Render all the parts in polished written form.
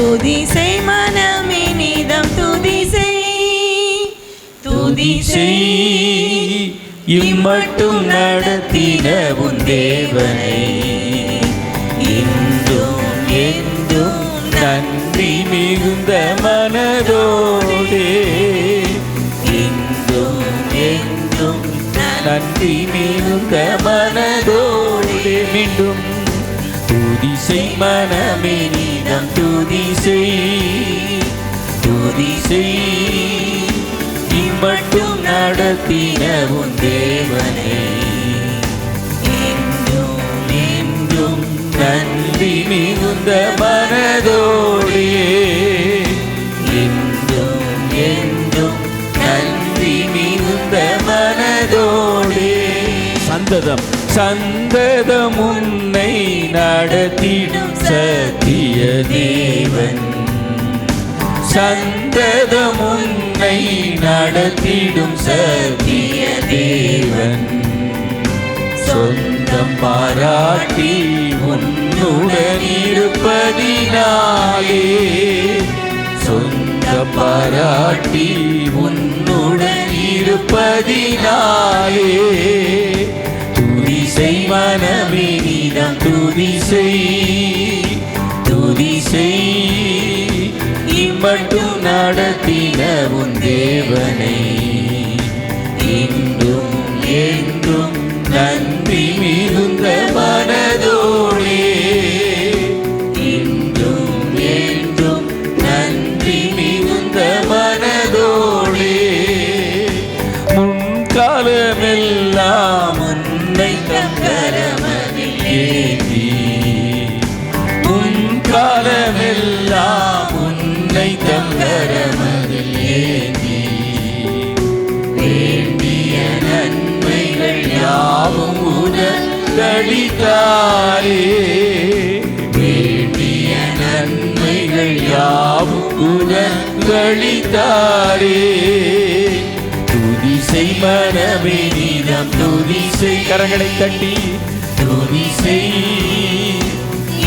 துதி செய் மனமே நீதம் துதி செய் துதி செய் இம்மட்டும் நடத்தின உன் தேவனை இன்றும் என்றும் நன்றி மிகுந்த மனதோடே இன்றும் என்றும் நன்றி மிகுந்த மனதோடே மீண்டும் துதி செய் மனமே நீதம் துதி செய் துதி செய் இம்மட்டும் நடத்தின உன் தேவனை என்றும் என்றும் நன்றி மிகுந்த மனதோடே என்றும் என்றும் நன்றி மிகுந்த மனதோடே சந்ததம் சந்ததம் உன்னை நடத்திடும் சத்திய தேவன் சந்ததம் உன்னை நடத்திடும் சத்திய தேவன் சொந்தம் பாராட்டி உன்னுடன் இருப்பதினாலே சொந்தம் பாராட்டி உன்னுடன் இருப்பதினாலே துதி செய் மனமே நீதம் துதி செய் துதி செய் இம்மட்டும் நடத்தின உன் தேவனை இன்றும் என்றும் நன்றி மிகுந்த மனதோடே இன்றும் என்றும் நன்றி மிகுந்த மனதோடே முன்காலமெல்லாம் உன்னை கரமதில் ஏந்தி முன்காலமெல்லாம் உன்னை கரமதில் ஏந்தி வேண்டிய நன்மைகள் யாவும் உனக்களித்தாரே வேண்டிய நன்மைகள் யாவும் உனக்களித்தாரே துதி செய் மனமே நீதம் துதி செய் கரங்களை தட்டி துதி செய்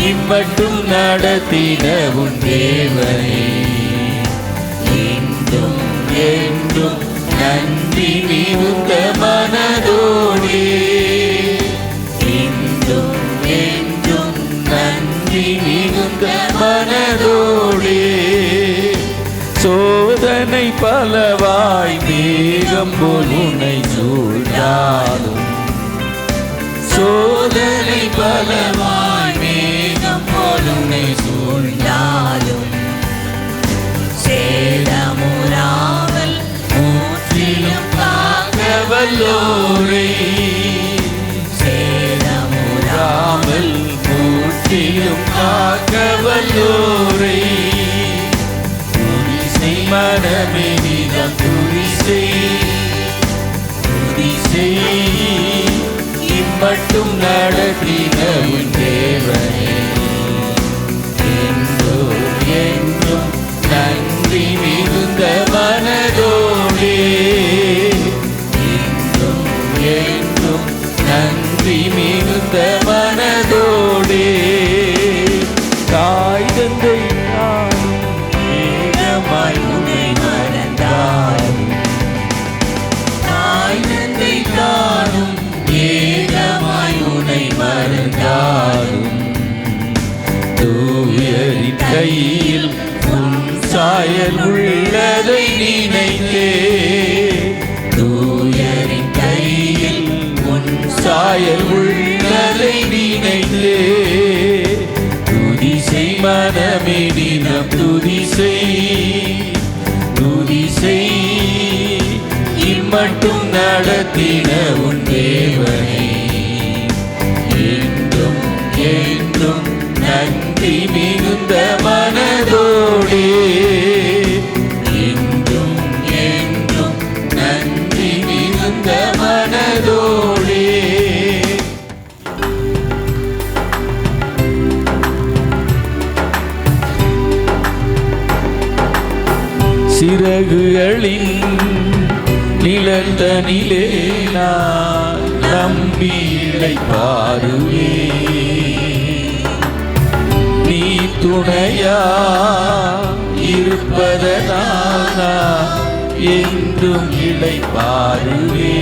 இம்மட்டும் நடத்தின உன் தேவனை என்றும் என்றும் நன்றி மிகுந்த மனதோடே என்றும் என்றும் நன்றி மிகுந்த மனதோடே சோதனை பலவாய் மேகம் போல் உன்னை சூழ்ந்தாலும் சோதனை பலவாய் மேகம் போல் உன்னை சூழ்ந்தாலும் சேதமுறாமல் முற்றிலும் காக்க வல்லோரே சேதமுறாமல் முற்றிலும் காக்க வல்லோரே துதி செய் மனமே நீதம் துதி செய் இம்மட்டும் நடத்தின உன் தேவனை என்றும் என்றும் நன்றி மிகுந்த மனதோடே என்றும் என்றும் நன்றி மிகுந்த மனதோடே தாய் தந்தை நானும் ஏகமாய் உன்னை மறந்தாலும் தாய் தந்தை நானும் ஏகமாய் உன்னை மறந்தாலும் தூயரின் கையில் உன் சாயல் உள்ளதை நினைத்தே தூயரின் கையில் உன் சாயல் உள்ளதை நினைத்தே துதி செய் மனமே நீதம் துதி செய் இம்மட்டும் நடத்தின உன் தேவனை என்றும் என்றும் நன்றி மிகுந்த மனதோடே என்றும் என்றும் நன்றி மிகுந்த மனதோடே சிறகுகளின் நிலத்தனிலே நான் நம்பி இளைப்பாறுவே நீ துணையா இருப்பதனால் நான் என்றும் இளைப்பாறுவே.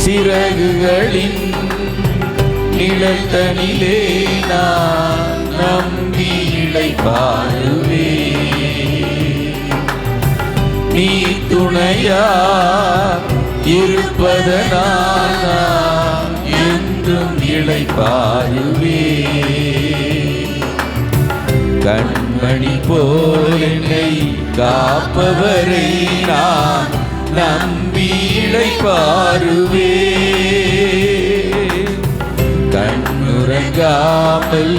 சிறகுகளின் நிழல்தனிலே நான் நம்பி இளைப்பாறுவே. நீ துணையா இருப்பதனால் நான் என்றும் இளைப்பாறுவே. கண்மணி போல் என்னை காப்பவரை நான் நம்பி இளைப்பாறுவே. கண்ணுறங்காமல்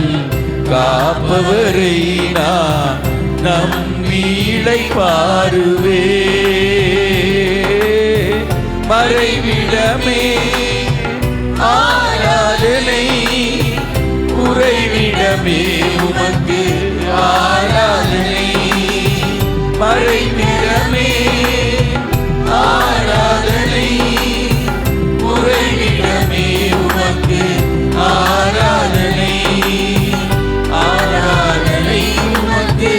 காப்பவரை நான் நம்பி இளைப்பாறுவே. மறைவிடமே ஆராதனை, உறைவிடமே உமக்கு ஆராதனை. மறைவிடமே ஆராதனை, உறைவிடமே உமக்கு ஆராதனை. ஆராதனை உமக்கு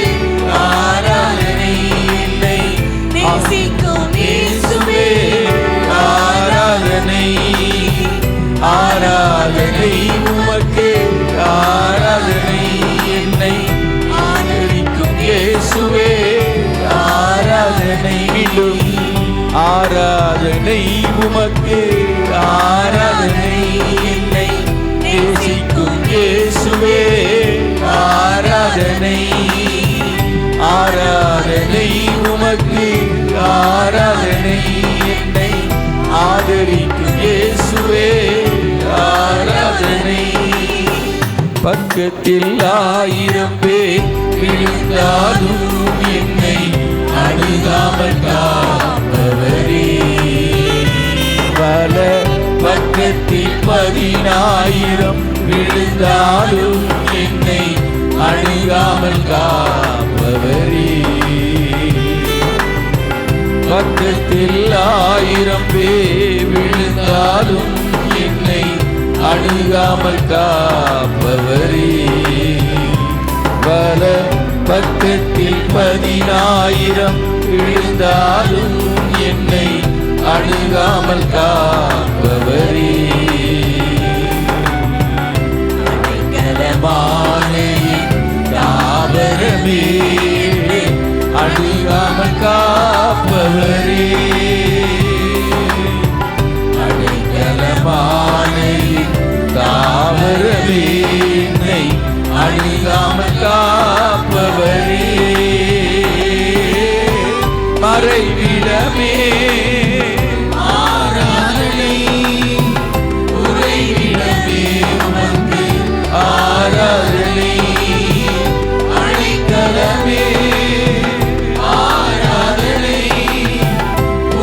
ஆராதனை. என்னை நேசிக்கும் இயேசுவே ஆராதனை. ஆராதனை உமக்கு ஆராதனை. என்னை ஆதரிக்கும் இயேசுவே ஆராதனை. மீண்டும் ஆராதனை உமக்கு ஆராதனை. என்னை நேசிக்கும் இயேசுவே ஆராதனை. ஆராதனை உமக்கு ஆராதனை. என்னை ஆதரிக்கும் இயேசுவே ஆராதனை. பக்கத்தில் 1000 பேர் விழுந்தாலும் என்னை அணுகாமல் காப்பவரே. பல பக்கத்தில் 10,000 விழுந்தாலும் என்னை அணுகாமல் காப்பவரே. பக்கத்தில் 1000 பேர் விழுந்தாலும் என்னை அணுகாமல் காப்பவரே. பல பக்கத்தில் 10,000 விழுந்தாலும் என்னை அணுகாமல் காப்பவரே. அடைக்கலமான தாவரமே அணுகாமல் காப்பவரே. அடைக்கலமான தாவரமே என்னை அணுகாமல் காப்பவரே. மறைவிடமே ஆராதனை, உறைவிடமே உமக்கு ஆராதனை. அடைக்கலமே ஆராதனை,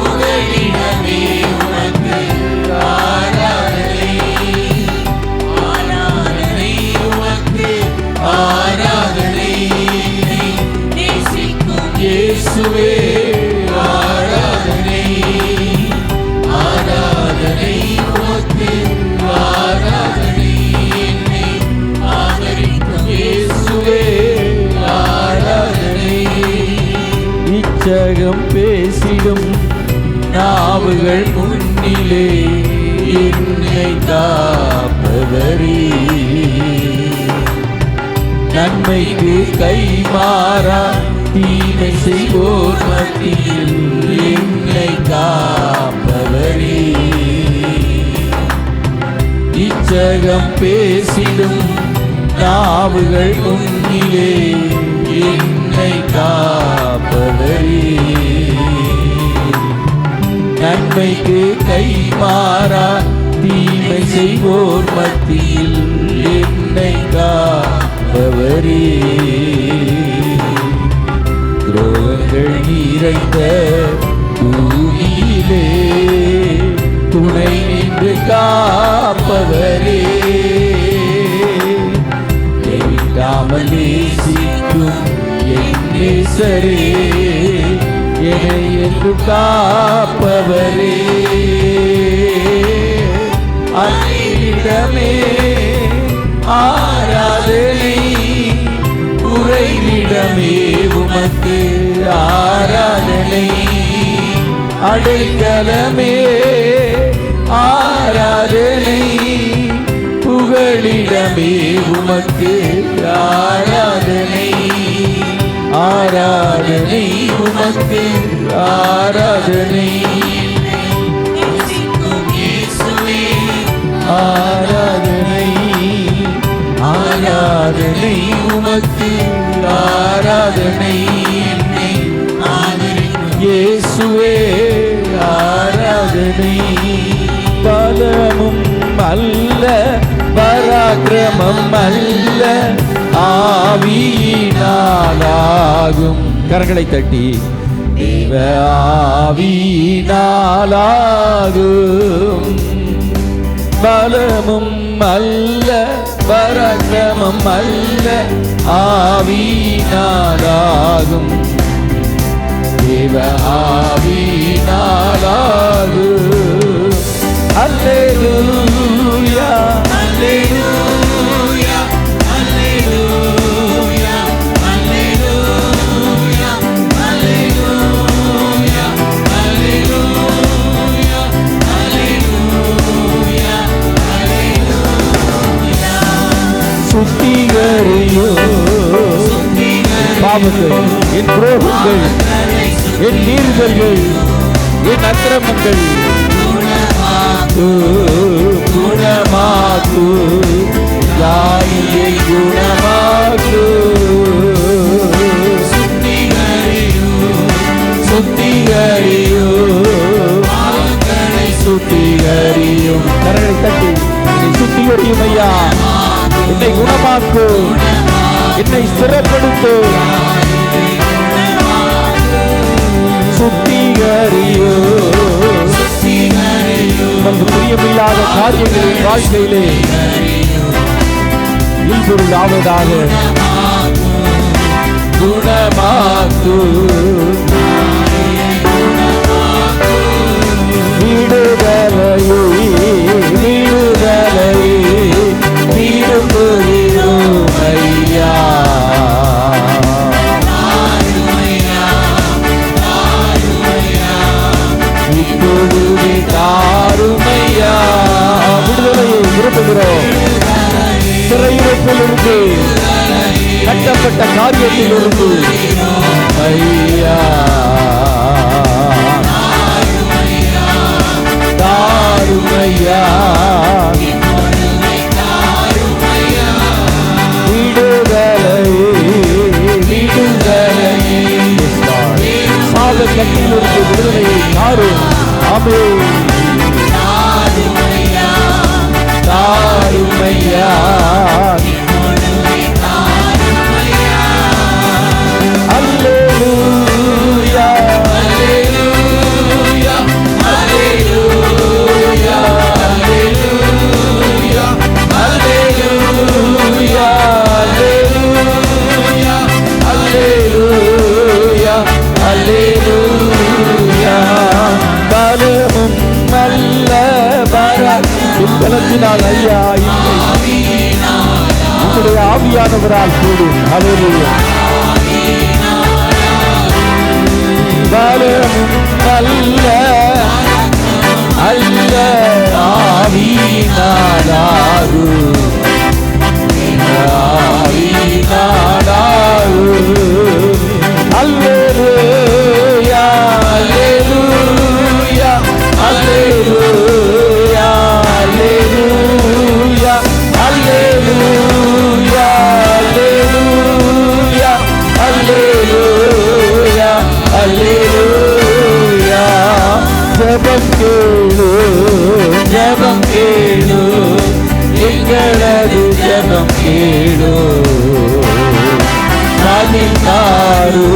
உறைவிடமே உமக்கு ஆராதனை. ஆராதனை உமக்கு ஆராதனை. நேசிக்கும் இயேசுவே ஆராதனை. ஆராதனை உமக்கு ஆராதனை. என்னை ஆதரிக்கும் இயேசுவே ஆராதனை. இச்சகம் பேசிடும் நாவுகள் முன்னிலே என்னை காப்பவரே. நன்மைக்கு கைமாறா தீமை செய்வோர் மத்தியில் என்னை காப்பவரே. இச்சகம் பேசிடும் நாவுகள் முன்னிலே என்னை காப்பவரே. நன்மைக்கு கைமாறா தீமை செய்வோர் மத்தியில் என்னை காப்பவரே. துரோகங்கள் நிறைந்த பூமியிலே துணை நின்று காப்பவரே. கைவிடாமல் நேசிக்கும் என் நேசரே என்னை என்று காப்பவரே. அன்பிடமே ஆராதனை, உறைவிடமே உமக்கு ஆராதனை, அடைக்கலமே ஆராதனை, புகழிடமே உமக்கு ஆராதனை, ஆராதனை உமக்கு ஆராதனை, ஆராதனை, ஆராதனை உமக்கு ஆராதனை, இயேசுவே ஆராதனை. பலமும் அல்ல பராக்கிரமம் அல்ல ஆவியினாலாகும். கரங்களை தட்டி தேவ ஆவியினாலாகும். பலமும் அல்ல பராக்கிரமம் அல்ல ஆவியினாலாகும். தேவ ஆவியினாலாகும். அல்லேலூயா அல்லேலூயா அல்லேலூயா அல்லேலூயா அல்லேலூயா அல்லேலூயா அல்லேலூயா அல்லேலூயா. சுத்திகரியே பாவங்கள், என் துரோகங்கள், என் மீறுதல்கள், என் அக்கிரமங்கள் குணமாக்கு, யாயை குணமாக்கு. சுத்திகரியோ சுத்திகரியோ. கரங்களை தட்டி என்னை சுத்திகரியும் ஐயா, என்னை குணமாக்கு, என்னை ஸ்திரப்படுத்து. சுத்திகரியோ நமக்கு பிரியமில்லாத காரியங்களின் வாழ்க்கையிலே இல்பொருள் ஆவதாக. குணமாக்கு, விடுதலையே விடுதலையே விடுபுகிறோம் ஐயா. இப்பொழுது தாருமையா. விடுதலையை விரும்புகிறோம். சிறையிருப்பிலிருந்து, கட்டப்பட்ட காரியத்திலிருந்து ஐயா தாருமையா. விடுதலையே விடுதலையே. சாத கட்டிலிருந்து விடுதலையை தாரும். ஆமென். தாருமையா அல்லேலூயா அல்லேலூயா அல்லேலூயா அல்லேலூயா அல்லேலூயா அல்லேலூயா அல்லேலூயா. பலமும் அல்ல பலத்தினால் ஐயா உங்களுடைய ஆவியானவரால் கூடும். அல்லேலூயா. பலமும் அல்ல அல்ல ஆவியினாலாகு ஆவியினாலாகு. அல்லேலூயா அல்லேலூயா அல்லேலூயா அல்லேலூயா அல்லேலூயா அல்லேலூயா அல்லேலூயா. ஜெபம் கேளு ஜெபம் கேளு எங்களது ஜெபம் கேளு. மதித்தாரு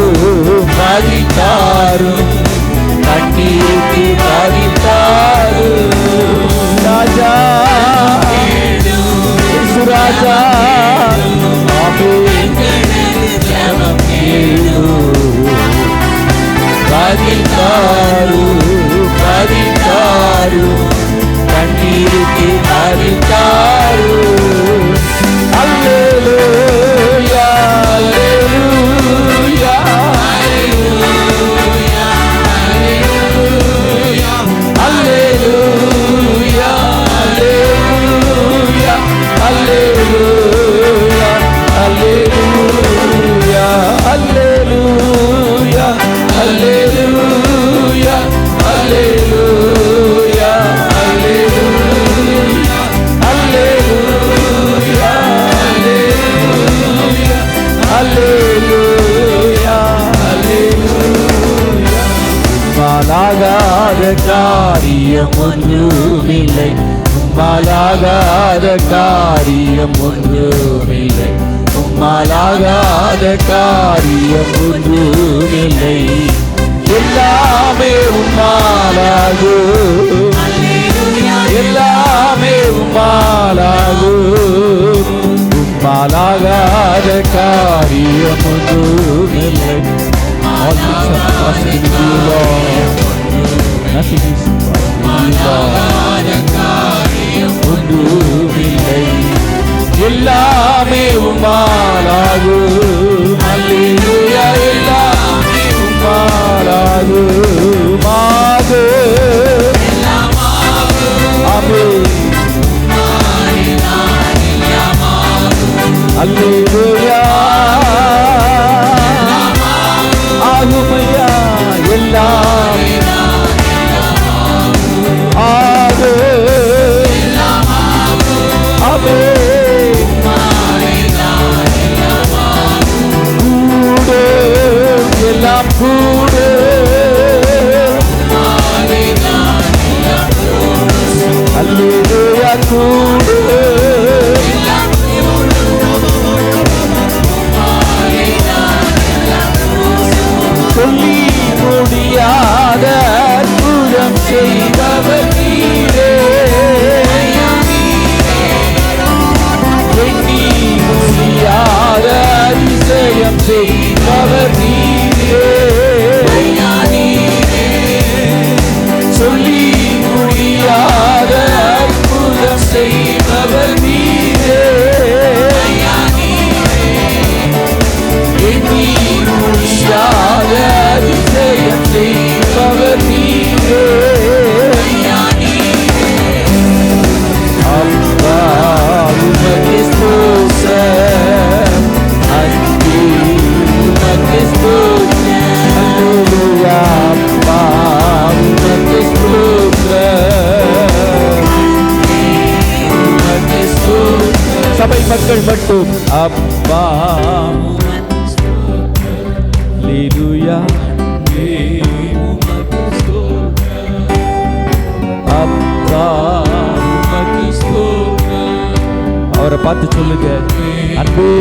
மதித்தாரு கண்ணீருக்கு மதித்தாரு. ராஜா ராஜா ஜெபம் கேளு. மதித்தாரு மதித்தாரு கண்ணீருக்கு மதித்தாரு. அல்லேலூயா அல்லேலூயா உம்மாலாகாத காரியம் ஒன்றுமில்லை, உம்மாலாகாத காரியம் ஒன்றுமில்லை, உம்மாலாகாத காரியம் ஒன்றுமில்லை. எல்லாமே உம்மாலாகும், எல்லாமே உம்மாலாகும், உம்மாலாகாத காரியம் ஒன்றுமில்லை. All things are possible with you, Lord. Nothing is impossible with you, Lord. ஒன்றுமில்லை, எல்லாமே உம்மாலாகும். அல்லேலூயா, எல்லாமே உம்மாலாகும். ஆமென். அல்லேலூயா, ஆகுமையா எல்லாம் ஆகு. ஆமென். கூடு, எல்லாம் கூடு. அல்லேலூயா, கூடு. சொல்லி முடியாத அற்புதம் செய்தவர் நீரே, எண்ணி முடியாத அதிசயம் செய்தவர் நீரே, சொல்லி முடியாத அற்புதம் செய்தவர் நீரே, எண்ணி முடியாத அதிசயம் செய்பவர் நீரே. அப்பா உமக்கு ஸ்தோத்திரம், அன்பே உமக்கு ஸ்தோத்திரம். அல்லேலூயா, அப்பா உமக்கு ஸ்தோத்திரம், உமக்கு ஸ்தோத்திரம். சபை மக்கள் மட்டும் அப்பா அல்லேலூயா, உமக்கு ஸ்தோத்திரம், அப்பா உமக்கு ஸ்தோத்திரம். அவரை பார்த்து சொல்லுங்க, அன்பே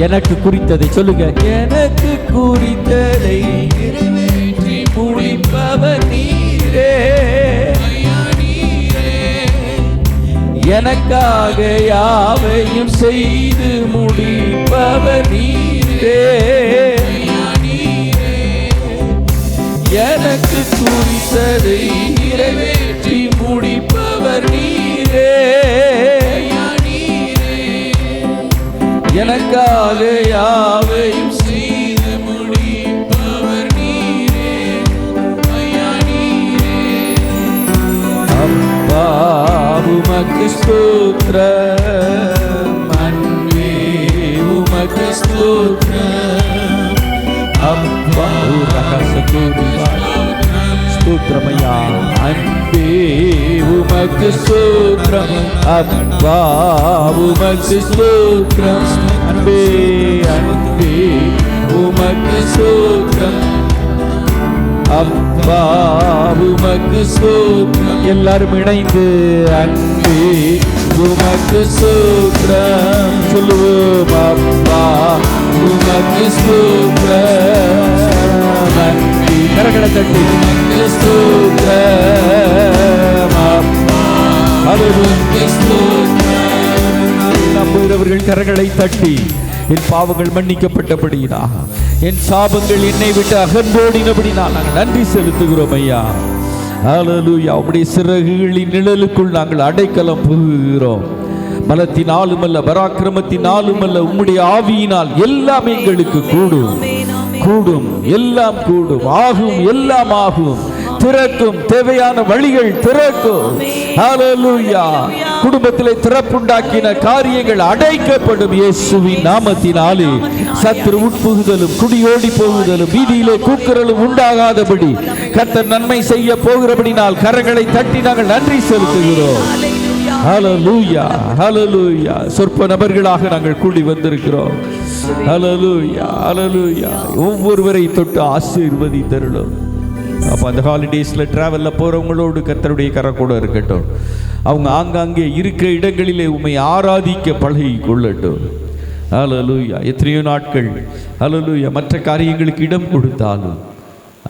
எனக்கு குறித்ததை சொல்லுங்க. எனக்கு குறித்ததை நிறைவேற்றி முடிப்பவர் நீரே, எனக்காக யாவையும் செய்து முடிப்பவர் நீரே, எனக்கு குறித்ததை நிறைவேற்றி முடிப்பவர் நீரே, எனக்காக யாவையும் செய்து முடிப்பவர் நீரே. அப்பா உமக்கு ஸ்தோத்திரம், அன்பே உமக்கு ஸ்தோத்திரம், அப்பா ஸ்தோத்திரமையா, அன்பே உமக்கு ஸ்தோத்திரம், அப்பா உமக்கு ஸ்தோத்திரம், அன்பே அன்பே உமக்கு ஸ்தோத்திரம், அப்பா உமக்கு ஸ்தோத்திரம். எல்லாரும் இணைந்து அன்பே உமக்கு ஸ்தோத்திரம் சொல்லுவோம். அப்பா உமக்கு ஸ்தோத்திரம், அன்பே கரங்களை தட்டி உமக்கு ஸ்தோத்திரம், அப்பா உமக்கு ஸ்தோத்திரம். நம்புகிறவர்கள் கரங்களை தட்டி என் பாவங்கள் மன்னிக்கப்பட்டபடினா, என் சாபங்கள் என்னை விட்டு அகன்றோடினபடினால் நாங்கள் நன்றி செலுத்துகிறோம் ஐயா. ஹல்லேலூயா. உம்முடைய சிறகுகளின் நிழலுக்குள் நாங்கள் அடைக்கலம் புகுகிறோம். பலத்தினாலும் அல்ல, பராக்கிரமத்தினாலும் அல்ல, உம்முடைய ஆவியினால் எல்லாம் எங்களுக்கு கூடும், கூடும், எல்லாம் கூடும், ஆகும், எல்லாம் ஆகும், திறக்கும், தேவையான வழிகள் திறக்கும். ஹல்லேலூயா. குடும்பத்திலே திறப்புண்டாக்கின காரியங்கள் அடைக்கப்படும் இயேசுவின் நாமத்தினாலே. சத்துரு உட்புகுதலும் குடியோடி போகுதலும் வீதியிலே கூக்குரலும் உண்டாகாதபடி கர்த்தர் நன்மை செய்ய போகிறபடினால் கரங்களை தட்டி நாங்கள் நன்றி செலுத்துகிறோம். ஹல்லேலூயா, ஹல்லேலூயா. சொற்ப நபர்களாக நாங்கள் கூடி வந்திருக்கிறோம். ஹல்லேலூயா, ஹல்லேலூயா. ஒவ்வொருவரை தொட்டு ஆசீர்வதித்தருளும். அப்போ அந்த ஹாலிடேஸில் ட்ராவலில் போகிறவங்களோடு கர்த்தருடைய கரம் கூட இருக்கட்டும். அவங்க ஆங்காங்கே இருக்கிற இடங்களிலே உம்மை ஆராதிக்க பழகி கொள்ளட்டும். ஹல்லேலூயா. எத்தனையோ நாட்கள் ஹல்லேலூயா மற்ற காரியங்களுக்கு இடம் கொடுத்தாலும்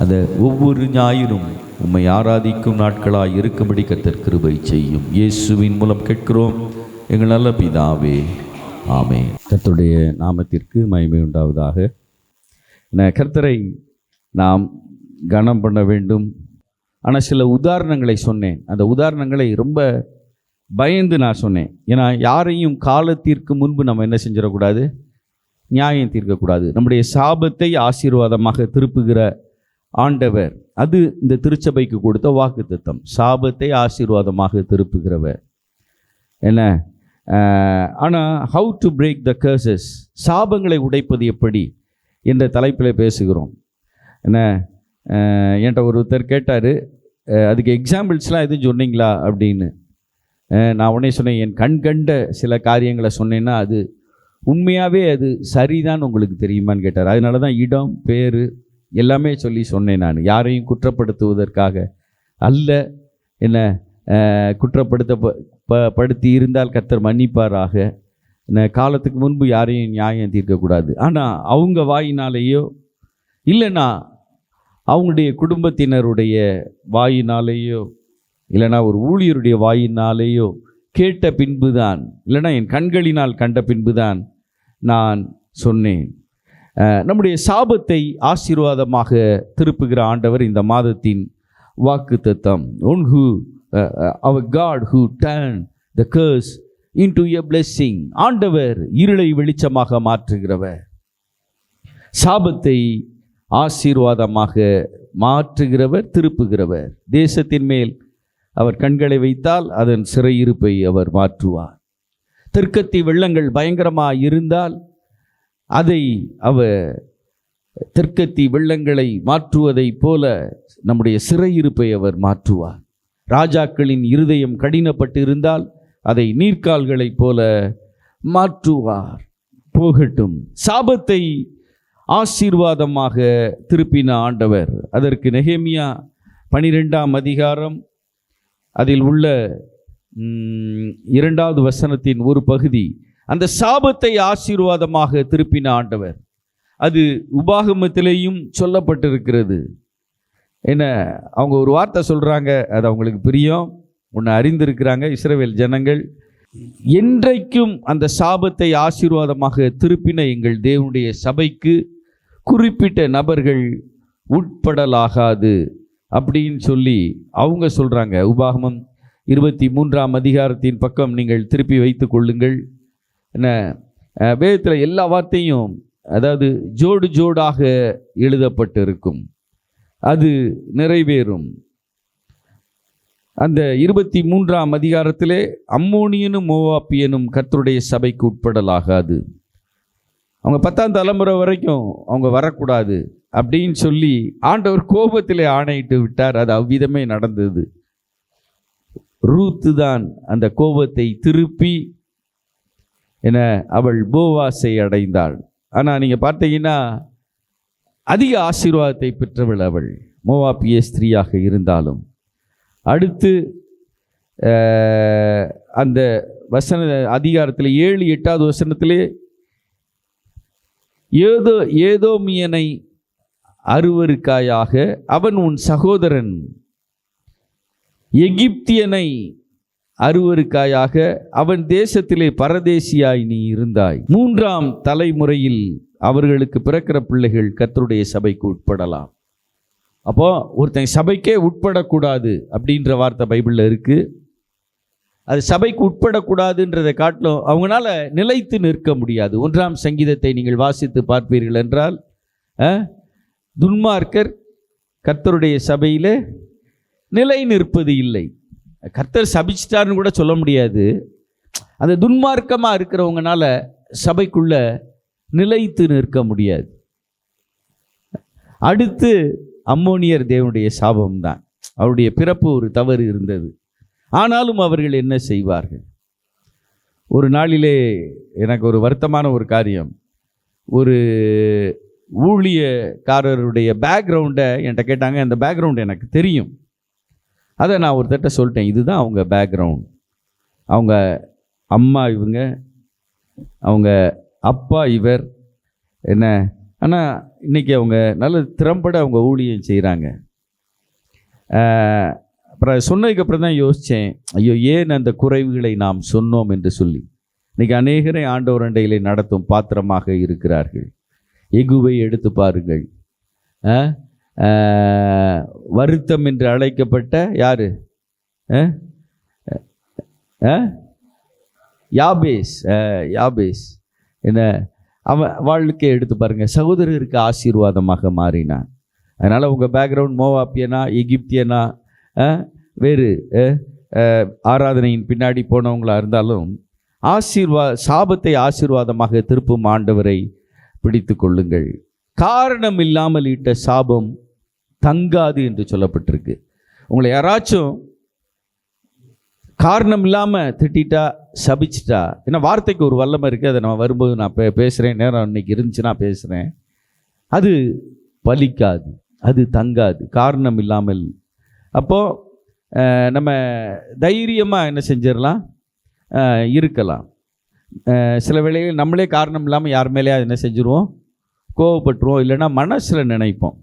அதை ஒவ்வொரு ஞாயிறும் உம்மை ஆராதிக்கும் நாட்களாக இருக்கும்படி கர்த்தர் கிருபை செய்யும். இயேசுவின் மூலம் கேட்கிறோம் எங்கள் நல்ல பிதாவே, ஆமென். கர்த்தருடைய நாமத்திற்கு மகிமை உண்டாவதாக. கர்த்தரை நாம் கனம் பண்ண வேண்டும். ஆனால் சில உதாரணங்களை சொன்னேன். அந்த உதாரணங்களை ரொம்ப பயந்து நான் சொன்னேன். ஏன்னா யாரையும் காலத்திற்கு முன்பு நம்ம என்ன செஞ்சிடக்கூடாது, நியாயம் தீர்க்கக்கூடாது. நம்முடைய சாபத்தை ஆசீர்வாதமாக திருப்புகிற ஆண்டவர், அது இந்த திருச்சபைக்கு கொடுத்த வாக்குத்தத்தம். சாபத்தை ஆசீர்வாதமாக திருப்புகிறவர் என்ன. ஆனால் how to break the curses, சாபங்களை உடைப்பது எப்படி என்ற தலைப்பில் பேசுகிறோம். என்ன, என்கிட்ட ஒருத்தர் கேட்டார், அதுக்கு எக்ஸாம்பிள்ஸ்லாம் எதுவும் சொன்னீங்களா அப்படின்னு. நான் உடனே சொன்னேன், என் கண் கண்ட சில காரியங்களை சொன்னேன்னா அது உண்மையாகவே அது சரிதான் உங்களுக்கு தெரியுமான்னு கேட்டார். அதனால தான் இடம் பேர் எல்லாமே சொல்லி சொன்னேன். நான் யாரையும் குற்றப்படுத்துவதற்காக அல்ல. என்ன, குற்றப்படுத்தி இருந்தால் கர்த்தர் மன்னிப்பாராக. காலத்துக்கு முன்பு யாரையும் நியாயம் தீர்க்கக்கூடாது. ஆனால் அவங்க வாயினாலேயோ இல்லைன்னா அவங்களுடைய குடும்பத்தினருடைய வாயினாலேயோ இல்லைனா ஒரு ஊழியருடைய வாயினாலேயோ கேட்ட பின்புதான், இல்லைனா என் கண்களினால் கண்ட பின்புதான் நான் சொன்னேன். நம்முடைய சாபத்தை ஆசீர்வாதமாக திருப்புகிற ஆண்டவர் இந்த மாதத்தின் வாக்குத்தத்தம். our God who turned the curse into a blessing. ஆண்டவர் இருளை வெளிச்சமாக மாற்றுகிறவர், சாபத்தை ஆசீர்வாதமாக மாற்றுகிறவர், திருப்புகிறவர். தேசத்தின் மேல் அவர் கண்களை வைத்தால் அதன் சிறையிருப்பை அவர் மாற்றுவார். தெற்கத்தி வெள்ளங்கள் பயங்கரமாக இருந்தால் அதை அவர் தெற்கத்தி வெள்ளங்களை மாற்றுவதை போல நம்முடைய சிறையிருப்பை அவர் மாற்றுவார். ராஜாக்களின் இருதயம் கடினப்பட்டு இருந்தால் அதை நீர்க்கால்களைப் போல மாற்றுவார். போகட்டும். சாபத்தை ஆசீர்வாதமாக திருப்பின ஆண்டவர். அதற்கு நெகேமியா 12ஆம் அதிகாரம் அதில் உள்ள 2வது வசனத்தின் ஒரு பகுதி அந்த சாபத்தை ஆசீர்வாதமாக திருப்பின ஆண்டவர். அது உபாகமத்திலேயும் சொல்லப்பட்டிருக்கிறது. என்ன, அவங்க ஒரு வார்த்தை சொல்கிறாங்க, அது அவங்களுக்கு பிரியம், ஒன்று அறிந்திருக்கிறாங்க இஸ்ரவேல் ஜனங்கள். என்றைக்கும் அந்த சாபத்தை ஆசீர்வாதமாக திருப்பின எங்கள் தேவனுடைய சபைக்கு குறிப்பிட்ட நபர்கள் உட்படலாகாது அப்படின்னு சொல்லி அவங்க சொல்கிறாங்க. உபாகமம் 23ஆம் அதிகாரத்தின் பக்கம் நீங்கள் திருப்பி வைத்து கொள்ளுங்கள். என்ன, வேதத்தில் எல்லா வார்த்தையும் அதாவது ஜோடு ஜோடாக எழுதப்பட்டிருக்கும், அது நிறைவேறும். அந்த 23ஆம் அதிகாரத்திலே அம்மோனியனும் மோவாப்பியனும் கர்த்தருடைய சபைக்கு உட்படலாகாது, அவங்க 10ஆம் தலைமுறை வரைக்கும் அவங்க வரக்கூடாது அப்படின்னு சொல்லி ஆண்டவர் கோபத்திலே ஆணையிட்டு விட்டார். அது அவ்விதமே நடந்தது. ரூத்து தான் அந்த கோபத்தை திருப்பி என அவள் போவாசை அடைந்தாள். ஆனால் நீங்கள் பார்த்தீங்கன்னா அதிக ஆசீர்வாதத்தை பெற்றவள் அவள், மோவாபிய ஸ்திரீயாக இருந்தாலும். அடுத்து அந்த வசன அதிகாரத்தில் 7-8வது வசனத்திலே ஏதோமியனை அருவருக்காயாக அவன் உன் சகோதரன், எகிப்தியனை அருவருக்காயாக அவன் தேசத்திலே பரதேசியாய் நீ இருந்தாய். 3ஆம் தலைமுறையில் அவர்களுக்கு பிறக்கிற பிள்ளைகள் கர்த்தருடைய சபைக்கு உட்படலாம். அப்போ ஒருத்தன் சபைக்கே உட்படக்கூடாது அப்படின்ற வார்த்தை பைபிளில் இருக்கு. அது சபைக்கு உட்படக்கூடாதுன்றதை காட்டிலும் அவங்களால நிலைத்து நிற்க முடியாது. 1ஆம் சங்கீதத்தை நீங்கள் வாசித்து பார்ப்பீர்கள் என்றால், துன்மார்க்கர் கர்த்தருடைய சபையில் நிலை நிற்பது இல்லை. கர்த்தர் சபிச்சிட்டார்னு கூட சொல்ல முடியாது. அந்த துன்மார்க்கமாக இருக்கிறவங்கனால சபைக்குள்ள நிலைத்து நிற்க முடியாது. அடுத்து அம்மோனியர் தேவனுடைய சாபம்தான். அவருடைய பிறப்பு ஒரு தவறு இருந்தது. ஆனாலும் அவர்கள் என்ன செய்வார்கள்? ஒரு நாளிலே எனக்கு ஒரு வருத்தமான ஒரு காரியம், ஒரு ஊழியக்காரருடைய பேக்ரவுண்டை என்கிட்ட கேட்டாங்க. அந்த பேக்ரவுண்டு எனக்கு தெரியும். அதை நான் ஒருத்தட்ட சொல்லிட்டேன், இதுதான் அவங்க பேக்ரவுண்ட். அவங்க அம்மா இவங்க, அவங்க அப்பா இவர் என்ன. ஆனால் இன்றைக்கி அவங்க நல்ல திறம்பட அவங்க ஊழியம் செய்கிறாங்க. அப்புறம் சொன்னதுக்கப்புறம் தான் யோசித்தேன், ஐயோ ஏன் அந்த குறைவுகளை நாம் சொன்னோம் என்று சொல்லி. இன்றைக்கி அநேகரை ஆண்டவர் அண்டையிலே நடத்தும் பாத்திரமாக இருக்கிறார்கள். எகுவை எடுத்து பாருங்கள். வருத்தம் என்று அழைக்கப்பட்ட யாரு? யாபேஸ் என்ன அவன் வாழ்க்கையை எடுத்து பாருங்கள். சகோதரருக்கு ஆசீர்வாதமாக மாறினான். அதனால் உங்கள் பேக்ரவுண்ட் மோவாப்பியனா, எகிப்தியனா, வேறு ஆராதனையின் பின்னாடி போனவங்களாக இருந்தாலும் சாபத்தை ஆசீர்வாதமாக திருப்பும் ஆண்டவரை பிடித்து கொள்ளுங்கள். காரணம் இல்லாமல் இட்ட சாபம் தங்காது என்று சொல்லப்பட்டிருக்கு. உங்களை யாராச்சும் காரணம் இல்லாமல் திட்டா சபிச்சிட்டா, ஏன்னா வார்த்தைக்கு ஒரு வல்லமை இருக்குது. அதை நான் வரும்போது நான் பேசுகிறேன், நேரம் இன்னைக்கு இருந்துச்சுன்னா பேசுகிறேன். அது பலிக்காது, அது தங்காது, காரணம் இல்லாமல். அப்போது நம்ம தைரியமாக என்ன செஞ்சிடலாம், இருக்கலாம். சில வேளையில் நம்மளே காரணம் இல்லாமல் யார் மேலேயே என்ன செஞ்சுருவோம், கோவப்பட்டுருவோம், இல்லைன்னா மனசில் நினைப்போம்.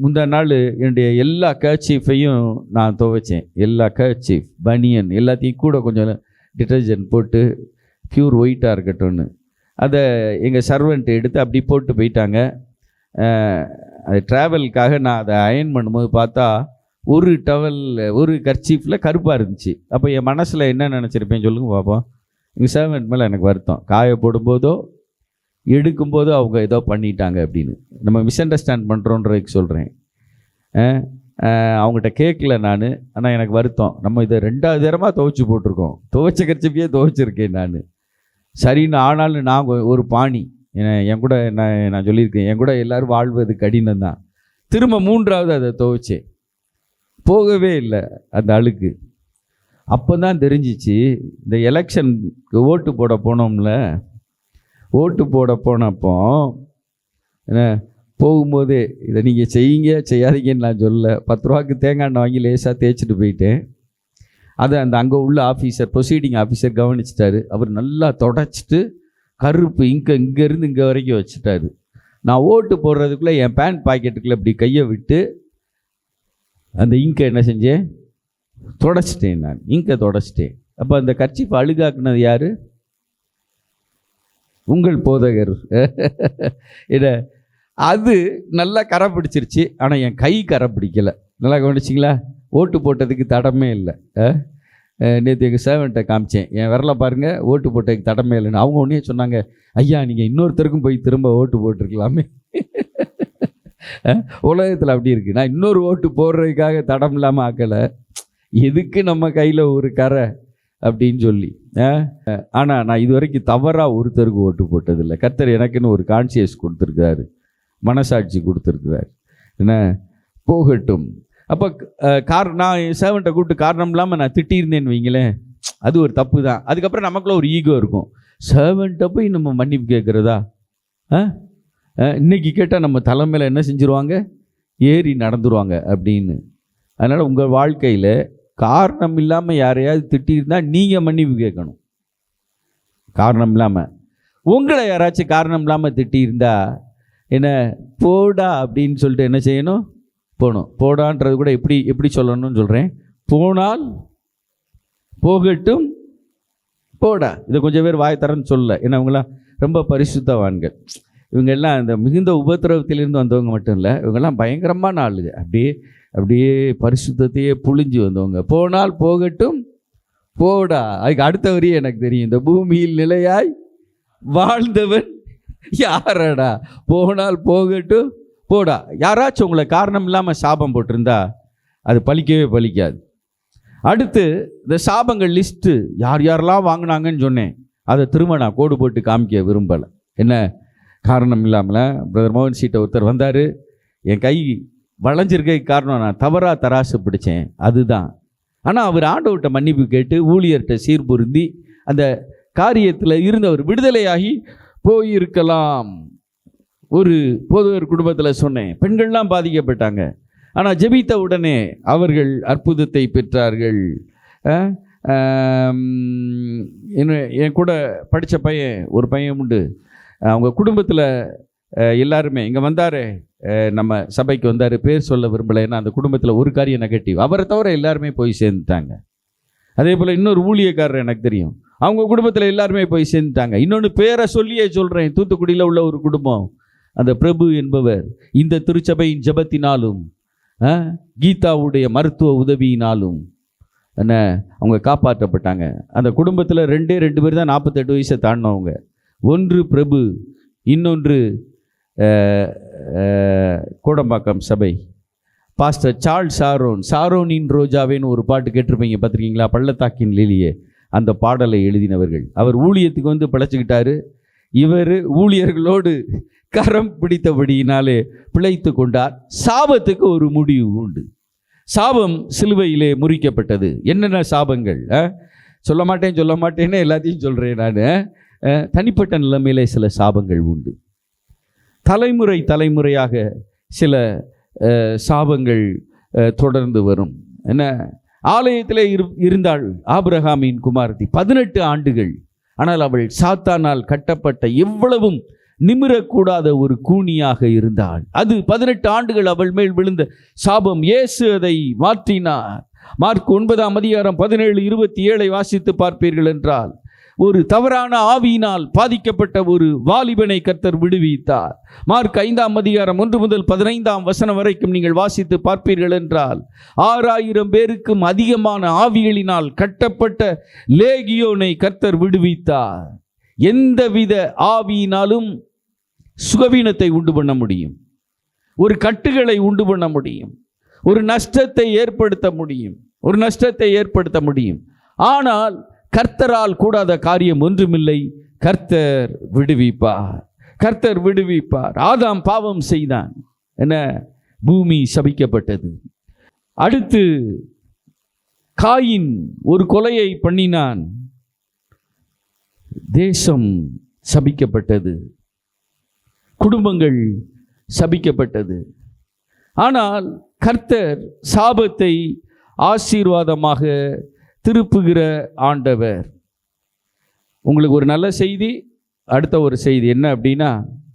முந்தா நாள் என்னுடைய எல்லா கர்ச்சீஃபையும் நான் துவைச்சேன். எல்லா கர்ச்சீஃப், பனியன் எல்லாத்தையும் கூட கொஞ்சம் டிட்டர்ஜென்ட் போட்டு ப்யூர் ஒயிட்டாக இருக்கட்டும்னு அதை எங்கள் சர்வெண்ட்டை எடுத்து அப்படி போட்டு போயிட்டாங்க. அது ட்ராவலுக்காக நான் அதை அயன் பண்ணும்போது பார்த்தா ஒரு கர்ச்சீஃபில் கருப்பாக இருந்துச்சு. அப்போ என் மனசில் என்ன நினச்சிருப்பேன் சொல்லுங்க பார்ப்போம். எங்கள் சர்வெண்ட் மேலே எனக்கு வருத்தம். காய போடும்போதோ எடுக்கும்போதோ அவங்க ஏதோ பண்ணிட்டாங்க அப்படின்னு. நம்ம மிஸ் அண்டர்ஸ்டாண்ட் பண்ணுறோன்றதுக்கு சொல்கிறேன். அவங்ககிட்ட கேட்கல நான், ஆனால் எனக்கு வருத்தம். நம்ம இதை 2வது தரமாக துவைச்சி போட்டிருக்கோம். துவைச்ச கர்ச்சீஃபையே துவைச்சிருக்கேன் நான். சரின்னு ஆனாலும் நான் ஒரு பாணி என் கூட நான் சொல்லியிருக்கேன், என் கூட எல்லோரும் வாழ்வது கடினம் தான். திரும்ப 3வது அதை துவைச்சேன், போகவே இல்லை அந்த அழுக்கு. அப்போ தான் தெரிஞ்சிச்சு, இந்த எலெக்ஷனுக்கு ஓட்டு போட போனோம்ல, ஓட்டு போட போனப்போ என்ன போகும்போதே இதை நீங்கள் செய்யாதீங்கன்னு நான் சொல்ல. 10 ரூபாய்க்கு தேங்காய் எண்ணெய் வாங்கி லேசாக தேய்ச்சிட்டு போயிட்டேன். அதை அங்கே உள்ள ஆஃபீஸர், ப்ரொசீடிங் ஆஃபீஸர் கவனிச்சிட்டாரு. அவர் நல்லா தொடச்சிட்டு கருப்பு இங்கேருந்து இங்கே வரைக்கும் வச்சுட்டாரு. நான் ஓட்டு போடுறதுக்குள்ளே என் பேண்ட் பாக்கெட்டுக்குள்ளே இப்படி கையை விட்டு அந்த இங்கை என்ன செஞ்சேன், தொடச்சிட்டேன். நான் இங்கை தொடச்சிட்டேன். அப்போ அந்த கர்ச்சீஃப் அழுகாக்குனது யார்? உங்கள் போதகர். என்ன அது நல்லா கரை பிடிச்சிருச்சு, ஆனால் என் கை கரை பிடிக்கலை. நல்லா கவனிச்சிங்களா? ஓட்டு போட்டதுக்கு தடமே இல்லை. நேற்று எங்கள் சேவன்ட்டை காமிச்சேன், என் விரலை பாருங்கள், ஓட்டு போட்டதுக்கு தடமே இல்லைன்னு. அவங்க ஒன்றே சொன்னாங்க, ஐயா நீங்கள் இன்னொருத்தருக்கும் போய் திரும்ப ஓட்டு போட்டிருக்கலாமே. உலகத்தில் அப்படி இருக்குது. நான் இன்னொரு ஓட்டு போடுறதுக்காக தடம் இல்லாமல் ஆக்கலை, எதுக்கு நம்ம கையில் ஒரு கரை அப்படின்னு சொல்லி. ஆனால் நான் இது வரைக்கும் தவறாக ஒருத்தருக்கு ஓட்டு போட்டதில்லை. கர்த்தர் எனக்குன்னு ஒரு கான்சியஸ் கொடுத்துருக்காரு, மனசாட்சி கொடுத்துருக்குறாரு. என்ன போகட்டும். அப்போ நான் என் சேவன்ட்டை கூப்பிட்டு காரணம் இல்லாமல் நான் திட்டியிருந்தேன்னு வைங்களேன், அது ஒரு தப்பு தான். அதுக்கப்புறம் நமக்குள்ள ஒரு ஈகோ இருக்கும், சேவன்ட்டை போய் நம்ம மன்னிப்பு கேட்குறதா? இன்னைக்கு கேட்டால் நம்ம தலைமையில் என்ன செஞ்சுருவாங்க, ஏறி நடந்துருவாங்க அப்படின்னு. அதனால் உங்கள் வாழ்க்கையில் காரணம் இல்லாமல் யாரையாவது திட்டியிருந்தால் நீங்கள் மன்னிப்பு கேட்கணும். காரணம் இல்லாமல் உங்களை யாராச்சும் காரணம் இல்லாமல் திட்டியிருந்தா என்ன போடா அப்படின்னு சொல்லிட்டு என்ன செய்யணும், போகணும். போடான்றது கூட எப்படி சொல்லணும்னு சொல்கிறேன். போனால் போகட்டும், போடா. இதை கொஞ்சம் பேர் வாய் தரன்னு சொல்லலை. ஏன்னா இவங்களாம் ரொம்ப பரிசுத்தவான்கள். இவங்கெல்லாம் இந்த மிகுந்த உபத்திரவத்திலிருந்து வந்தவங்க மட்டும் இல்லை, இவங்கெல்லாம் பயங்கரமான ஆளுங்க. அப்படியே பரிசுத்தத்தையே புழிஞ்சு வந்தவங்க. போனால் போகட்டும், போடா. அதுக்கு அடுத்த வரியே எனக்கு தெரியும், இந்த பூமியில் நிலையாய் வாழ்ந்தவன் யாரடா, போனால் போகட்டும், போடா. யாராச்சும் உங்களை காரணம் இல்லாமல் சாபம் போட்டிருந்தா அது பலிக்கவே பலிக்காது. அடுத்து இந்த சாபங்கள் லிஸ்ட்டு யார் யாரெல்லாம் வாங்கினாங்கன்னு சொன்னேன், அதை திரும்ப நான் கோடு போட்டு காமிக்க விரும்பலை. என்ன காரணம் இல்லாமல் பிரதர் மோகன் சீட்டை ஒருத்தர் வந்தார், என் கை வளைஞ்சிருக்க காரணம் நான் தவறாக தராசு பிடிச்சேன், அதுதான். ஆனால் அவர் ஆண்டவர்கிட்ட மன்னிப்பு கேட்டு ஊழியர்கிட்ட சீர்பொருந்தி அந்த காரியத்தில் இருந்து அவர் விடுதலையாகி போயிருக்கலாம். ஒரு போதவர் குடும்பத்தில் சொன்னேன், பெண்கள்லாம் பாதிக்கப்பட்டாங்க. ஆனால் ஜெபித்த உடனே அவர்கள் அற்புதத்தை பெற்றார்கள். என் கூட படித்த ஒரு பையன் உண்டு. அவங்க குடும்பத்தில் எல்லாருமே இங்கே வந்தார், நம்ம சபைக்கு வந்தார், பேர் சொல்ல விரும்பலை, ஏன்னா அந்த குடும்பத்தில் ஒரு காரியம் நெகட்டிவ். அவரை தவிர எல்லாருமே போய் சேர்ந்துட்டாங்க. அதே போல் இன்னொரு ஊழியக்காரர் எனக்கு தெரியும், அவங்க குடும்பத்தில் எல்லாருமே போய் சேர்ந்துட்டாங்க. இன்னொன்று பேரை சொல்லியே சொல்கிறேன், தூத்துக்குடியில் உள்ள ஒரு குடும்பம், அந்த பிரபு என்பவர் இந்த திருச்சபையின் ஜெபத்தினாலும் கீதாவுடைய மருத்துவ உதவியினாலும் என்ன அவங்க காப்பாற்றப்பட்டாங்க. அந்த குடும்பத்தில் 2 பேர் தான் 48 வயசை தாண்டினவங்க. ஒன்று பிரபு, இன்னொன்று கோடம்பாக்கம் சபை பாஸ்டர் சார்ல்ஸ் சாரோனின் ரோஜாவேன்னு ஒரு பாட்டு கேட்டிருப்பீங்க, பார்த்துருக்கீங்களா? பள்ளத்தாக்கின் லீலியே, அந்த பாடலை எழுதினவர்கள். அவர் ஊழியத்துக்கு வந்து பிழைச்சிக்கிட்டாரு. இவர் ஊழியர்களோடு கரம் பிடித்தபடியினாலே பிழைத்து கொண்டார். சாபத்துக்கு ஒரு முடிவு உண்டு. சாபம் சிலுவையிலே முறிக்கப்பட்டது. என்னென்ன சாபங்கள் சொல்ல மாட்டேன்னு எல்லாத்தையும் சொல்கிறேன் நான். தனிப்பட்ட நிலைமையிலே சில சாபங்கள் உண்டு. தலைமுறையாக சில சாபங்கள் தொடர்ந்து வரும். என்ன, ஆலயத்திலே இருந்தாள் ஆபிரகாமின் குமாரத்தி 18 ஆண்டுகள். ஆனால் அவள் சாத்தானால் கட்டப்பட்ட எவ்வளவும் நிமிரக்கூடாத ஒரு கூனியாக இருந்தாள். அது 18 ஆண்டுகள் அவள் மேல் விழுந்த சாபம். இயேசு அதை மாற்றினார். மார்க் 9:17-27 வாசித்து பார்ப்பீர்கள் என்றால், ஒரு தவறான ஆவியினால் பாதிக்கப்பட்ட ஒரு வாலிபனை கர்த்தர் விடுவித்தார். மார்க் 5:1-15 வரைக்கும் நீங்கள் வாசித்து பார்ப்பீர்கள் என்றால், 6000 பேருக்கும் அதிகமான ஆவிகளினால் கட்டப்பட்ட லேகியோனை கர்த்தர் விடுவித்தார். எந்தவித ஆவியினாலும் சுகவீனத்தை உண்டு பண்ண முடியும், ஒரு கட்டுகளை உண்டு பண்ண முடியும், ஒரு நஷ்டத்தை ஏற்படுத்த முடியும். ஆனால் கர்த்தரால் கூடாத காரியம் ஒன்றுமில்லை. கர்த்தர் விடுவிப்பார். ஆதாம் பாவம் செய்தான், என்ன, பூமி சபிக்கப்பட்டது. அடுத்து காயின் ஒரு கொலையை பண்ணினான், தேசம் சபிக்கப்பட்டது, குடும்பங்கள் சபிக்கப்பட்டது. ஆனால் கர்த்தர் சாபத்தை ஆசீர்வாதமாக திருப்புகிற ஆண்டவர். உங்களுக்கு ஒரு நல்ல செய்தி, அடுத்த ஒரு செய்தி என்ன அப்படின்னா,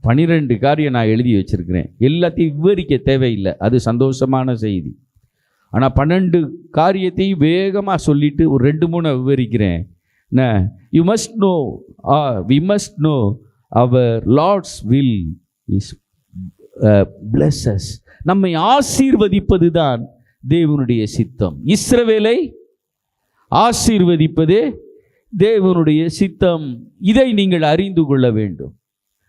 12 காரியம் நான் எழுதி வச்சிருக்கிறேன். எல்லாத்தையும் விவரிக்க தேவையில்லை, அது சந்தோஷமான செய்தி. ஆனால் 12 காரியத்தையும் வேகமாக சொல்லிட்டு ஒரு 2-3 விவரிக்கிறேன். You must know, or we must know, our Lord's will is bless us. நம்மை ஆசீர்வதிப்பது தான் தேவனுடைய சித்தம். இஸ்ரவேலை ஆசீர்வதிப்பதே தேவனுடைய சித்தம். இதை நீங்கள் அறிந்து கொள்ள வேண்டும்.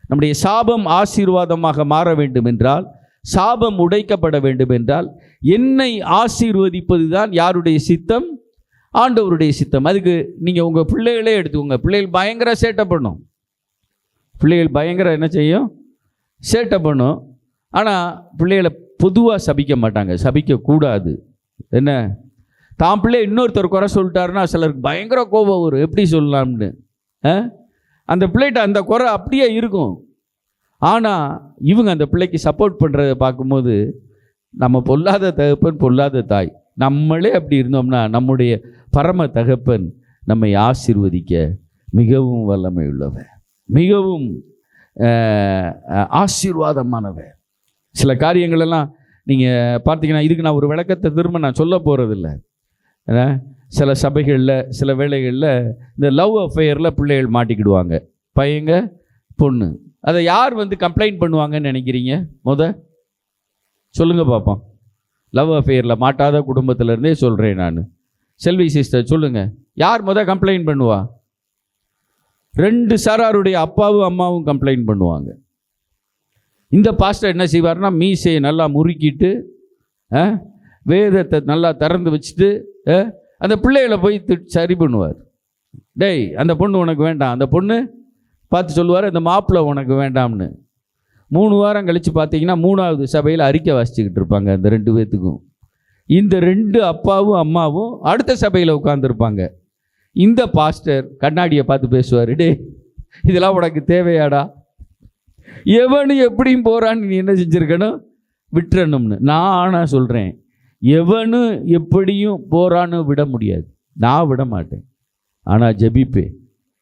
நம்முடைய சாபம் ஆசீர்வாதமாக மாற வேண்டும் என்றால், சாபம் உடைக்கப்பட வேண்டும் என்றால், என்னை ஆசீர்வதிப்பது தான் யாருடைய சித்தம்? ஆண்டவருடைய சித்தம். அதுக்கு நீங்கள் உங்கள் பிள்ளைகளே எடுத்துக்கோங்க. பிள்ளைகள் பயங்கர சேட்டை பண்ணும். என்ன செய்யும்? சேட்டை பண்ணும். ஆனால் பிள்ளைகளை பொதுவாக சபிக்க மாட்டாங்க, சபிக்கக்கூடாது. என்ன, தான் பிள்ளை இன்னொருத்தர் குறை சொல்லிட்டாருன்னா சிலருக்கு பயங்கர கோபம் வரும். எப்படி சொல்லலாம்னு அந்த பிள்ளைகிட்ட அந்த குறை அப்படியே இருக்கும். ஆனால் இவங்க அந்த பிள்ளைக்கு சப்போர்ட் பண்ணுறதை பார்க்கும்போது, நம்ம பொல்லாத தகப்பன் பொல்லாத தாய், நம்மளே அப்படி இருந்தோம்னா நம்முடைய பரம தகப்பன் நம்மை ஆசீர்வதிக்க மிகவும் வல்லமை உள்ளவர், மிகவும் ஆசீர்வாதமானவர். சில காரியங்களெல்லாம் நீங்கள் பார்த்தீங்கன்னா, இதுக்கு நான் ஒரு விளக்கத்தை திரும்ப நான் சொல்ல போகிறதில்ல. சில சபைகளில் சில வேளைகளில் இந்த லவ் அஃபேரில் பிள்ளைகள் மாட்டிக்கிடுவாங்க, பையங்க பொண்ணு. அதை யார் வந்து கம்ப்ளைண்ட் பண்ணுவாங்கன்னு நினைக்கிறீங்க? சொல்லுங்கள் பார்ப்போம். லவ் அஃபேரில் மாட்டாத குடும்பத்திலேருந்தே சொல்கிறேன் நான். செல்வி சிஸ்டர் சொல்லுங்கள், யார் கம்ப்ளைண்ட் பண்ணுவா? 2 சாராருடைய அப்பாவும் அம்மாவும் கம்ப்ளைண்ட் பண்ணுவாங்க. இந்த பாஸ்டர் என்ன செய்வார்னா, மீசையை நல்லா முறுக்கிட்டு வேதத்தை நல்லா திறந்து வச்சுட்டு அந்த பிள்ளைகளை போய் சரி பண்ணுவார். டேய், அந்த பொண்ணு உனக்கு வேண்டாம். அந்த பொண்ணு பார்த்து சொல்லுவார், அந்த மாப்பிள்ளை உனக்கு வேண்டாம்னு. 3 வாரம் கழித்து பார்த்தீங்கன்னா 3வது சபையில் அறிக்கை வாசிச்சுக்கிட்டு இருப்பாங்க அந்த 2 பேர்த்துக்கும். இந்த 2 அப்பாவும் அம்மாவும் அடுத்த சபையில் உட்காந்துருப்பாங்க. இந்த பாஸ்டர் கண்ணாடியை பார்த்து பேசுவார், டே இதெல்லாம் உனக்கு தேவையாடா? எவனு எப்படியும் போகிறான்னு நீ என்ன செஞ்சுருக்கணும்? விட்டுறணும்னு. நான் ஆனால் சொல்கிறேன், எவனு எப்படியும் போகிறான்னு விட முடியாது. நான் விட மாட்டேன், ஆனால் ஜெபிப்பேன்.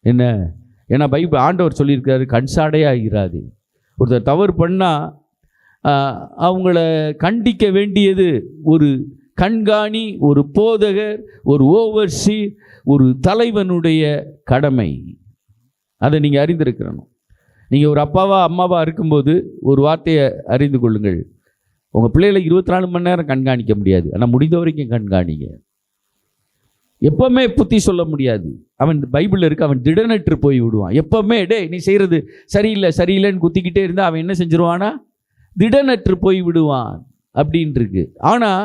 என்ன? ஏன்னா பைபிள் ஆண்டவர் சொல்லியிருக்காரு, கண்சாடையாக இராது. ஒருத்தர் தவறு பண்ணால் அவங்கள கண்டிக்க வேண்டியது ஒரு கண்காணி, ஒரு போதகர், ஒரு ஓவர்சி, ஒரு தலைவனுடைய கடமை. அதை நீங்கள் அறிந்திருக்கிறணும். நீங்கள் ஒரு அப்பாவா அம்மாவா இருக்கும்போது ஒரு வார்த்தையை அறிந்து கொள்ளுங்கள். உங்கள் பிள்ளைகளை 24 மணி நேரம் கண்காணிக்க முடியாது, ஆனால் முடிந்த வரைக்கும் கண்காணிங்க. எப்பவுமே புத்தி சொல்ல முடியாது. அவன் பைபிளில் இருக்க, அவன் திடனற்று போய் விடுவான். எப்பவுமே டே நீ செய்கிறது சரியில்லை சரியில்லைன்னு குத்திக்கிட்டே இருந்தால் அவன் என்ன செஞ்சிருவானா? திடனற்று போய் விடுவான் அப்படின்ட்டுருக்கு. ஆனால்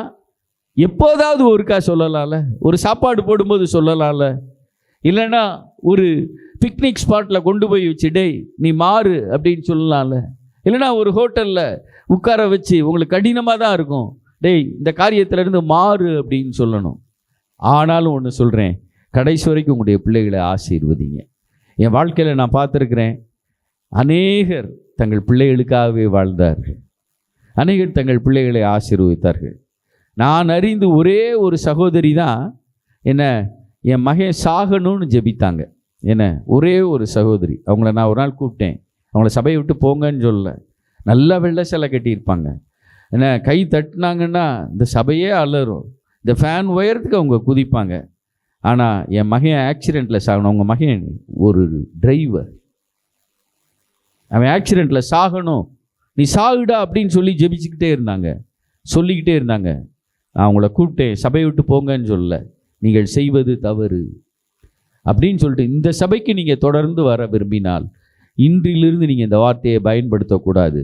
எப்போதாவது ஒருக்கா சொல்லலாம்ல, ஒரு சாப்பாடு போடும்போது சொல்லலாம்ல, இல்லைன்னா ஒரு பிக்னிக் ஸ்பாட்டில் கொண்டு போய் வச்சு டேய் நீ மாறு அப்படின்னு சொல்லலாம்ல, இல்லைன்னா ஒரு ஹோட்டலில் உட்கார வச்சு உங்களுக்கு கடினமாக தான் இருக்கும், டேய் இந்த காரியத்திலேருந்து மாறு அப்படின்னு சொல்லணும். ஆனாலும் ஒன்று சொல்கிறேன், கடைசி வரைக்கும் உங்களுடைய பிள்ளைகளை ஆசீர்வதிங்க. என் வாழ்க்கையில் நான் பார்த்துருக்கிறேன், அநேகர் தங்கள் பிள்ளைகளுக்காகவே வாழ்ந்தார்கள், அநேகர் தங்கள் பிள்ளைகளை ஆசீர்வதித்தார்கள். நான் அறிந்து ஒரே ஒரு சகோதரி தான் என்ன, என் மகன் சாகணும்னு ஜெபித்தாங்க. என்ன, ஒரே ஒரு சகோதரி. அவங்கள நான் ஒரு நாள் கூப்பிட்டேன், அவங்கள சபையை விட்டு போங்கன்னு சொல்ல. நல்லா வெள்ளை சிலை கட்டியிருப்பாங்க. என்ன, கை தட்டினாங்கன்னா இந்த சபையே அலறும், இந்த ஃபேன் உயரத்துக்கு அவங்க குதிப்பாங்க. ஆனால் என் மகன் ஆக்சிடெண்ட்டில் சாகணும். அவங்க மகன் ஒரு டிரைவர், அவன் ஆக்சிடெண்ட்டில் சாகணும், நீ சாகுடா அப்படின்னு சொல்லி ஜெபிச்சுக்கிட்டே இருந்தாங்க, சொல்லிக்கிட்டே இருந்தாங்க. நான் அவங்கள கூப்பிட்டேன், சபையை விட்டு போங்கன்னு சொல்ல, நீங்கள் செய்வது தவறு அப்படின்னு சொல்லிட்டு, இந்த சபைக்கு நீங்கள் தொடர்ந்து வர விரும்பினால் இன்றிலிருந்து நீங்கள் இந்த வார்த்தையை பயன்படுத்தக்கூடாது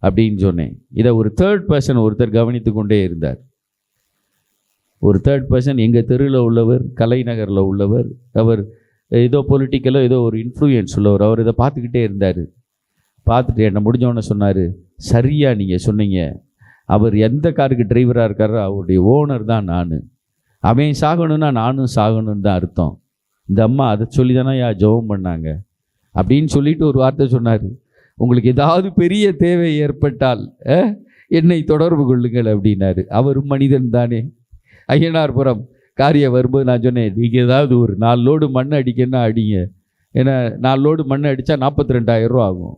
அப்படின்னு சொன்னேன். இதை ஒரு தேர்ட் பர்சன் ஒருத்தர் கவனித்து கொண்டே இருந்தார். ஒரு தேர்ட் பர்சன் எங்கள் தெருவில் உள்ளவர், கலைநகரில் உள்ளவர், அவர் ஏதோ பொலிட்டிக்கலோ ஏதோ ஒரு இன்ஃப்ளூயன்ஸ் உள்ளவர். அவர் இதை பார்த்துக்கிட்டே இருந்தார். பார்த்துட்டு என்னை முடிஞ்சவொன்னே சொன்னார், சரியாக நீங்கள் சொன்னீங்க, அவர் எந்த காருக்கு டிரைவராக இருக்காரோ அவருடைய ஓனர் தான் நான், அவன் சாகணும்னா நானும் சாகணும்னு தான் அர்த்தம். இந்த அம்மா அதை சொல்லி தானே ஜெபம் பண்ணாங்க அப்படின்னு சொல்லிட்டு ஒரு வார்த்தை சொன்னார், உங்களுக்கு ஏதாவது பெரிய தேவை ஏற்பட்டால் என்னை தொடர்பு கொள்ளுங்கள் அப்படின்னாரு. அவரும் மனிதன் தானே. ஐயனார்புரம் காரியம் வரும்போது நான் சொன்னேன், நீங்கள் ஏதாவது ஒரு 4 லோடு மண் அடிக்கன்னா அடிங்க, ஏன்னா 4 லோடு மண் அடித்தா 42,000 ரூபா ஆகும்,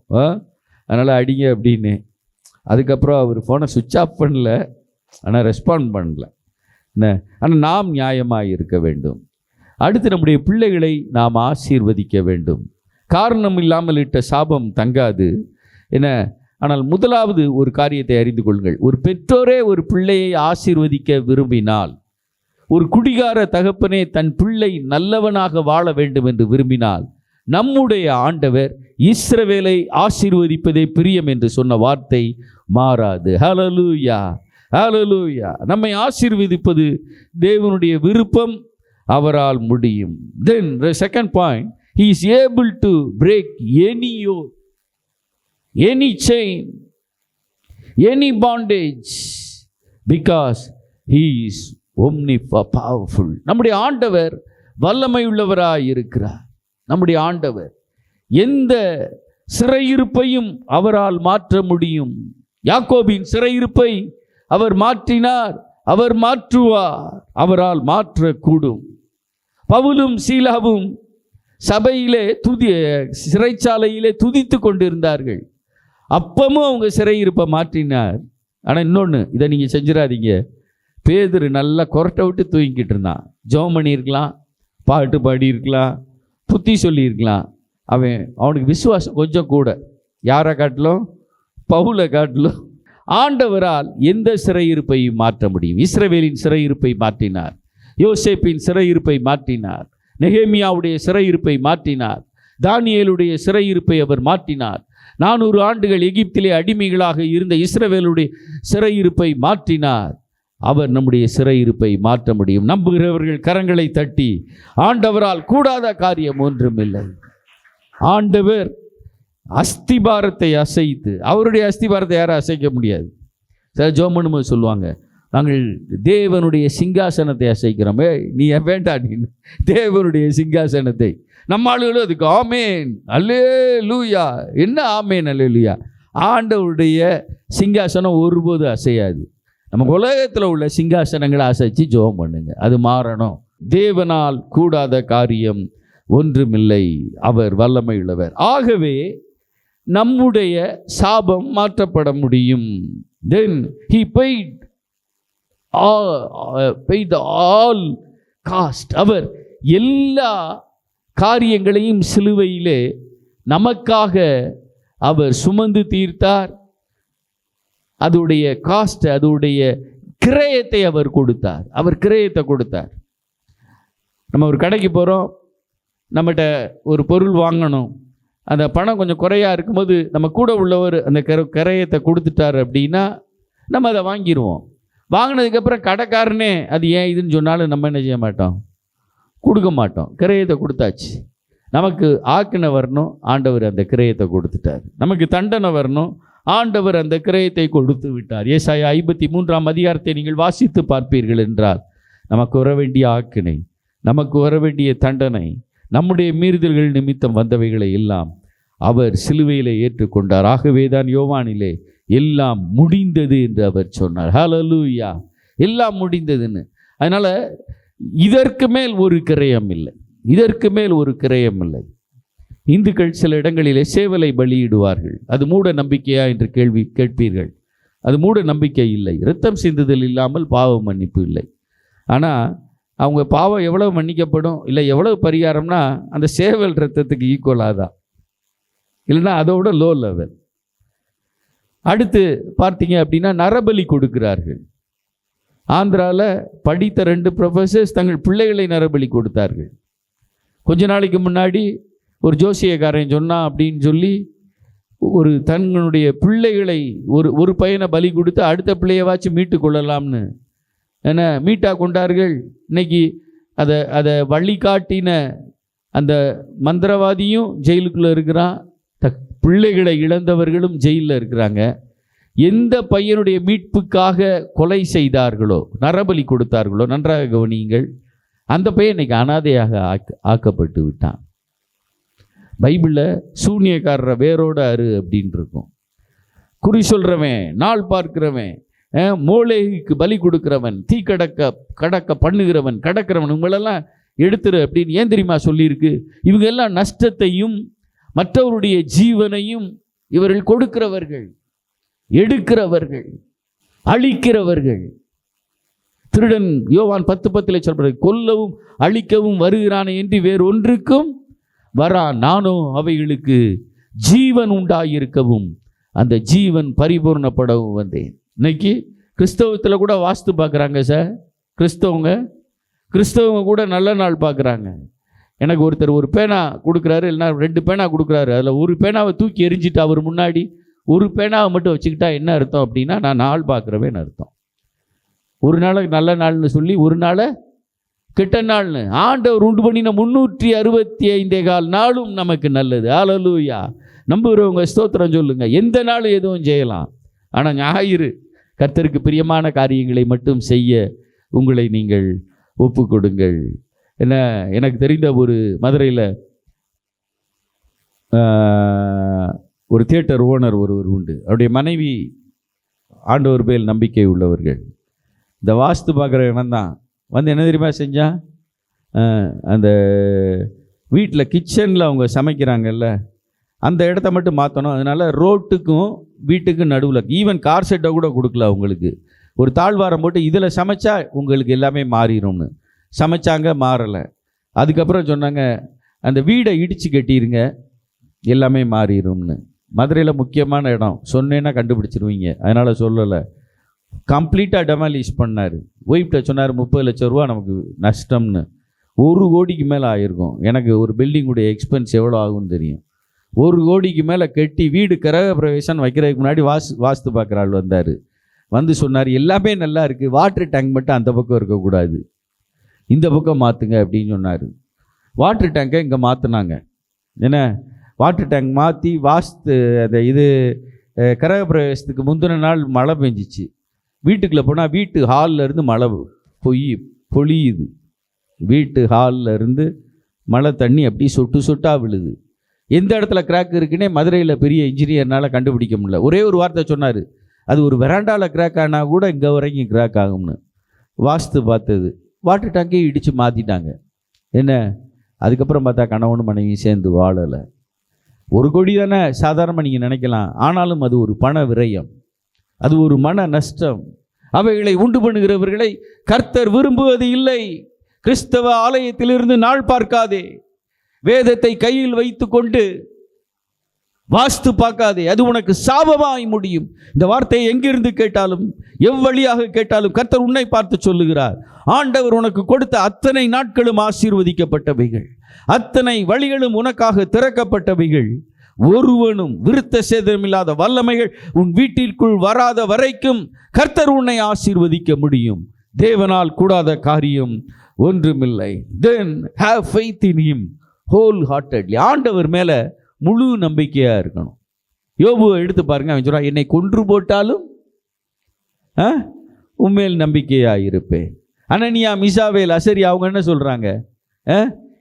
அதனால் அடிங்க அப்படின்னு. அதுக்கப்புறம் அவர் ஃபோனை சுவிட்ச் ஆஃப் பண்ணல, ஆனால் ரெஸ்பாண்ட் பண்ணல. என்ன, ஆனால் நாம் நியாயமாக இருக்க வேண்டும். அடுத்து நம்முடைய பிள்ளைகளை நாம் ஆசீர்வதிக்க வேண்டும். காரணம் இல்லாமல் இட்ட சாபம் தங்காது. என்ன, ஆனால் முதலாவது ஒரு காரியத்தை அறிந்து கொள்ளுங்கள். ஒரு பெற்றோரே ஒரு பிள்ளையை ஆசீர்வதிக்க விரும்பினால், ஒரு குடிகார தகப்பனே தன் பிள்ளை நல்லவனாக வாழ வேண்டும் என்று விரும்பினால், நம்முடைய ஆண்டவர் இஸ்ரவேலை ஆசீர்வதிப்பதே பிரியம் என்று சொன்ன வார்த்தை மாறாது. ஹல்லேலூயா, ஹல்லேலூயா. நம்மை ஆசீர்வதிப்பது தேவனுடைய விருப்பம், அவரால் முடியும். தென் the second point, he is able to break any yoke, any chain, any bondage, because he is omnipowerful. நம்முடைய ஆண்டவர் வல்லமை உள்ளவராய் இருக்கிறார். நம்முடைய ஆண்டவர் எந்த சிறையிருப்பையும் அவரால் மாற்ற முடியும். யாக்கோபின் சிறையிருப்பை அவர் மாற்றினார், அவர் மாற்றுவார், அவரால் மாற்றக்கூடும். பவுலும் சீலாவும் சபையிலே சிறைச்சாலையிலே துதித்து கொண்டிருந்தார்கள். அப்பமும் அவங்க சிறையிருப்பை மாற்றினார். ஆனால் இன்னொன்று, இதை நீங்கள் செஞ்சிடாதீங்க. பேதுரு நல்லா கொரட்டை விட்டு தூங்கிக்கிட்டு இருந்தான். ஜெபம் பண்ணியிருக்கலாம், பாட்டு பாடியிருக்கலாம், புத்தி சொல்லியிருக்கலாம். அவனுக்கு விசுவாசம் கொஞ்சம் கூட. யாரை காட்டிலும்? பவுலை காட்டிலும். ஆண்டவரால் எந்த சிறையிருப்பையும் மாற்ற முடியும். இஸ்ரவேலின் சிறையிருப்பை மாற்றினார், யோசேப்பின் சிறையிருப்பை மாற்றினார், நெகேமியாவுடைய சிறையிருப்பை மாற்றினார், தானியேலுடைய சிறையிருப்பை அவர் மாற்றினார். 400 ஆண்டுகள் எகிப்திலே அடிமைகளாக இருந்த இஸ்ரவேலுடைய சிறையிருப்பை மாற்றினார். அவர் நம்முடைய சிறையிருப்பை மாற்ற முடியும். நம்புகிறவர்கள் கரங்களை தட்டி, ஆண்டவரால் கூடாத காரியம் ஒன்றுமில்லை. ஆண்டவர் அஸ்திபாரத்தை அசைத்து, அவருடைய அஸ்திபாரத்தை யாரும் அசைக்க முடியாது. சில ஜெபம் பண்ணும்போது சொல்லுவாங்க, நாங்கள் தேவனுடைய சிங்காசனத்தை அசைக்கிறோம். நீ வேண்டாம், நீ தேவனுடைய சிங்காசனத்தை. நம்ம ஆளுகளும் அதுக்கு ஆமேன் அல்லேலூயா. என்ன ஆமேன் அல்லேலூயா? ஆண்டவருடைய சிங்காசனம் ஒருபோது அசையாது. நம்ம உலகத்தில் உள்ள சிங்காசனங்களை அசைச்சு ஜெபம் பண்ணுங்க, அது மாறணும். தேவனால் கூடாத காரியம் ஒன்றுமில்லை, அவர் வல்லமை உள்ளவர். ஆகவே நம்முடைய சாபம் மாற்றப்பட முடியும். Then he paid all cost. அவர் எல்லா காரியங்களையும் சிலுவையிலே நமக்காக அவர் சுமந்து தீர்த்தார். அதோடைய காஸ்ட், அதோடைய கிரயத்தை அவர் கொடுத்தார். அவர் கிரயத்தை கொடுத்தார். நம்ம ஒரு கடைக்கு போகிறோம், நம்மகிட்ட ஒரு பொருள் வாங்கணும், அந்த பணம் கொஞ்சம் குறையாக இருக்கும்போது நம்ம கூட உள்ளவர் அந்த கிரயத்தை கொடுத்துட்டார் அப்படின்னா நம்ம அதை வாங்கிடுவோம். வாங்கினதுக்கப்புறம் கடைக்காரனே அது ஏன் இதுன்னு சொன்னாலும் நம்ம என்ன செய்ய மாட்டோம், கொடுக்க மாட்டோம். கிரயத்தை கொடுத்தாச்சு. நமக்கு ஆக்கின வரணும், ஆண்டவர் அந்த கிரயத்தை கொடுத்துட்டார். நமக்கு தண்டனை வரணும், ஆண்டவர் அந்த கிரயத்தை கொடுத்து விட்டார். ஏசாயா 53ஆம் அதிகாரத்தை நீங்கள் வாசித்து பார்ப்பீர்கள் என்றால் நமக்கு வர வேண்டிய ஆக்கினை, நமக்கு வர வேண்டிய தண்டனை, நம்முடைய மீறுதல்கள் நிமித்தம் வந்தவைகளை எல்லாம் அவர் சிலுவையிலே ஏற்றுக்கொண்டார். ஆகவே தான் யோவானிலே எல்லாம் முடிந்தது என்று அவர் சொன்னார். ஹல்லேலூயா, எல்லாம் முடிந்ததுன்னு. அதனால் இதற்கு மேல் ஒரு கிரயம் இல்லை, இதற்கு மேல் ஒரு கிரயம் இல்லை. இந்துக்கள் சில இடங்களிலே சேவலை பலியிடுவார்கள். அது மூட நம்பிக்கையா என்று கேள்வி கேட்பீர்கள். அது மூட நம்பிக்கை இல்லை. இரத்தம் சிந்துதல் இல்லாமல் பாவ மன்னிப்பு இல்லை. ஆனால் அவங்க பாவம் எவ்வளவு மன்னிக்கப்படும், இல்லை எவ்வளவு பரிகாரம்னா அந்த சேவல் இரத்தத்துக்கு ஈக்குவலாக தான், இல்லைன்னா அதோட லோ லெவல். அடுத்து பார்த்தீங்க அப்படின்னா நரபலி கொடுக்கிறார்கள். ஆந்திராவில் படித்த 2 ப்ரொஃபஸர்ஸ் தங்கள் பிள்ளைகளை நரபலி கொடுத்தார்கள். கொஞ்ச நாளைக்கு முன்னாடி ஒரு ஜோசியக்காரன் சொன்னான் அப்படின்னு சொல்லி ஒரு தங்களுடைய பிள்ளைகளை ஒரு பையனை பலி கொடுத்து அடுத்த பிள்ளையவாச்சும் மீட்டு கொள்ளலாம்னு என்ன மீட்டா கொண்டார்கள். இன்னைக்கு அதை வழிகாட்டின அந்த மந்திரவாதியும் ஜெயிலுக்குள்ளே இருக்கிறான், பிள்ளைகளை இழந்தவர்களும் ஜெயிலில் இருக்கிறாங்க. எந்த பையனுடைய மீட்புக்காக கொலை செய்தார்களோ, நரபலி கொடுத்தார்களோ, நன்றாக கவனியுங்கள், அந்த பையன் இன்னைக்கு அனாதையாக ஆக்கப்பட்டு விட்டான். பைபிளில் சூனியக்காரரை வேரோட அறு அப்படின்னு இருக்கும். குறி சொல்கிறவன், நாள் பார்க்கிறவன், மோளேகுக்கு பலி கொடுக்கிறவன், தீ கடக்க பண்ணுகிறவன், கடக்கிறவன், இவங்களெல்லாம் எடுத்துரு அப்படின்னு ஏன் தெரியுமா சொல்லியிருக்கு? இவங்க எல்லாம் நஷ்டத்தையும் மற்றவருடைய ஜீவனையும் இவர்கள் கொடுக்கிறவர்கள், எடுக்கிறவர்கள், அழிக்கிறவர்கள். திருடன் யோவான் 10:10 சொல்றது, கொல்லவும் அழிக்கவும் வருகிறானே என்று வேறொன்றுக்கும் வரான், நானும் அவைகளுக்கு ஜீவன் உண்டாயிருக்கவும் அந்த ஜீவன் பரிபூர்ணப்படவும் வந்தேன். இன்னைக்கு கிறிஸ்தவத்தில் கூட வாஸ்து பார்க்குறாங்க சார். கிறிஸ்தவங்க கூட நல்ல நாள் பார்க்குறாங்க. எனக்கு ஒருத்தர் ஒரு பேனா கொடுக்குறாரு, இல்லைனா 2 பேனா கொடுக்குறாரு. அதில் ஒரு பேனாவை தூக்கி எரிஞ்சிட்டு அவர் முன்னாடி ஒரு பேனாவை மட்டும் வச்சுக்கிட்டா என்ன அர்த்தம் அப்படின்னா, நான் நாள் பார்க்குறவேன்னு அர்த்தம். ஒரு நாளை நல்ல நாள்னு சொல்லி ஒரு நாளை கெட்ட நாள்னு. ஆண்டவர் உண்டு பண்ணின 365 நாளும் நமக்கு நல்லது. ஹல்லேலூயா. நம்புகிறவங்க ஸ்தோத்திரம் சொல்லுங்க. எந்த நாளும் எதுவும் செய்யலாம், ஆனால் ஞாயிறு கர்த்தருக்கு பிரியமான காரியங்களை மட்டும் செய்ய உங்களை நீங்கள் ஒப்பு கொடுங்கள். என்ன, எனக்கு தெரிந்த ஒரு மதுரையில் ஒரு தியேட்டர் ஓனர் ஒருவர் உண்டு. அவருடைய மனைவி ஆண்டவர் மேல் நம்பிக்கை உள்ளவர்கள். இந்த வாஸ்து பார்க்குற இடம் தான் வந்து என்ன தெரியுமா செஞ்சால், அந்த வீட்டில் கிச்சனில் அவங்க சமைக்கிறாங்கல்ல அந்த இடத்த மட்டும் மாற்றணும். அதனால் ரோட்டுக்கும் வீட்டுக்கும் நடுவில் ஈவன் கார் செட்டை கூட கொடுக்கல அவங்களுக்கு. ஒரு தாழ்வாரம் போட்டு இதில் சமைச்சா உங்களுக்கு எல்லாமே மாறிடும்னு சமைச்சாங்க, மாறலை. அதுக்கப்புறம் சொன்னாங்க அந்த வீடை இடித்து கட்டிடுங்க எல்லாமே மாறிடும்னு. மதுரையில் முக்கியமான இடம், சொன்னேன்னா கண்டுபிடிச்சிருவீங்க, அதனால் சொல்லலை. கம்ப்ளீட்டாக டெமாலிஷ் பண்ணார். ஒய்ஃப்ட்ட சொன்னார் 30 லட்சம் ரூபா நமக்கு நஷ்டம்னு. 1 கோடிக்கு மேலே ஆகிருக்கும். எனக்கு ஒரு பில்டிங்குடைய எக்ஸ்பென்ஸ் எவ்வளோ ஆகும்னு தெரியும். 1 கோடிக்கு மேலே கட்டி வீடு கிரக பிரவேசம் வைக்கிறதுக்கு முன்னாடி வாஸ்து பார்க்குற ஆள் வந்தார். வந்து சொன்னார் எல்லாமே நல்லா இருக்குது, வாட்டர் டேங்க் மட்டும் அந்த பக்கம் இருக்கக்கூடாது, இந்த பக்கம் மாற்றுங்க அப்படின்னு சொன்னார். வாட்டர் டேங்கை இங்கே மாற்றினாங்க. என்ன, வாட்டர் டேங்க் மாற்றி வாஸ்து அந்த இது கிரக பிரவேசத்துக்கு முந்தின நாள் மழை பெஞ்சிச்சு. வீட்டுக்குள்ளே போனால் வீட்டு ஹாலில் இருந்து மழை பொழியுது. வீட்டு ஹாலில் இருந்து மழை தண்ணி அப்படி சொட்டு சொட்டாக விழுது. எந்த இடத்துல கிராக் இருக்குன்னே மதுரையில் பெரிய இன்ஜினியர்னால் கண்டுபிடிக்க முடியல. ஒரே ஒரு வார்த்தை சொன்னார், அது ஒரு வெராண்டாவில் கிராக் ஆனால் கூட இங்கே வரைக்கும் கிராக் ஆகும்னு. வாஸ்து பார்த்தது, வாட்டர் டேங்கே இடித்து மாற்றிட்டாங்க. என்ன, அதுக்கப்புறம் பார்த்தா கணவனும் மனைவியும் சேர்ந்து வாழலை. 1 கோடி தானே சாதாரணமாக நீங்கள் நினைக்கலாம், ஆனாலும் அது ஒரு பண விரயம், அது ஒரு மன நஷ்டம். அவைகளை உண்டு பண்ணுகிறவர்களை கர்த்தர் விரும்புவது இல்லை. கிறிஸ்தவ ஆலயத்திலிருந்து நாள் பார்க்காதே, வேதத்தை கையில் வைத்து கொண்டு வாஸ்து பார்க்காதே, அது உனக்கு சாபமாய் முடியும். இந்த வார்த்தையை எங்கிருந்து கேட்டாலும் எவ்வழியாக கேட்டாலும் கர்த்தர் உன்னை பார்த்து சொல்லுகிறார், ஆண்டவர் உனக்கு கொடுத்த அத்தனை நாட்களும் ஆசீர்வதிக்கப்பட்டவைகள், அத்தனை வழிகளும் உனக்காக திறக்கப்பட்டவைகள். ஒருவனும் விருத்த சேதமில்லாத வல்லமைகள் உன் வீட்டிற்குள் வராத வரைக்கும் கர்த்தர் உன்னை ஆசீர்வதிக்க முடியும். தேவனால் கூடாத காரியம் ஒன்றுமில்லை. Then have faith in him wholeheartedly. ஆண்டவர் மேலே முழு நம்பிக்கையாக இருக்கணும். யோபுவை எடுத்து பாருங்க, அவன் சொல்றான், என்னை கொன்று போட்டாலும் உண்மையில் நம்பிக்கையாக இருப்பேன். அனனியா, மிசாவேல், அசரி அவங்க என்ன சொல்கிறாங்க,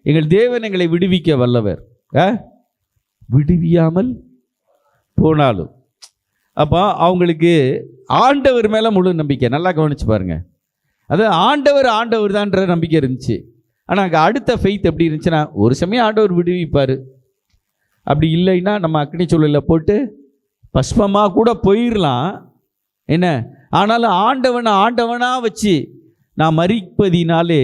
எங்கள் தேவன் எங்களை விடுவிக்க வல்லவர், விடுவியாமல் போனாலும். அப்போ அவங்களுக்கு ஆண்டவர் மேலே முழு நம்பிக்கை. நல்லா கவனிச்சு பாருங்க, அது ஆண்டவர் தான்ற நம்பிக்கை இருந்துச்சு. ஆனால் அங்கே அடுத்த ஃபெய்த் எப்படி இருந்துச்சுன்னா, ஒரு சமயம் ஆண்டவர் விடுவிப்பார், அப்படி இல்லைன்னா நம்ம அக்னி சூழலில் போட்டு பஸ்பமாக கூட போயிடலாம். என்ன ஆனாலும் ஆண்டவனாக வச்சு நான் மரிப்பதினாலே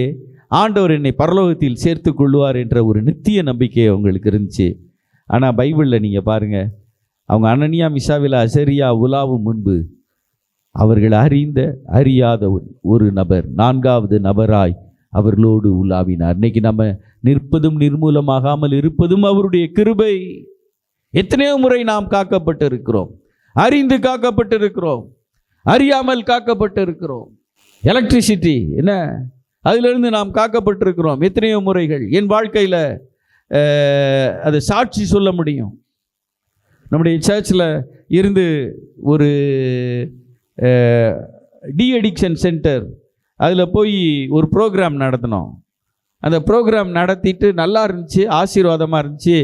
ஆண்டவர் என்னை பரலோகத்தில் சேர்த்து கொள்வார் என்ற ஒரு நித்திய நம்பிக்கை அவங்களுக்கு இருந்துச்சு. ஆனால் பைபிளில் நீங்கள் பாருங்கள், அவங்க அனனியா, மிசாவேல், அசரியா உலாவும் முன்பு அவர்கள் அறியாத ஒரு நபர் 4வது நபராய் அவர்களோடு உலாவினார். இன்னைக்கு நம்ம நிற்பதும் நிர்மூலமாகாமல் இருப்பதும் அவருடைய கிருபை. எத்தனையோ முறை நாம் காக்கப்பட்டிருக்கிறோம், அறிந்து காக்கப்பட்டிருக்கிறோம், அறியாமல் காக்கப்பட்டிருக்கிறோம். எலக்ட்ரிசிட்டி என்ன, அதிலிருந்து நாம் காக்கப்பட்டிருக்கிறோம் எத்தனையோ முறைகள். என் வாழ்க்கையில் அதை சாட்சி சொல்ல முடியும். நம்முடைய சர்ச்சில் இருந்து ஒரு டி அடிக்ஷன் சென்டர், அதில் போய் ஒரு ப்ரோக்ராம் நடத்தினோம். அந்த ப்ரோக்ராம் நடத்திட்டு நல்லா இருந்துச்சு, ஆசீர்வாதமாக இருந்துச்சு.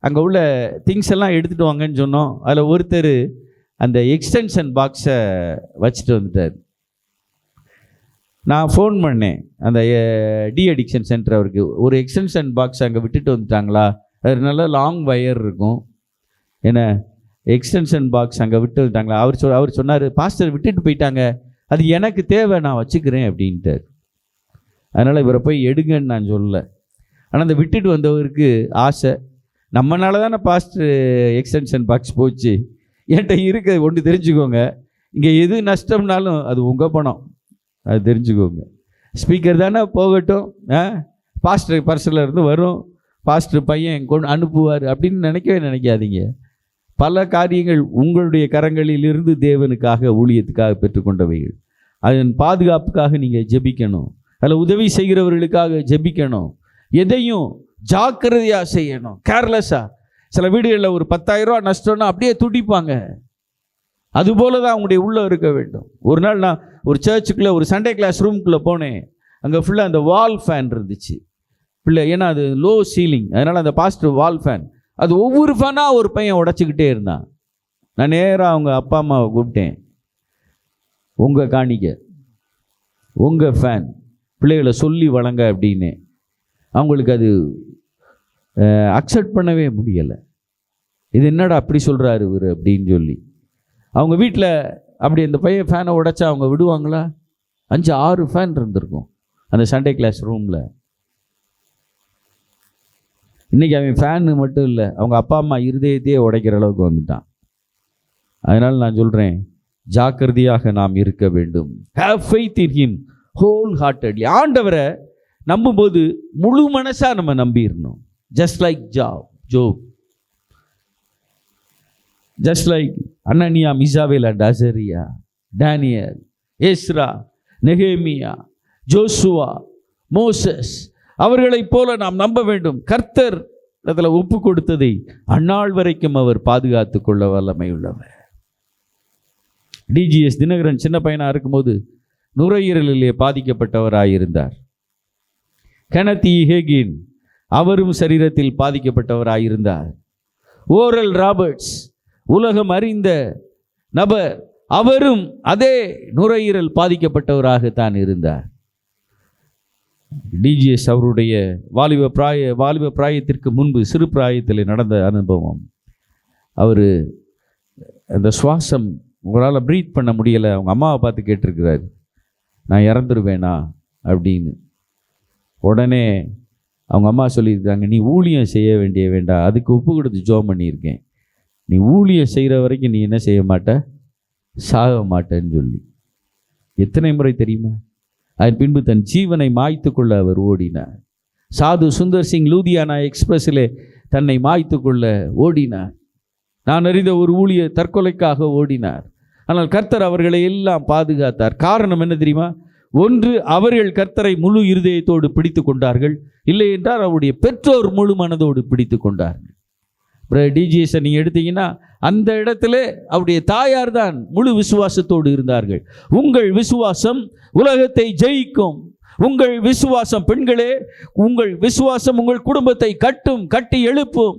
அங்கே உள்ள திங்ஸ் எல்லாம் எடுத்துகிட்டு வாங்கன்னு சொன்னோம். அதில் ஒருத்தர் அந்த எக்ஸ்டென்ஷன் பாக்ஸை வச்சுட்டு வந்துட்டார். நான் ஃபோன் பண்ணேன் அந்த டி அடிக்ஷன் சென்டர், அவருக்கு ஒரு எக்ஸ்டென்ஷன் பாக்ஸ் அங்கே விட்டுட்டு வந்துட்டாங்களா, அது நல்ல லாங் வயர் இருக்கும், என்ன எக்ஸ்டென்ஷன் பாக்ஸ் அங்கே விட்டு வந்துட்டாங்களா. அவர் சொன்னார், பாஸ்டர் விட்டுட்டு போயிட்டாங்க, அது எனக்கு தேவை, நான் வச்சுக்கிறேன் அப்படின்ட்டார். அதனால் இவரை போய் எடுங்கன்னு நான் சொல்லலை. ஆனால் அந்த விட்டுட்டு வந்தவருக்கு ஆசை, நம்மனால தானே பாஸ்டர் எக்ஸ்டென்ஷன் பாக்ஸ் போச்சு, என்கிட்ட இருக்க ஒன்று தெரிஞ்சுக்கோங்க, இங்கே எது நஷ்டம்னாலும் அது உங்கள் பணம், அது தெரிஞ்சுக்கோங்க. ஸ்பீக்கர் தானே போகட்டும், பாஸ்டர் பர்சனில் இருந்து வரும், பாஸ்டர் பையன் கொண்டு அனுப்புவார் அப்படின்னு நினைக்காதீங்க. பல காரியங்கள் உங்களுடைய கரங்களில் இருந்து தேவனுக்காக ஊழியத்துக்காக பெற்றுக்கொண்டவைகள். அதன் பாதுகாப்புக்காக நீங்கள் ஜெபிக்கணும், அதில் உதவி செய்கிறவர்களுக்காக ஜெபிக்கணும். எதையும் ஜாக்கிரதையாக செய்யணும், கேர்லெஸ்ஸாக. சில வீடுகளில் ஒரு 10,000 ரூபா நஷ்டம்னா அப்படியே துடிப்பாங்க. அதுபோல தான் அவங்களுடைய உள்ளே இருக்க வேண்டும். ஒரு நாள் நான் ஒரு சர்ச்சுக்குள்ளே ஒரு சண்டே கிளாஸ் ரூம்குள்ளே போனேன். அங்கே ஃபுல்லாக அந்த வால் ஃபேன் இருந்துச்சு பிள்ளை, ஏன்னா அது லோ சீலிங், அதனால் அந்த பாஸ்டர் வால் ஃபேன், அது ஒவ்வொரு ஃபேனாக ஒரு பையன் உடச்சிக்கிட்டே இருந்தான். நான் நேராக அவங்க அப்பா அம்மாவை கூப்பிட்டேன், உங்கள் காணிக்க, உங்கள் ஃபேன், பிள்ளைகளை சொல்லி வழங்க அப்படின்னு. அவங்களுக்கு அது அக்செப்ட் பண்ணவே முடியலை. இது என்னடா அப்படி சொல்கிறாரு இவர் அப்படின்னு சொல்லி. அவங்க வீட்டில் அப்படி அந்த பையன் ஃபேனை உடைச்சா அவங்க விடுவாங்களா? 5-6 ஃபேன் இருந்திருக்கும் அந்த சண்டே கிளாஸ் ரூமில். இன்றைக்கி அவன் ஃபேனு மட்டும் இல்லை, அவங்க அப்பா அம்மா இருதயத்தையே உடைக்கிற அளவுக்கு வந்துட்டான். அதனால் நான் சொல்கிறேன், ஜாக்கிரதையாக நாம் இருக்க வேண்டும். Have faith in him wholeheartedly. ஆண்டவரை நம்பும்போது முழு மனசாக நம்ம நம்பிடணும். Just like Job, just like Hananiah, Mishael and Azariah, Daniel, Ezra, நெகேமியா, ஜோசுவா, மோசஸ், அவர்களைப் போல நாம் நம்ப வேண்டும். கர்த்தர் அதில் ஒப்பு கொடுத்ததை அந்நாள் வரைக்கும் அவர் பாதுகாத்து கொள்ள வல்லமை உள்ளவர். டிஜிஎஸ் தினகரன் சின்ன பையனாக இருக்கும்போது நுரையீரலிலே பாதிக்கப்பட்டவராயிருந்தார். கெனத் இ. ஹேகின் அவரும் சரீரத்தில் பாதிக்கப்பட்டவராயிருந்தார். ஓரல் ராபர்ட்ஸ் உலகம் அறிந்த நபர், அவரும் அதே நுரையீரல் பாதிக்கப்பட்டவராகத்தான் இருந்தார். டிஜிஎஸ் அவருடைய வாலிப பிராயத்திற்கு முன்பு சிறு பிராயத்தில் நடந்த அனுபவம். அவர் அந்த சுவாசம் உங்களால் ப்ரீத் பண்ண முடியலை. அவங்க அம்மாவை பார்த்து கேட்டிருக்கிறார், நான் இறந்துருவேனா அப்படின்னு. உடனே அவங்க அம்மா சொல்லியிருக்காங்க, நீ ஊழியம் செய்ய வேண்டாம், அதுக்கு ஒப்பு கொடுத்து ஜோம் பண்ணியிருக்கேன். நீ ஊழியம் செய்கிற வரைக்கும் நீ என்ன செய்ய மாட்ட, சாக மாட்டேன்னு சொல்லி. எத்தனை முறை தெரியுமா? அதன் பின்பு தன் ஜீவனை மாய்த்து கொள்ள அவர் ஓடினார். சாது சுந்தர் சிங் லூதியானா எக்ஸ்பிரஸிலே தன்னை மாய்த்து கொள்ள ஓடினார். நான் அறிந்த ஒரு ஊழியர் தற்கொலைக்காக ஓடினார். ஆனால் கர்த்தர் அவர்களை எல்லாம் பாதுகாத்தார். காரணம் என்ன தெரியுமா? ஒன்று, அவர்கள் கர்த்தரை முழு இருதயத்தோடு பிடித்து கொண்டார்கள். இல்லை என்றால் அவருடைய பெற்றோர் முழு மனதோடு பிடித்து கொண்டார்கள். டிஜிஎஸை நீங்கள் எடுத்தீங்கன்னா அந்த இடத்துல அவருடைய தாயார் தான் முழு விசுவாசத்தோடு இருந்தார்கள். உங்கள் விசுவாசம் உலகத்தை ஜெயிக்கும். உங்கள் விசுவாசம் பெண்களே, உங்கள் விசுவாசம் உங்கள் குடும்பத்தை கட்டி எழுப்பும்.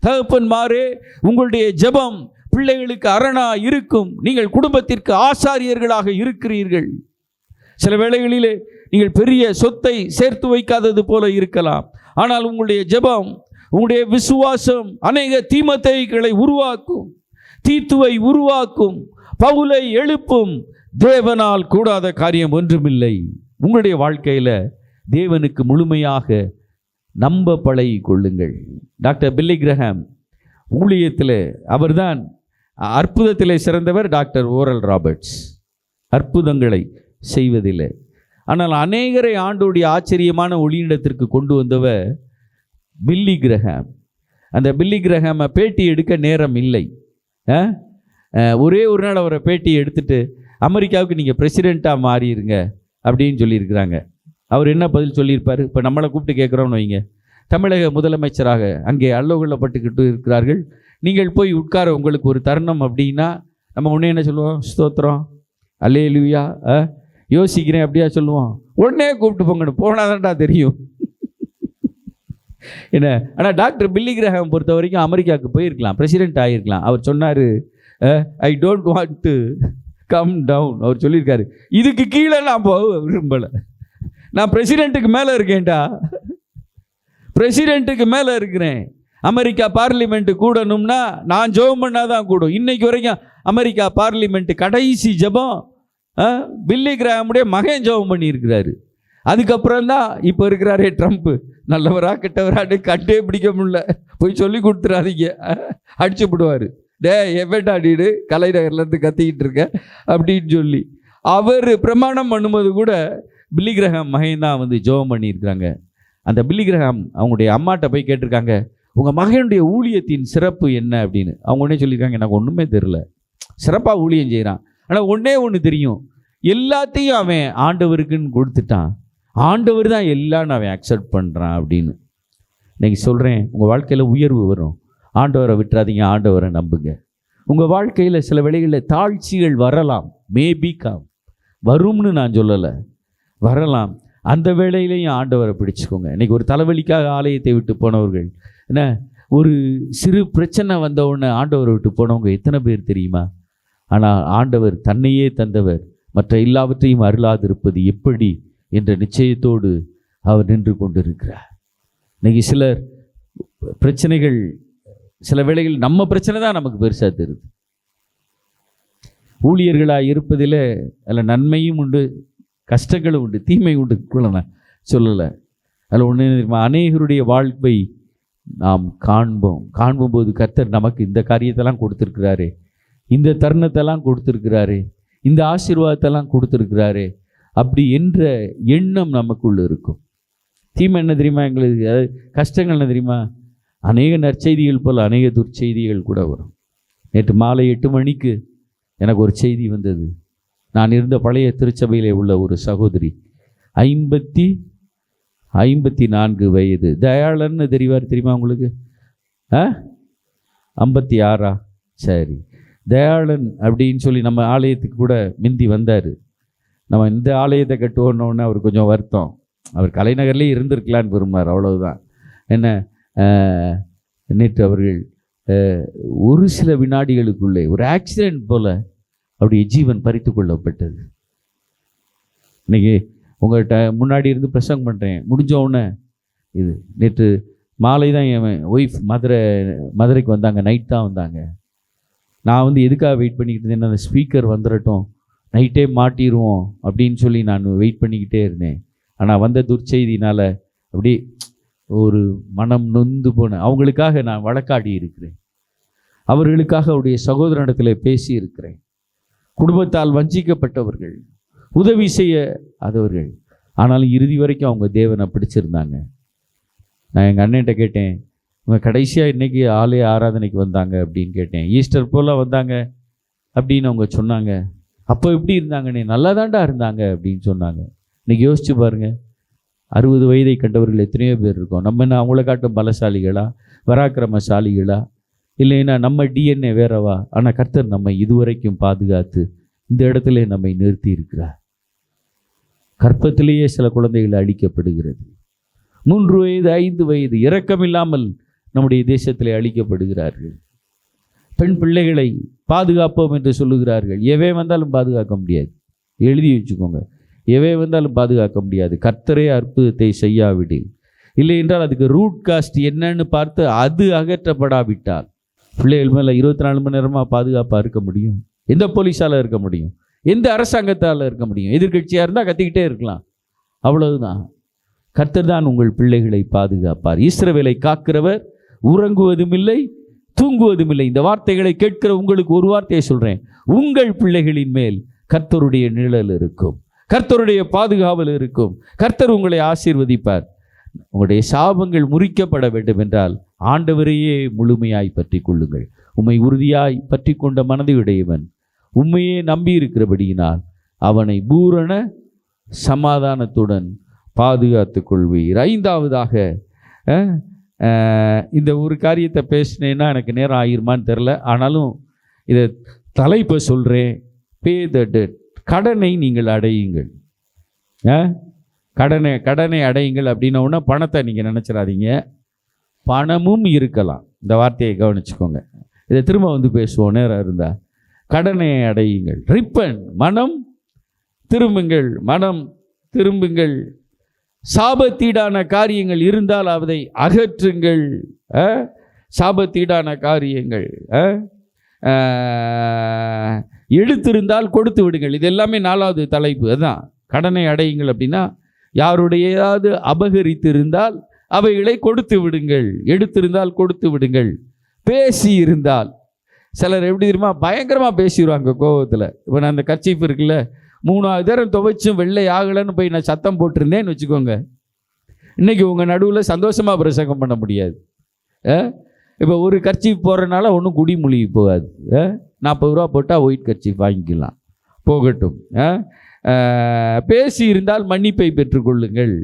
தகப்பன்மாரே, உங்களுடைய ஜெபம் பிள்ளைகளுக்கு அரணா இருக்கும். நீங்கள் குடும்பத்திற்கு ஆசாரியர்களாக இருக்கிறீர்கள். சில வேளைகளிலே நீங்கள் பெரிய சொத்தை சேர்த்து வைக்காதது போல இருக்கலாம். ஆனால் உங்களுடைய ஜெபம், உங்களுடைய விசுவாசம் அநேக தீமோத்தேயுக்களை உருவாக்கும், தீத்துவை உருவாக்கும், பவுலை எழுப்பும். தேவனால் கூடாத காரியம் ஒன்றுமில்லை. உங்களுடைய வாழ்க்கையில் தேவனுக்கு முழுமையாக நம்ப பழகி கொள்ளுங்கள். டாக்டர் பில்லி கிரஹாம் ஊழியத்தில் அவர்தான் அற்புதத்தில் சிறந்தவர். டாக்டர் ஓரல் ராபர்ட்ஸ் அற்புதங்களை செய்வதில்லை. ஆனால் அநேகரை ஆண்டோடைய ஆச்சரியமான ஒளியிடத்திற்கு கொண்டு வந்தவர் பில்லி கிரஹாம். அந்த பில்லி கிரஹாமை பேட்டி எடுக்க நேரம் இல்லை. ஒரே ஒரு நாள் அவரை பேட்டி எடுத்துட்டு அமெரிக்காவுக்கு நீங்கள் பிரசிடெண்ட்டாக மாறிடுங்க அப்படின்னு சொல்லியிருக்கிறாங்க. அவர் என்ன பதில் சொல்லியிருப்பார்? இப்போ நம்மளை கூப்பிட்டு கேட்குறோம்னு வைங்க, தமிழக முதலமைச்சராக அங்கே அல்லோகல்லப்பட்டுக்கிட்டு இருக்கிறார்கள், நீங்கள் போய் உட்கார உங்களுக்கு ஒரு தருணம் அப்படின்னா நம்ம உடனே என்ன சொல்லுவோம்? ஸ்தோத்திரம், அல்லேலூயா, யோசிக்கிறேன் அப்படியா சொல்லுவோம். உடனே கூப்பிட்டு போங்கன்னு போனாதான்டா தெரியும் என்ன. ஆனால் டாக்டர் பில்லி கிரஹாம் பொறுத்த வரைக்கும் அமெரிக்காவுக்கு போயிருக்கலாம், பிரசிடெண்ட் ஆகியிருக்கலாம். அவர் சொன்னார், I don't want to come down. அவர் சொல்லியிருக்காரு, இதுக்கு கீழே நான் போக விரும்பலை, நான் பிரசிடெண்ட்டுக்கு மேலே இருக்கேன்டா, பிரசிடெண்ட்டுக்கு மேலே இருக்கிறேன். அமெரிக்கா பார்லிமெண்ட்டு கூடணும்னா நான் ஜெபம் பண்ணாதான் கூடும். இன்னைக்கு வரைக்கும் அமெரிக்கா பார்லிமெண்ட்டு கடைசி ஜெபம் பில்லி கிரஹாமுடைய மகன் ஜெபம் பண்ணியிருக்கிறாரு. அதுக்கப்புறம் தான் இப்போ இருக்கிறாரே ட்ரம்ப்பு, நல்லவரா கெட்டவரான்னு கட்டே பிடிக்க முடியல, போய் சொல்லி கொடுத்துறாதீங்க, அடிச்சு விடுவார். எவ்வட்டாடிடு கலைநகர்லேருந்து கத்திக்கிட்டு இருக்க அப்படின்னு சொல்லி அவர் பிரமாணம் பண்ணும்போது கூட பில்லி கிரஹாம் மகன் தான் வந்து ஜெபம் பண்ணியிருக்கிறாங்க. அந்த பில்லி கிரஹாம் அவங்களுடைய அம்மாட்ட போய் கேட்டிருக்காங்க, உங்கள் மகனுடைய ஊழியத்தின் சிறப்பு என்ன அப்படின்னு. அவங்க ஒன்றே சொல்லியிருக்காங்க, எனக்கு ஒன்றுமே தெரில, சிறப்பாக ஊழியம் செய்கிறான், ஆனால் ஒன்று தெரியும், எல்லாத்தையும் அவன் ஆண்டவருக்குன்னு கொடுத்துட்டான், ஆண்டவர் தான் எல்லாம் அவன் அக்செப்ட் பண்ணுறான் அப்படின்னு. இன்னைக்கு சொல்கிறேன், உங்கள் வாழ்க்கையில் உயர்வு வரும், ஆண்டவரை விட்டுறாதீங்க, ஆண்டவரை நம்புங்க. உங்கள் வாழ்க்கையில் சில வேளைகளில் தாழ்ச்சிகள் வரலாம், மேபி வரும்னு நான் சொல்லலை, வரலாம். அந்த வேளையிலையும் ஆண்டவரை பிடிச்சிக்கோங்க. இன்றைக்கி ஒரு தலைவலிக்காக ஆலயத்தை விட்டு போனவர்கள், என்ன ஒரு சிறு பிரச்சனை வந்த உடனே ஆண்டவரை விட்டு போனவங்க எத்தனை பேர் தெரியுமா? ஆனால் ஆண்டவர் தன்னையே தந்தவர், மற்ற எல்லாவற்றையும் அருளாதிருப்பது எப்படி என்ற நிச்சயத்தோடு அவர் நின்று கொண்டிருக்கிறார். இன்னைக்கு சிலர் பிரச்சனைகள், சில வேளைகள் நம்ம பிரச்சனை தான் நமக்கு பெருசாக தெரியுது. ஊழியர்களாக இருப்பதில் அதில் நன்மையும் உண்டு, கஷ்டங்களும் உண்டு, தீமை உண்டு கூட நான் சொல்லலை. அதில் ஒன்று தெரியுமா, அநேகருடைய வாழ்வை நாம் காண்போது கர்த்தர் நமக்கு இந்த காரியத்தெல்லாம் கொடுத்துருக்கிறாரே, இந்த தருணத்தெல்லாம் கொடுத்துருக்கிறாரே, இந்த ஆசீர்வாதத்தெல்லாம் கொடுத்துருக்கிறாரே, அப்படி என்ற எண்ணம் நமக்குள்ள இருக்கும். தீமை என்ன தெரியுமா, எங்களுக்கு கஷ்டங்கள் என்ன தெரியுமா, அநேக நற்செய்திகள் போல் அநேக துர்ச்செய்திகள் கூட வரும். நேற்று மாலை 8 மணிக்கு எனக்கு ஒரு செய்தி வந்தது. நான் இருந்த பழைய திருச்சபையிலே உள்ள ஒரு சகோதரி, 54 வயது, தயாளன்னு தெரியுமா உங்களுக்கு? 56 சரி, தயாளன் அப்படின்னு சொல்லி நம்ம ஆலயத்துக்கு கூட மிந்தி வந்தார். நம்ம இந்த ஆலயத்தை கட்டுவோன்னொன்னே அவர் கொஞ்சம் வருத்தம். அவர் கலைநகர்லேயே இருந்திருக்கலான்னு விரும்பினார், அவ்வளவுதான். என்ன நேற்று அவர்கள் ஒரு சில வினாடிகளுக்குள்ளே ஒரு ஆக்சிடென்ட் போல் அவருடைய ஜீவன் பறித்து கொள்ளப்பட்டது. இன்னைக்கு உங்கள்கிட்ட முன்னாடி இருந்து பிரசங்கம் பண்ணுறேன், முடிஞ்ச உடனே இது நேற்று மாலை தான் என் ஒய்ஃப் மதுரைக்கு வந்தாங்க, நைட் தான் வந்தாங்க. நான் வந்து எதுக்காக வெயிட் பண்ணிக்கிட்டு இருந்தேன், அந்த ஸ்பீக்கர் வந்துடட்டும், நைட்டே மாட்டிடுவோம் அப்படின்னு சொல்லி நான் வெயிட் பண்ணிக்கிட்டே இருந்தேன். ஆனால் வந்த துர்ச்செய்தினால் அப்படியே ஒரு மனம் நொந்து போன அவங்களுக்காக நான் வழக்காடி இருக்கிறேன். அவர்களுக்காக அவருடைய சகோதரனிடத்தில் பேசி இருக்கிறேன். குடும்பத்தால் வஞ்சிக்கப்பட்டவர்கள், உதவி செய்ய அதவர்கள், ஆனாலும் இறுதி வரைக்கும் அவங்க தேவனை பிடிச்சிருந்தாங்க. நான் எங்கள் அண்ணன்கிட்ட கேட்டேன், இவங்க கடைசியாக இன்றைக்கி ஆலய ஆராதனைக்கு வந்தாங்க அப்படின்னு கேட்டேன். ஈஸ்டர் போல் வந்தாங்க அப்படின்னு அவங்க சொன்னாங்க. அப்போ எப்படி இருந்தாங்கண்ணே? நல்லா தாண்டா இருந்தாங்க அப்படின்னு சொன்னாங்க. இன்றைக்கி யோசிச்சு பாருங்கள், 60 வயதை கண்டவர்கள் எத்தனையோ பேர் இருக்கோம். நம்ம என்ன அவங்கள காட்டும் பலசாலிகளா, பராக்கிரமசாலிகளா? இல்லைன்னா நம்ம டிஎன்ஏ வேறவா? ஆனால் கர்த்தர் நம்மை இதுவரைக்கும் பாதுகாத்து இந்த இடத்துல நம்மை நிறுத்தி இருக்கிறார். கற்பத்திலேயே சில குழந்தைகள் அழிக்கப்படுகிறது. 3 வயது 5 வயது இரக்கமில்லாமல் நம்முடைய தேசத்திலே அழிக்கப்படுகிறார்கள். பெண் பிள்ளைகளை பாதுகாப்போம் என்று சொல்லுகிறார்கள். எவே வந்தாலும் பாதுகாக்க முடியாது, எழுதி வச்சுக்கோங்க. எவே வந்தாலும் பாதுகாக்க முடியாது, கர்த்தரே அற்புதத்தை செய்யாவிடில். இல்லை என்றால் அதுக்கு ரூட் காஸ்ட் என்னன்னு பார்த்து அது அகற்றப்படாவிட்டால் பிள்ளைகள் மேலே 24 மணி நேரமாக பாதுகாப்பாக இருக்க முடியும்? எந்த போலீஸால் இருக்க முடியும்? எந்த அரசாங்கத்தால் இருக்க முடியும்? எதிர்கட்சியாக இருந்தால் கத்திக்கிட்டே இருக்கலாம், அவ்வளவுதான். கர்த்தர் தான் உங்கள் பிள்ளைகளை பாதுகாப்பார். இஸ்ரவேலை காக்கிறவர் உறங்குவதும் இல்லை தூங்குவதும் இல்லை. இந்த வார்த்தைகளை கேட்கிற உங்களுக்கு ஒரு வார்த்தையை சொல்கிறேன், உங்கள் பிள்ளைகளின் மேல் கர்த்தருடைய நிழல் இருக்கும், கர்த்தருடைய பாதுகாவல் இருக்கும். கர்த்தர் உங்களை ஆசீர்வதிப்பார். உங்களுடைய சாபங்கள் முறிக்கப்பட வேண்டும் என்றால் ஆண்டவரையே முழுமையாய் பற்றி கொள்ளுங்கள். உம்மை உறுதியாய் பற்றி கொண்ட மனதையுடையவன் உண்மையே நம்பி இருக்கிறபடியினால் அவனை பூரண சமாதானத்துடன் பாதுகாத்து கொள்வீர். 5வதாக இந்த ஒரு காரியத்தை பேசினேன்னா எனக்கு நேரம் ஆகிருமான்னு தெரில, ஆனாலும் இதை தலைப்பை சொல்கிறேன். பே த டெட். கடனை நீங்கள் அடையுங்கள். கடனை அடையுங்கள் அப்படின்னோன்னா பணத்தை நீங்கள் நினச்சிடாதீங்க, பணமும் இருக்கலாம். இந்த வார்த்தையை கவனிச்சுக்கோங்க. இதை திரும்ப வந்து பேசுவோம் நேரம் இருந்தால். கடனை அடையுங்கள். ரிப்பன், மனம் திரும்புங்கள், மனம் திரும்புங்கள். சாபத்தீடான காரியங்கள் இருந்தால் அதை அகற்றுங்கள். சாபத்தீடான காரியங்கள் எடுத்திருந்தால் கொடுத்து விடுங்கள். இது எல்லாமே 4வது தலைப்பு. அதுதான் கடனை அடையுங்கள். அப்படின்னா யாருடையாவது அபகரித்து இருந்தால் அவைகளை கொடுத்து விடுங்கள், எடுத்திருந்தால் கொடுத்து விடுங்கள். பேசி இருந்தால் சிலர் எப்படி தெரியுமா, பயங்கரமாக பேசிடுவாங்க கோபத்தில். இப்போ நான் அந்த கர்ச்சீஃப் இருக்குல்ல, 3வது தரம் துவைச்சும் வெள்ளை ஆகலைன்னு போய் நான் சத்தம் போட்டிருந்தேன்னு வச்சுக்கோங்க, இன்றைக்கி உங்கள் நடுவில் சந்தோஷமாக பிரசங்கம் பண்ண முடியாது. இப்போ ஒரு கர்ச்சீஃப் போடுறதுனால ஒன்றும் குடி மூழ்கி போகாது. 40 ரூபா போட்டால் ஒயிட் கர்ச்சீஃப் வாங்கிக்கலாம், போகட்டும். பேசி இருந்தால் மன்னிப்பை பெற்றுக்கொள்ளுங்கள்.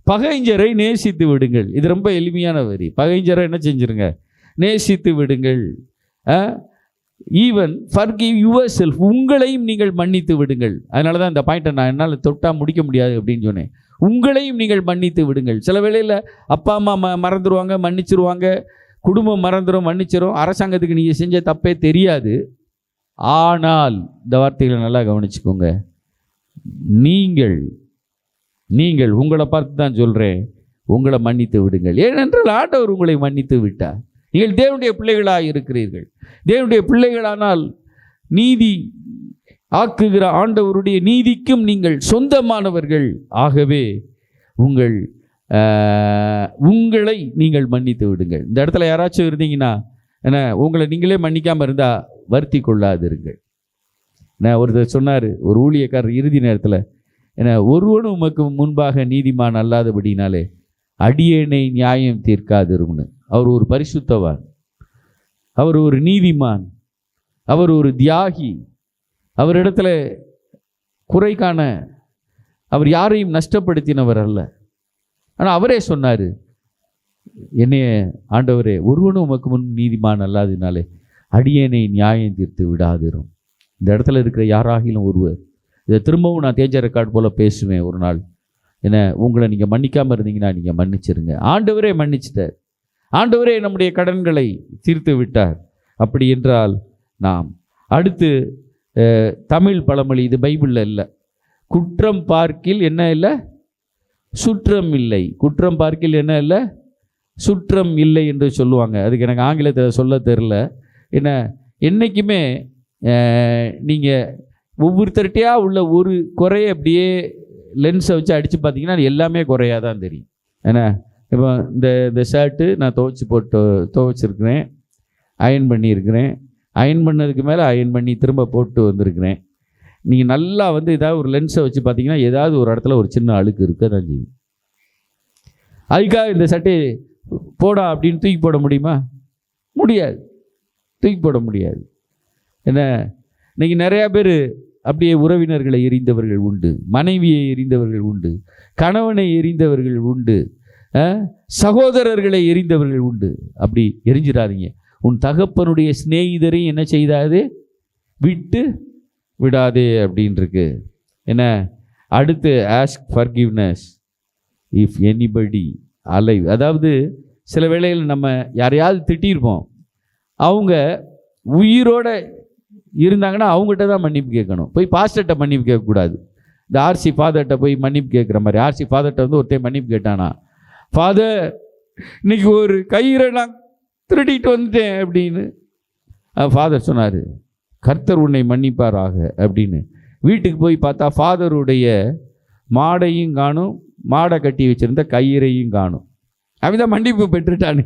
பகைஞரை நேசித்து விடுங்கள். இது ரொம்ப எளிமையான வரி. பகைஞரை என்ன செஞ்சுருங்க? நேசித்து விடுங்கள். Even forgive your self. உங்களையும் நீங்கள் மன்னித்து விடுங்கள். அதனால தான் இந்த பாயிண்ட்டை நான் என்னால் தொட்டால் முடிக்க முடியாது அப்படின்னு சொன்னேன். உங்களையும் நீங்கள் மன்னித்து விடுங்கள். சில வேளையில் அப்பா அம்மா மறந்துடுவாங்க, மன்னிச்சிருவாங்க. குடும்பம் மறந்துடும், மன்னிச்சிரும். அரசாங்கத்துக்கு நீங்கள் செஞ்ச தப்பே தெரியாது. ஆனால் இந்த வார்த்தைகளை நல்லா கவனிச்சுக்கோங்க. நீங்கள் உங்களை பார்த்து தான் சொல்கிறேன், உங்களை மன்னித்து விடுங்கள். ஏனென்றால் ஆண்டவர் உங்களை மன்னித்து விட்டார். நீங்கள் தேவனுடைய பிள்ளைகளாக இருக்கிறீர்கள். தேவனுடைய பிள்ளைகளானால் நீதி ஆக்குகிற ஆண்டவருடைய நீதிக்கும் நீங்கள் சொந்தமானவர்கள். ஆகவே உங்களை நீங்கள் மன்னித்து விடுங்கள். இந்த இடத்துல யாராச்சும் இருந்தீங்கன்னா என்ன, உங்களை நீங்களே மன்னிக்காமல் இருந்தால் வருத்தி கொள்ளாதிருங்கள். நான் ஒருத்தர் சொன்னார், ஒரு ஊழியக்காரர் இறுதி நேரத்தில், ஏன்னா ஒருவனும் உமக்கு முன்பாக நீதிமான் அல்லாதபடினாலே அடியேனை நியாயம் தீர்க்காதிரும்னு. அவர் ஒரு பரிசுத்தவான், அவர் ஒரு நீதிமான், அவர் ஒரு தியாகி. அவரிடத்துல குறை காண அவர் யாரையும் நஷ்டப்படுத்தினவர் அல்ல. ஆனால் அவரே சொன்னார், என்னைய ஆண்டவரே, ஒருவனும் உமக்கு முன் நீதிமான் அல்லாதினாலே அடியேனை நியாயம் தீர்த்து விடாதிரும். இந்த இடத்துல இருக்கிற யாராகிலும் ஒருவர், இதை திரும்பவும் நான் தேஜ ரெக்கார்ட் போல் பேசுவேன் ஒரு நாள், என்ன உங்களை நீங்கள் மன்னிக்காமல் இருந்தீங்கன்னா நீங்கள் மன்னிச்சிருங்க. ஆண்டவரே மன்னிச்சிட்டார், ஆண்டவரே நம்முடைய கடன்களை தீர்த்து விட்டார். அப்படி என்றால் நாம் அடுத்து தமிழ் பழமொழி, இது பைபிளில் இல்லை, குற்றம் பார்க்கில் என்ன இல்லை, சுற்றம் இல்லை. குற்றம் பார்க்கில் என்ன இல்லை, சுற்றம் இல்லை என்று சொல்லுவாங்க. அதுக்கு எனக்கு ஆங்கிலத்தில் சொல்ல தெரில. என்ன, என்றைக்குமே நீங்கள் ஒவ்வொருத்தர்கிட்டையாக உள்ள ஒரு குறையை அப்படியே லென்ஸை வச்சு அடித்து பார்த்தீங்கன்னா அது எல்லாமே குறையாக தான் தெரியும். ஏன்னா இப்போ இந்த ஷர்ட்டு நான் துவைச்சிருக்கிறேன், அயன் பண்ணியிருக்கிறேன், அயன் பண்ணதுக்கு மேலே அயன் பண்ணி திரும்ப போட்டு வந்திருக்கிறேன். நீங்கள் நல்லா ஏதாவது ஒரு லென்ஸை வச்சு பார்த்தீங்கன்னா ஏதாவது ஒரு இடத்துல ஒரு சின்ன அழுக்கு இருக்க தான் செய்யும். அதுக்காக இந்த சட்டையை போடா அப்படின்னு தூக்கி போட முடியுமா? முடியாது, தூக்கி போட முடியாது. என்ன, இன்றைக்கி நிறையா பேர் அப்படியே உறவினர்களை எரிந்தவர்கள் உண்டு, மனைவியை எரிந்தவர்கள் உண்டு, கணவனை எரிந்தவர்கள் உண்டு, சகோதரர்களை எரிந்தவர்கள் உண்டு. அப்படி எரிஞ்சிடாதீங்க. உன் தகப்பனுடைய சிநேகிதரை என்ன செய்தாதே, விட்டு விடாதே அப்படின்ருக்கு. என்ன, அடுத்து ask forgiveness if anybody alive. அதாவது சில வேளையில் நம்ம யாரையாவது திட்டியிருப்போம், அவங்க உயிரோட இருந்தாங்கன்னா அவங்ககிட்ட தான் மன்னிப்பு கேட்கணும், போய் பாஸ்டர்கிட்ட மன்னிப்பு கேட்கக்கூடாது. இந்த ஆர்சி ஃபாதர்கிட்ட போய் மன்னிப்பு கேட்குற மாதிரி. ஆர்சி ஃபாதர்கிட்ட ஒருத்தர் மன்னிப்பு கேட்டானா, ஃபாதர் இன்னைக்கு ஒரு கயிறை நான் திருடிட்டு வந்துட்டேன் அப்படின்னு. ஃபாதர் சொன்னார், கர்த்தர் உன்னை மன்னிப்பாராக அப்படின்னு. வீட்டுக்கு போய் பார்த்தா ஃபாதருடைய மாடையும் காணும், மாடை கட்டி வச்சுருந்த கயிறையும் காணும். அவன் தான் மன்னிப்பு பெற்றுட்டானு.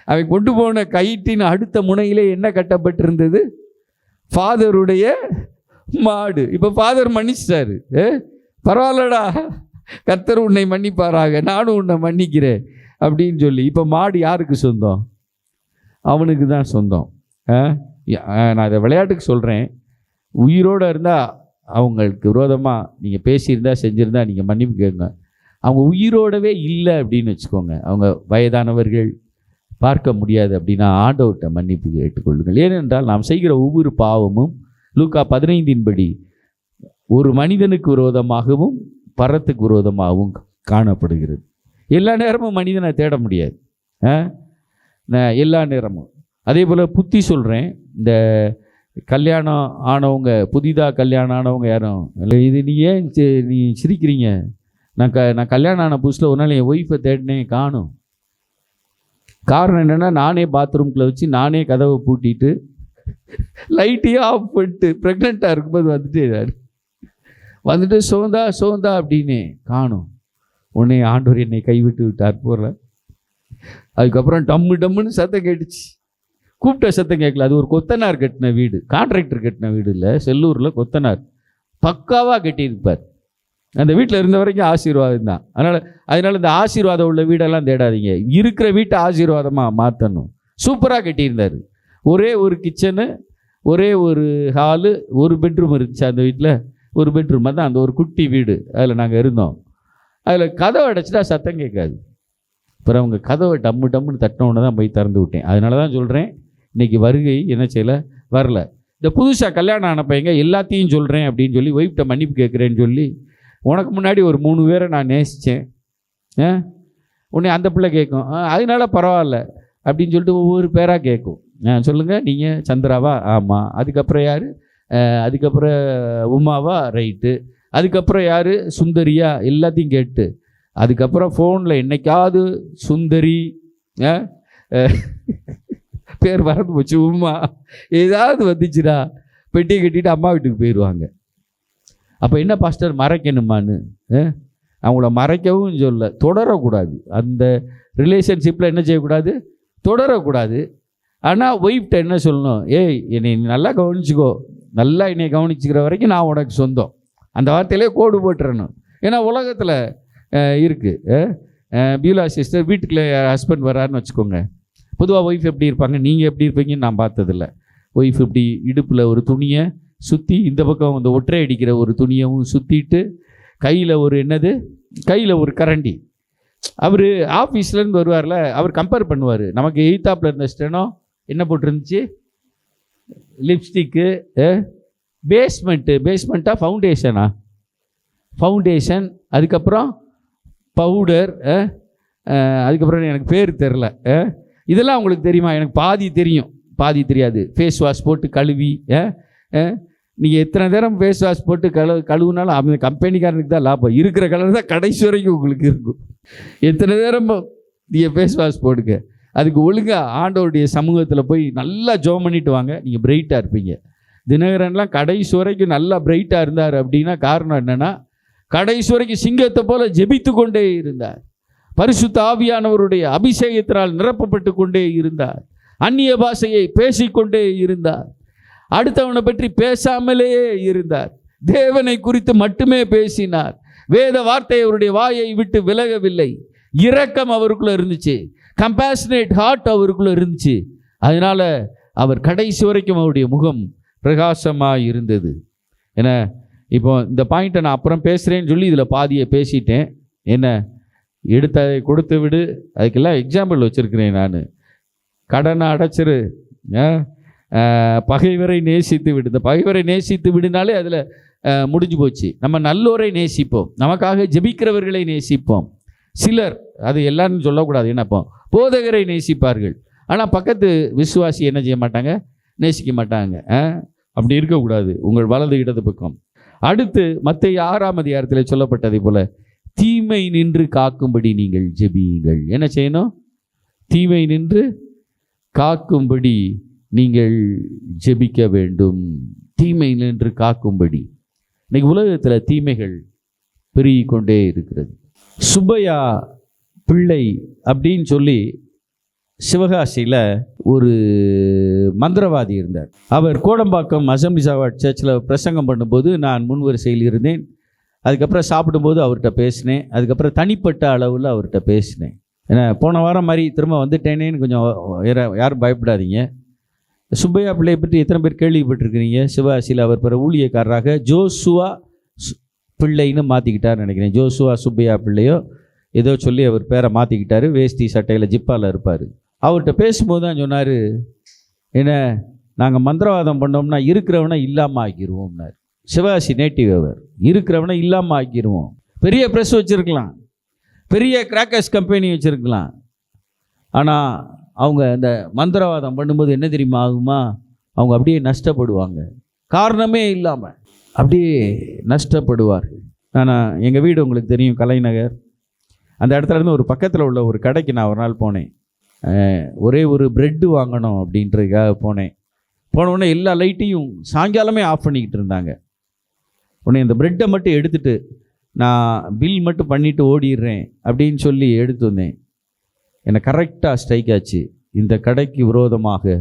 அவன் கொண்டு போன கயிற்றின் அடுத்த முனையிலே என்ன கட்டப்பட்டிருந்தது, ஃபாதருடைய மாடு. இப்போ ஃபாதர் மன்னிச்சிட்டாரு, பரவாயில்லடா கர்த்தர் உன்னை மன்னிப்பாராக, நானும் உன்னை மன்னிக்கிறேன் அப்படின்னு சொல்லி. இப்போ மாடு யாருக்கு சொந்தம்? அவனுக்கு தான் சொந்தம். நான் இதை விளையாட்டுக்கு சொல்கிறேன். உயிரோடு இருந்தால் அவங்களுக்கு விரோதமாக நீங்கள் பேசியிருந்தா செஞ்சுருந்தா நீங்கள் மன்னிப்பு கேட்குங்க. அவங்க உயிரோடவே இல்லை அப்படின்னு வச்சுக்கோங்க, அவங்க வயதானவர்கள், பார்க்க முடியாது அப்படின்னா ஆண்டவர்கிட்ட மன்னிப்பு கேட்டுக்கொள்ளுங்கள். ஏனென்றால் நாம் செய்கிற ஒவ்வொரு பாவமும் லூக்கா 15 படி ஒரு மனிதனுக்கு விரோதமாகவும் பரத்துக்கு விரோதமாகவும் காணப்படுகிறது. எல்லா நேரமும் மனிதனை தேட முடியாது, எல்லா நேரமும். அதே போல் புத்தி சொல்கிறேன், இந்த கல்யாணம் ஆனவங்க, புதிதாக கல்யாணம் ஆனவங்க யாரும் இல்லை, இது நீ ஏன் நீ சிரிக்கிறீங்க, நான் கல்யாணம் ஆன புதுசில் ஒரு நாள் என் ஒய்ஃபை தேடினேன், காணும். காரணம் என்னென்னா, நானே பாத்ரூம்குள்ளே வச்சு நானே கதவை பூட்டிட்டு லைட்டையும் ஆஃப் பண்ணிட்டு ப்ரெக்னெண்ட்டாக இருக்கும்போது வந்துட்டு சோந்தா அப்படின்னு காணும். உடனே ஆண்டவர் என்னை கைவிட்டு விட்டார் போல. அதுக்கப்புறம் டம்முன்னு சத்தம் கேட்டுச்சு. கூப்பிட்ட சத்தம் கேட்கல. அது ஒரு கொத்தனார் கட்டின வீடு, கான்ட்ராக்டர் கட்டின வீடு இல்லை, செல்லூரில் கொத்தனார் பக்காவாக கட்டியிருப்பார். அந்த வீட்டில் இருந்த வரைக்கும் ஆசீர்வாதம் தான். அதனால் இந்த ஆசீர்வாதம் உள்ள வீடெல்லாம் தேடாதீங்க, இருக்கிற வீட்டை ஆசீர்வாதமாக மாற்றணும். சூப்பராக கட்டியிருந்தார். ஒரே ஒரு கிச்சனு, ஒரே ஒரு ஹாலு, ஒரு பெட்ரூம் இருந்துச்சு அந்த வீட்டில். ஒரு பெட்ரூம் தான், அந்த ஒரு குட்டி வீடு, அதில் நாங்கள் இருந்தோம். அதில் கதவை அடைச்சிட்டா சத்தம் கேட்காது. அப்புறம் அவங்க கதவை டம்முன்னு தட்டினோன்னு தான் போய் திறந்து விட்டேன். அதனால தான் சொல்கிறேன், இன்றைக்கி வருகை என்ன செய்யலை, வரல. இந்த புதுசாக கல்யாணம் ஆன பையங்க எல்லாத்தையும் சொல்கிறேன் அப்படின்னு சொல்லி ஒய்ஃப்ட்ட மன்னிப்பு கேட்குறேன்னு சொல்லி, உனக்கு முன்னாடி ஒரு 3 பேரை நான் நேசித்தேன், உடனே அந்த பிள்ளை கேட்கும், அதனால பரவாயில்ல அப்படின்னு சொல்லிட்டு ஒவ்வொரு பேராக கேட்கும். சொல்லுங்கள், நீங்கள் சந்திராவா? ஆமாம். அதுக்கப்புறம் யார்? அதுக்கப்புறம் உமாவா? ரைட்டு. அதுக்கப்புறம் யார்? சுந்தரியா? எல்லாத்தையும் கேட்டு அதுக்கப்புறம் ஃபோனில் என்னைக்காவது சுந்தரி பேர் மறந்து போச்சு, உமா ஏதாவது வந்துச்சுடா பெட்டியை கட்டிட்டு அம்மா வீட்டுக்கு போயிடுவாங்க. அப்போ என்ன பாஸ்டர் மறைக்கணுமான்னு? அவங்கள மறைக்கவும் சொல்ல, தொடரக்கூடாது. அந்த ரிலேஷன்ஷிப்பில் என்ன செய்யக்கூடாது, தொடரக்கூடாது. ஆனால் ஒய்ஃப்ட்ட என்ன சொல்லணும், ஏய் என்னை நல்லா கவனிச்சிக்கோ, நல்லா என்னை கவனிச்சிக்கிற வரைக்கும் நான் உனக்கு சொந்தம். அந்த வார்த்தையிலே கோடு போட்டுறணும். ஏன்னா உலகத்தில் இருக்குது, பியூலா சிஸ்டர் வீட்டுக்குள்ளே ஹஸ்பண்ட் வராருன்னு வச்சுக்கோங்க. பொதுவாக ஒய்ஃப் எப்படி இருப்பாங்க, நீங்கள் எப்படி இருப்பீங்கன்னு நான் பார்த்ததில்ல. ஒய்ஃப் இப்படி இடுப்பில் ஒரு துணியை சுற்றி, இந்த பக்கம் அந்த ஒற்றை அடிக்கிற ஒரு துணியவும் சுற்றிட்டு, கையில் ஒரு என்னது, கையில் ஒரு கரண்டி. அவர் ஆஃபீஸ்லேருந்து வருவார்ல, அவர் கம்பேர் பண்ணுவார். நமக்கு எய்த்தாப்பில் இருந்த ஸ்டெனோ என்ன போட்டிருந்துச்சு, லிப்ஸ்டிக்கு, பேஸ்மெண்ட்டாக ஃபவுண்டேஷன், அதுக்கப்புறம் பவுடர், அதுக்கப்புறம் எனக்கு பேர் தெரில. இதெல்லாம் உங்களுக்கு தெரியுமா? எனக்கு பாதி தெரியும், பாதி தெரியாது. ஃபேஸ் வாஷ் போட்டு கழுவி, நீங்கள் எத்தனை நேரம் ஃபேஸ் வாஷ் போட்டு கழுவுனாலும் அந்த கம்பெனிக்காரனுக்கு தான் லாபம். இருக்கிற கலர் தான் கடைசி வரைக்கும் உங்களுக்கு இருக்கும். எத்தனை நேரம் நீங்கள் ஃபேஸ் வாஷ் போடுங்க. அதுக்கு ஒழுங்காக ஆண்டவருடைய சமூகத்தில் போய் நல்லா ஜோம் பண்ணிட்டு வாங்க, நீங்கள் பிரைட்டாக இருப்பீங்க. தினகரன்லாம் கடைசி வரைக்கும் நல்லா பிரைட்டாக இருந்தார் அப்படின்னா காரணம் என்னென்னா, கடைசி வரைக்கும் சிங்கத்தை போல ஜெபித்து கொண்டே இருந்தார். பரிசுத்த ஆவியானவருடைய அபிஷேகத்தினால் நிரப்பப்பட்டு கொண்டே இருந்தார். அந்நிய பாஷையை பேசிக்கொண்டே இருந்தார். அடுத்தவனை பற்றி பேசாமலேயே இருந்தார். தேவனை குறித்து மட்டுமே பேசினார். வேத வார்த்தை அவருடைய வாயை விட்டு விலகவில்லை. இரக்கம் அவருக்குள்ள இருந்துச்சு, கம்பேஷனேட் ஹார்ட் அவருக்குள்ள இருந்துச்சு. அதனால அவர் கடைசி வரைக்கும் அவருடைய முகம் பிரகாசமாக இருந்தது. ஏன்னா இப்போ இந்த பாயிண்ட்டை நான் அப்புறம் பேசுகிறேன்னு சொல்லி இதில் பாதியை பேசிட்டேன். என்ன எடுத்ததை கொடுத்து விடு, அதுக்கெல்லாம் எக்ஸாம்பிள் வச்சுருக்கிறேன் நான். கடனை அடைச்சிரு, பகைவரை நேசித்து விடு. இந்த பகைவரை நேசித்து விடுனாலே அதில் முடிஞ்சு போச்சு. நம்ம நல்லோரை நேசிப்போம், நமக்காக ஜெபிக்கிறவர்களை நேசிப்போம். சிலர், அது எல்லாரும் சொல்லக்கூடாது, என்னப்போ போதகரை நேசிப்பார்கள், ஆனால் பக்கத்து விசுவாசி என்ன செய்ய மாட்டாங்க, நேசிக்க மாட்டாங்க. அப்படி இருக்கக்கூடாது, உங்கள் வலது இடது பக்கம். அடுத்து மத்தேயு 6ஆம் அதிகாரத்தில் சொல்லப்பட்டதை போல தீமை நின்று காக்கும்படி நீங்கள் ஜெபியுங்கள். என்ன செய்யணும்? தீமை நின்று காக்கும்படி நீங்கள் ஜெபிக்க வேண்டும். தீமை நின்று காக்கும்படி. இன்னைக்கு உலகத்தில் தீமைகள் பெருகி கொண்டே இருக்கிறது. சுப்பையா பிள்ளை அப்படின்னு சொல்லி சிவகாசியில் ஒரு மந்திரவாதி இருந்தார். அவர் கோடம்பாக்கம் அசம்பிளி சாவாட் சர்ச்சில் பிரசங்கம் பண்ணும்போது நான் முன்வரிசையில் இருந்தேன். அதுக்கப்புறம் சாப்பிடும்போது அவர்கிட்ட பேசினேன். அதுக்கப்புறம் தனிப்பட்ட அளவில் அவர்கிட்ட பேசினேன். ஏன்னா போன வாரம் மாதிரி திரும்ப வந்துட்டேனேன்னு கொஞ்சம் யாரும் பயப்படாதீங்க. சுப்பையா பிள்ளையை பற்றி எத்தனை பேர் கேள்விப்பட்டிருக்கிறீங்க? சிவகாசியில் அவர் பிற ஊழியக்காரராக ஜோசுவா பிள்ளைன்னு மாற்றிக்கிட்டார்னு நினைக்கிறேன். ஜோசுவா சுப்பையா பிள்ளையோ ஏதோ சொல்லி அவர் பேரை மாற்றிக்கிட்டாரு. வேஷ்டி சட்டையில் ஜிப்பாவில் இருப்பார். அவர்கிட்ட பேசும்போது தான் சொன்னார், என்ன நாங்கள் மந்திரவாதம் பண்ணோம்னா இருக்கிறவனை இல்லாமல் ஆக்கிடுவோம்னார். சிவகாசி நேட்டிவ் அவர். இருக்கிறவனை இல்லாமல் ஆக்கிடுவோம். பெரிய ப்ரெஸ் வச்சுருக்கலாம், பெரிய கிராக்கர்ஸ் கம்பெனி வச்சுருக்கலாம், ஆனால் அவங்க அந்த மந்திரவாதம் பண்ணும்போது என்ன தெரியுமா ஆகுமா? அவங்க அப்படியே நஷ்டப்படுவாங்க. காரணமே இல்லாமல் அப்படியே நஷ்டப்படுவார்கள். ஆனால் எங்கள் வீடு உங்களுக்கு தெரியும், கலைநகர். அந்த இடத்துல இருந்து ஒரு பக்கத்தில் உள்ள ஒரு கடைக்கு நான் ஒரு நாள் போனேன். ஒரே ஒரு ப்ரெட்டு வாங்கணும் அப்படின்றதுக்காக போனேன். போனவுடனே எல்லா லைட்டையும் சாயங்காலமே ஆஃப் பண்ணிக்கிட்டு இருந்தாங்க. உடனே இந்த ப்ரெட்டை மட்டும் எடுத்துகிட்டு நான் பில் மட்டும் பண்ணிவிட்டு ஓடிடுறேன் அப்படின்னு சொல்லி எடுத்து வந்தேன். என்னை கரெக்டாக ஸ்ட்ரைக் ஆச்சு. இந்த கடைக்கு விரோதமாக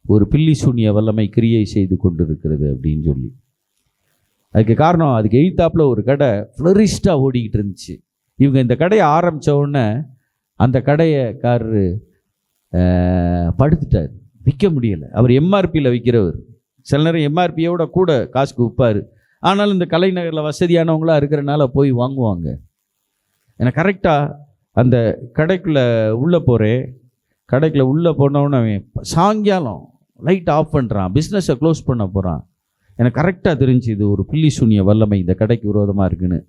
ஒரு பில்லி சூனிய வல்லமை கிரியை செய்து கொண்டிருக்கிறது அப்படின்னு சொல்லி. அதுக்கு காரணம், அதுக்கு எய்த்தாப்பில் ஒரு கடை ஃப்ளரிஸ்டாக ஓடிக்கிட்டு இருந்துச்சு. இவங்க இந்த கடையை ஆரம்பித்த உடனே அந்த கடையக்காரரு படுத்துட்டார், விற்க முடியலை. அவர் எம்ஆர்பியில் விற்கிறவர். சில நேரம் எம்ஆர்பியோட கூட காசுக்கு விற்பார். ஆனாலும் இந்த கலைநகரில் வசதியானவங்களாக இருக்கிறனால போய் வாங்குவாங்க. எனக்கு கரெக்டாக அந்த கடைக்குள்ளே உள்ளே போகிறேன். கடைக்குள்ளே உள்ளே போனவுடனே சாயங்காலம் லைட் ஆஃப் பண்ணுறான், பிஸ்னஸை க்ளோஸ் பண்ண போகிறான். எனக்கு கரெக்டாக தெரிஞ்சு இது ஒரு பில்லி சூனிய வல்லமை இந்த கடைக்கு விரோதமாக இருக்குன்னு.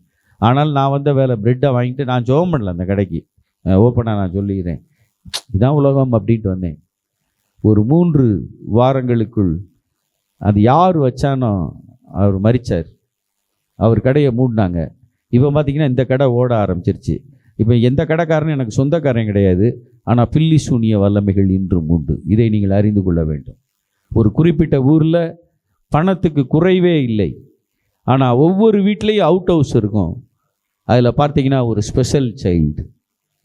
ஆனால் நான் வந்த வேலை ப்ரெட்டை வாங்கிட்டு நான் ஜோம் பண்ணல. அந்த கடைக்கு ஓப்பனாக நான் சொல்லிக்கிறேன், இதான் உலகம் அப்படின்ட்டு வந்தேன். ஒரு 3 வாரங்களுக்குள் அது யார் வச்சானோ அவர் மரித்தார். அவர் கடையை மூடினாங்க. இப்போ பார்த்திங்கன்னா இந்த கடை ஓட ஆரம்பிச்சிருச்சு. இப்போ எந்த கடைக்காரனும் எனக்கு சொந்தக்காரன் கிடையாது. ஆனால் பில்லி சூனிய வல்லமைகள் இன்றும் உண்டு. இதை நீங்கள் அறிந்து கொள்ள வேண்டும். ஒரு குறிப்பிட்ட ஊரில் பணத்துக்கு குறைவே இல்லை. ஆனால் ஒவ்வொரு வீட்லேயும் அவுட் ஹவுஸ் இருக்கும். அதில் பார்த்தீங்கன்னா ஒரு ஸ்பெஷல் சைல்டு,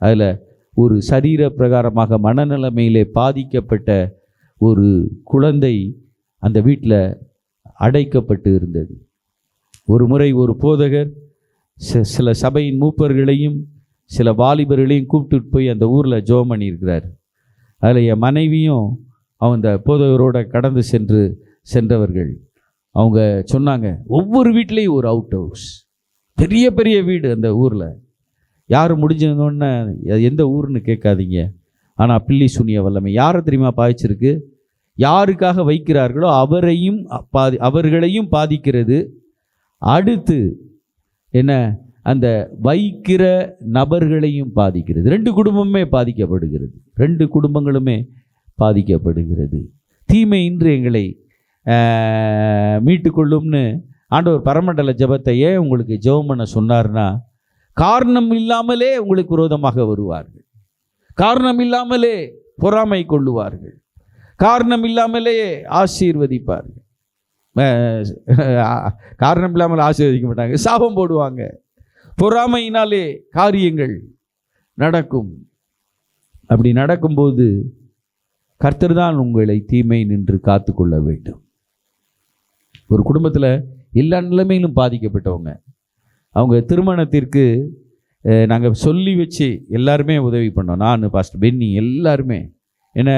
அதில் ஒரு சரீர பிரகாரமாக மனநிலைமையிலே பாதிக்கப்பட்ட ஒரு குழந்தை அந்த வீட்டில் அடைக்கப்பட்டு இருந்தது. ஒரு முறை ஒரு போதகர் சில சபையின் மூப்பர்களையும் சில வாலிபர்களையும் கூப்பிட்டு போய் அந்த ஊரில் ஜெபம் பண்ணியிருக்கிறார். அதில் என் மனைவியும் அந்த போதகரோட கடந்து சென்றவர்கள் அவங்க சொன்னாங்க, ஒவ்வொரு வீட்லேயும் ஒரு அவுட் ஹவுஸ், பெரிய பெரிய வீடு அந்த ஊரில். யார் முடிஞ்சோன்னே எந்த ஊர்னு கேட்காதீங்க. ஆனால் பில்லி சூனிய வல்லமை யாரை தெரியுமா பாய்ச்சிருக்கு? யாருக்காக வைக்கிறார்களோ அவர்களையும் பாதிக்கிறது. அடுத்து என்ன, அந்த வைக்கிற நபர்களையும் பாதிக்கிறது. 2 குடும்பமே பாதிக்கப்படுகிறது. 2 குடும்பங்களுமே பாதிக்கப்படுகிறது. தீமை இன்று எங்களை மீட்டுக்கொள்ளும்னு ஆண்டவர் பரமண்டல ஜெபத்தை ஏன் உங்களுக்கு ஜெபம் பண்ண சொன்னார்னா, காரணம் இல்லாமலே உங்களுக்கு விரோதமாக வருவார்கள், காரணம் இல்லாமலே பொறாமை கொள்ளுவார்கள், காரணம் இல்லாமலே ஆசீர்வதிப்பார்கள். காரணம் இல்லாமல் ஆசீர்வதிக்க மாட்டாங்க, சாபம் போடுவாங்க. பொறாமையினாலே காரியங்கள் நடக்கும். அப்படி நடக்கும்போது கர்த்தர் தான் உங்களை தீமை நின்று காத்து கொள்ள வேண்டும். ஒரு குடும்பத்தில் எல்லா நிலைமையிலும் பாதிக்கப்பட்டவங்க, அவங்க திருமணத்திற்கு நாங்கள் சொல்லி வச்சு எல்லாருமே உதவி பண்ணோம். நான், பாஸ்டர் பென்னி, எல்லாருமே என்ன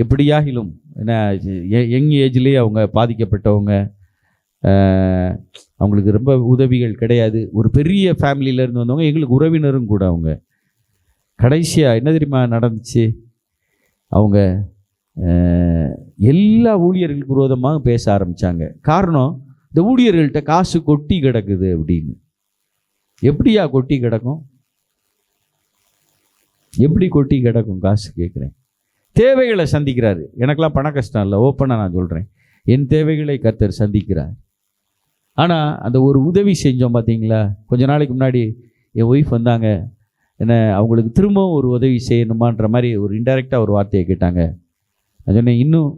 எப்படியாகிலும் என்ன யங் ஏஜ்லேயே அவங்க பாதிக்கப்பட்டவங்க, அவங்களுக்கு ரொம்ப உதவிகள் கிடையாது. ஒரு பெரிய ஃபேமிலியிலேருந்து வந்தவங்க, எங்களுக்கு உறவினரும் கூட. அவங்க கடைசியாக என்ன தெரியுமா நடந்துச்சு, அவங்க எல்லா ஊழியர்களுக்கு விரோதமாக பேச ஆரம்பித்தாங்க. காரணம், இந்த ஊழியர்கள்ட்ட காசு கொட்டி கிடக்குது அப்படின்னு. எப்படியா கொட்டி கிடக்கும்? எப்படி கொட்டி கிடக்கும் காசு கேட்குறேன். தேவைகளை சந்திக்கிறாரு. எனக்கெல்லாம் பண கஷ்டம் இல்லை, ஓப்பனாக நான் சொல்கிறேன். என் தேவைகளை கர்த்தர் சந்திக்கிறார். ஆனால் அந்த ஒரு உதவி செஞ்சோம் பார்த்தீங்களா, கொஞ்ச நாளைக்கு முன்னாடி என் ஒய்ஃப் வந்தாங்க. என்ன, அவங்களுக்கு திரும்பவும் ஒரு உதவி செய்யணுமான்ற மாதிரி ஒரு இன்டெரக்டாக ஒரு வார்த்தையை கேட்டாங்க. நான் சொன்னேன், இன்னும்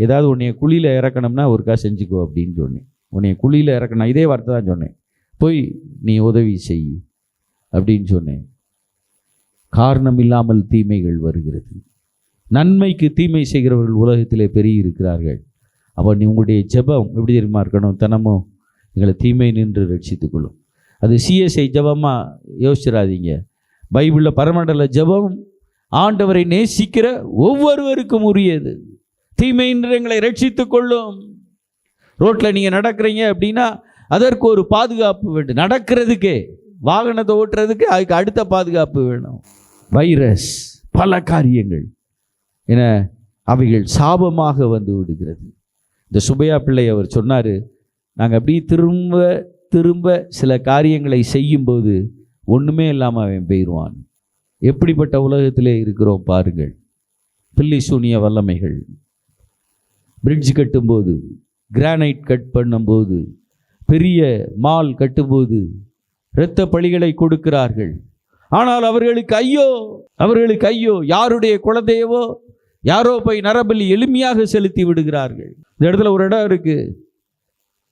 ஏதாவது உன்னைய குழியில் இறக்கணும்னா ஒருக்கா செஞ்சுக்கோ அப்படின்னு சொன்னேன். உன்னைய குழியில் இறக்கணும், இதே வார்த்தை தான் சொன்னேன். போய் நீ உதவி செய் அப்படின்னு சொன்னேன். காரணம் இல்லாமல் தீமைகள் வருகிறது. நன்மைக்கு தீமை செய்கிறவர்கள் உலகத்திலே பெருகி இருக்கிறார்கள். அப்போ நீ உங்களுடைய ஜெபம் எப்படி தெரியுமா இருக்கணும்? தினமும் எங்களை தீமை நின்று ரட்சித்துக்கொள்ளும். அது சிஎஸ்ஐ ஜெபமாக யோசிச்சிடாதீங்க. பைபிளில் பரமண்டல ஜெபம் ஆண்டவரை நேசிக்கிற ஒவ்வொருவருக்கும் உரியது. தீமை நின்று எங்களை ரட்சித்துக் கொள்ளும். ரோட்டில் நீங்கள் நடக்கிறீங்க அப்படின்னா அதற்கு ஒரு பாதுகாப்பு வேண்டும். நடக்கிறதுக்கே, வாகனத்தை ஓட்டுறதுக்கு அதுக்கு அடுத்த பாதுகாப்பு வேணும். வைரஸ், பல காரியங்கள் என அவைகள் சாபமாக வந்து விடுகிறது. இந்த சுபையா பிள்ளை அவர் சொன்னார், நாங்கள் அப்படி திரும்ப திரும்ப சில காரியங்களை செய்யும்போது ஒன்றுமே இல்லாமல் அவன் போயிடுவான். எப்படிப்பட்ட உலகத்திலே இருக்கிறோம் பாருங்கள். பில்லி சூனிய வல்லமைகள், பிரிட்ஜ் கட்டும்போது, கிரானைட் கட் பண்ணும்போது, பெரிய மால் கட்டும்போது இரத்த பழிகளை கொடுக்கிறார்கள். ஆனால் அவர்களுக்கு ஐயோ, அவர்களுக்கு ஐயோ. யாருடைய குழந்தையவோ யாரோ போய் நரபலி எளிமையாக செலுத்தி விடுகிறார்கள். இந்த இடத்துல ஒரு இடம் இருக்கு.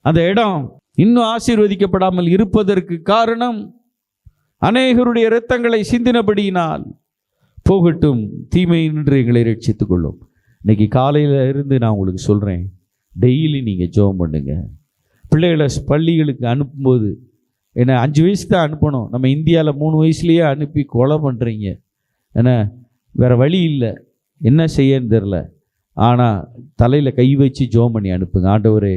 அந்த இடம் இன்னும் ஆசீர்வதிக்கப்படாமல் இருப்பதற்கு காரணம் அநேகருடைய இரத்தங்களை சிந்தினபடியினால். போகட்டும், தீமை நின்று எங்களை ரட்சித்துக் கொள்ளும். இன்னைக்கு காலையில் இருந்து நான் உங்களுக்கு சொல்கிறேன், டெய்லி நீங்கள் ஜெபம் பண்ணுங்க. பிள்ளைகளை பள்ளிகளுக்கு அனுப்பும்போது, ஏன்னா 5 வயசு தான் அனுப்பணும். நம்ம இந்தியாவில் 3 வயசுலேயே அனுப்பி கொலை பண்ணுறீங்க. ஏன்னா வேறு வழி இல்லை, என்ன செய்யன்னு தெரில. ஆனால் தலையில் கை வச்சு ஜெபம் பண்ணி அனுப்புங்க. ஆண்டவரே,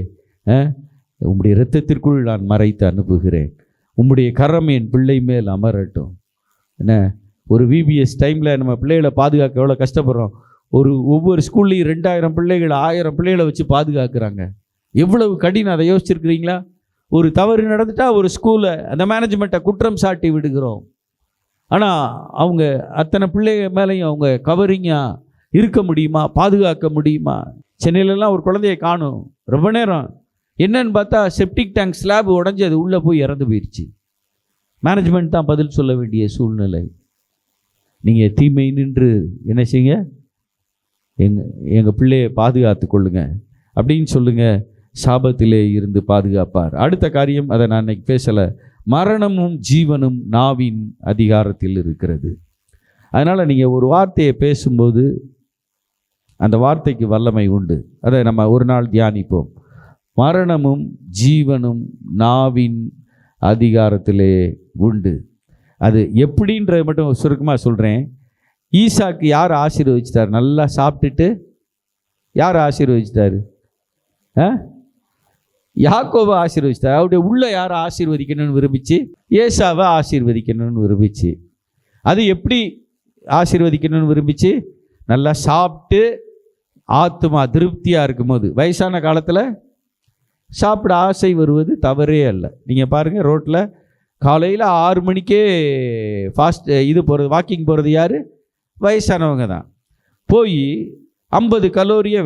உம்முடைய இரத்தத்திற்குள் நான் மறைத்து அனுப்புகிறேன், உம்முடைய கரம் என் பிள்ளை மேல் அமரட்டும். என்ன, ஒரு VBS டைமில் நம்ம பிள்ளைகளை பாதுகாக்க எவ்வளோ கஷ்டப்படுறோம். ஒவ்வொரு ஸ்கூல்லையும் 2000 பிள்ளைகள் 1000 பிள்ளைகளை வச்சு பாதுகாக்கிறாங்க. எவ்வளவு கடினம், அதை யோசிச்சிருக்கிறீங்களா? ஒரு தவறு நடந்துட்டால் ஒரு ஸ்கூலை, அந்த மேனேஜ்மெண்ட்டை குற்றம் சாட்டி விடுகிறோம். ஆனால் அவங்க அத்தனை பிள்ளைங்க மேலேயும் அவங்க கவரிங்காக இருக்க முடியுமா, பாதுகாக்க முடியுமா? சென்னையிலலாம் ஒரு குழந்தையை காணும், ரொம்ப நேரம். என்னன்னு பார்த்தா செப்டிக் டேங்க் ஸ்லாப் உடஞ்சி அது உள்ளே போய் இறந்து போயிடுச்சு. மேனேஜ்மெண்ட் தான் பதில் சொல்ல வேண்டிய சூழ்நிலை. நீங்கள் தீமை நின்று என்ன செய்யுங்க, எங்கள் பிள்ளையை பாதுகாத்து கொள்ளுங்க அப்படின்னு சொல்லுங்கள். சாபத்திலே இருந்து பாதுகாப்பார். அடுத்த காரியம், அதை நான் இன்னைக்கு பேசலை. மரணமும் ஜீவனும் நாவின் அதிகாரத்தில் இருக்கிறது. அதனால் நீங்கள் ஒரு வார்த்தையை பேசும்போது அந்த வார்த்தைக்கு வல்லமை உண்டு. அதை நம்ம ஒரு நாள் தியானிப்போம். மரணமும் ஜீவனும் நாவின் அதிகாரத்திலே உண்டு. அது எப்படின்றத மட்டும் சுருக்கமாக சொல்கிறேன். ஈசாக்கு யார் ஆசீர்வதிச்சிட்டார்? நல்லா சாப்பிட்டுட்டு யார் ஆசீர்வதிச்சிட்டாரு? யாக்கோவை ஆசீர்வதிச்சிட்டார். அவருடைய உள்ள யாரை ஆசீர்வதிக்கணும்னு விரும்பிச்சு? ஏசாவை ஆசீர்வதிக்கணும்னு விரும்பிச்சு. அது எப்படி ஆசீர்வதிக்கணும்னு விரும்பிச்சு? நல்லா சாப்பிட்டு ஆத்மா திருப்தியாக இருக்கும்போது, வயசான காலத்தில் சாப்பிட ஆசை வருவது தவறே அல்ல. நீங்கள் பாருங்கள், ரோட்டில் காலையில் 6 மணிக்கே வாக்கிங் போகிறது யார்? வயசானவங்க தான். போய் 50 கலோரியை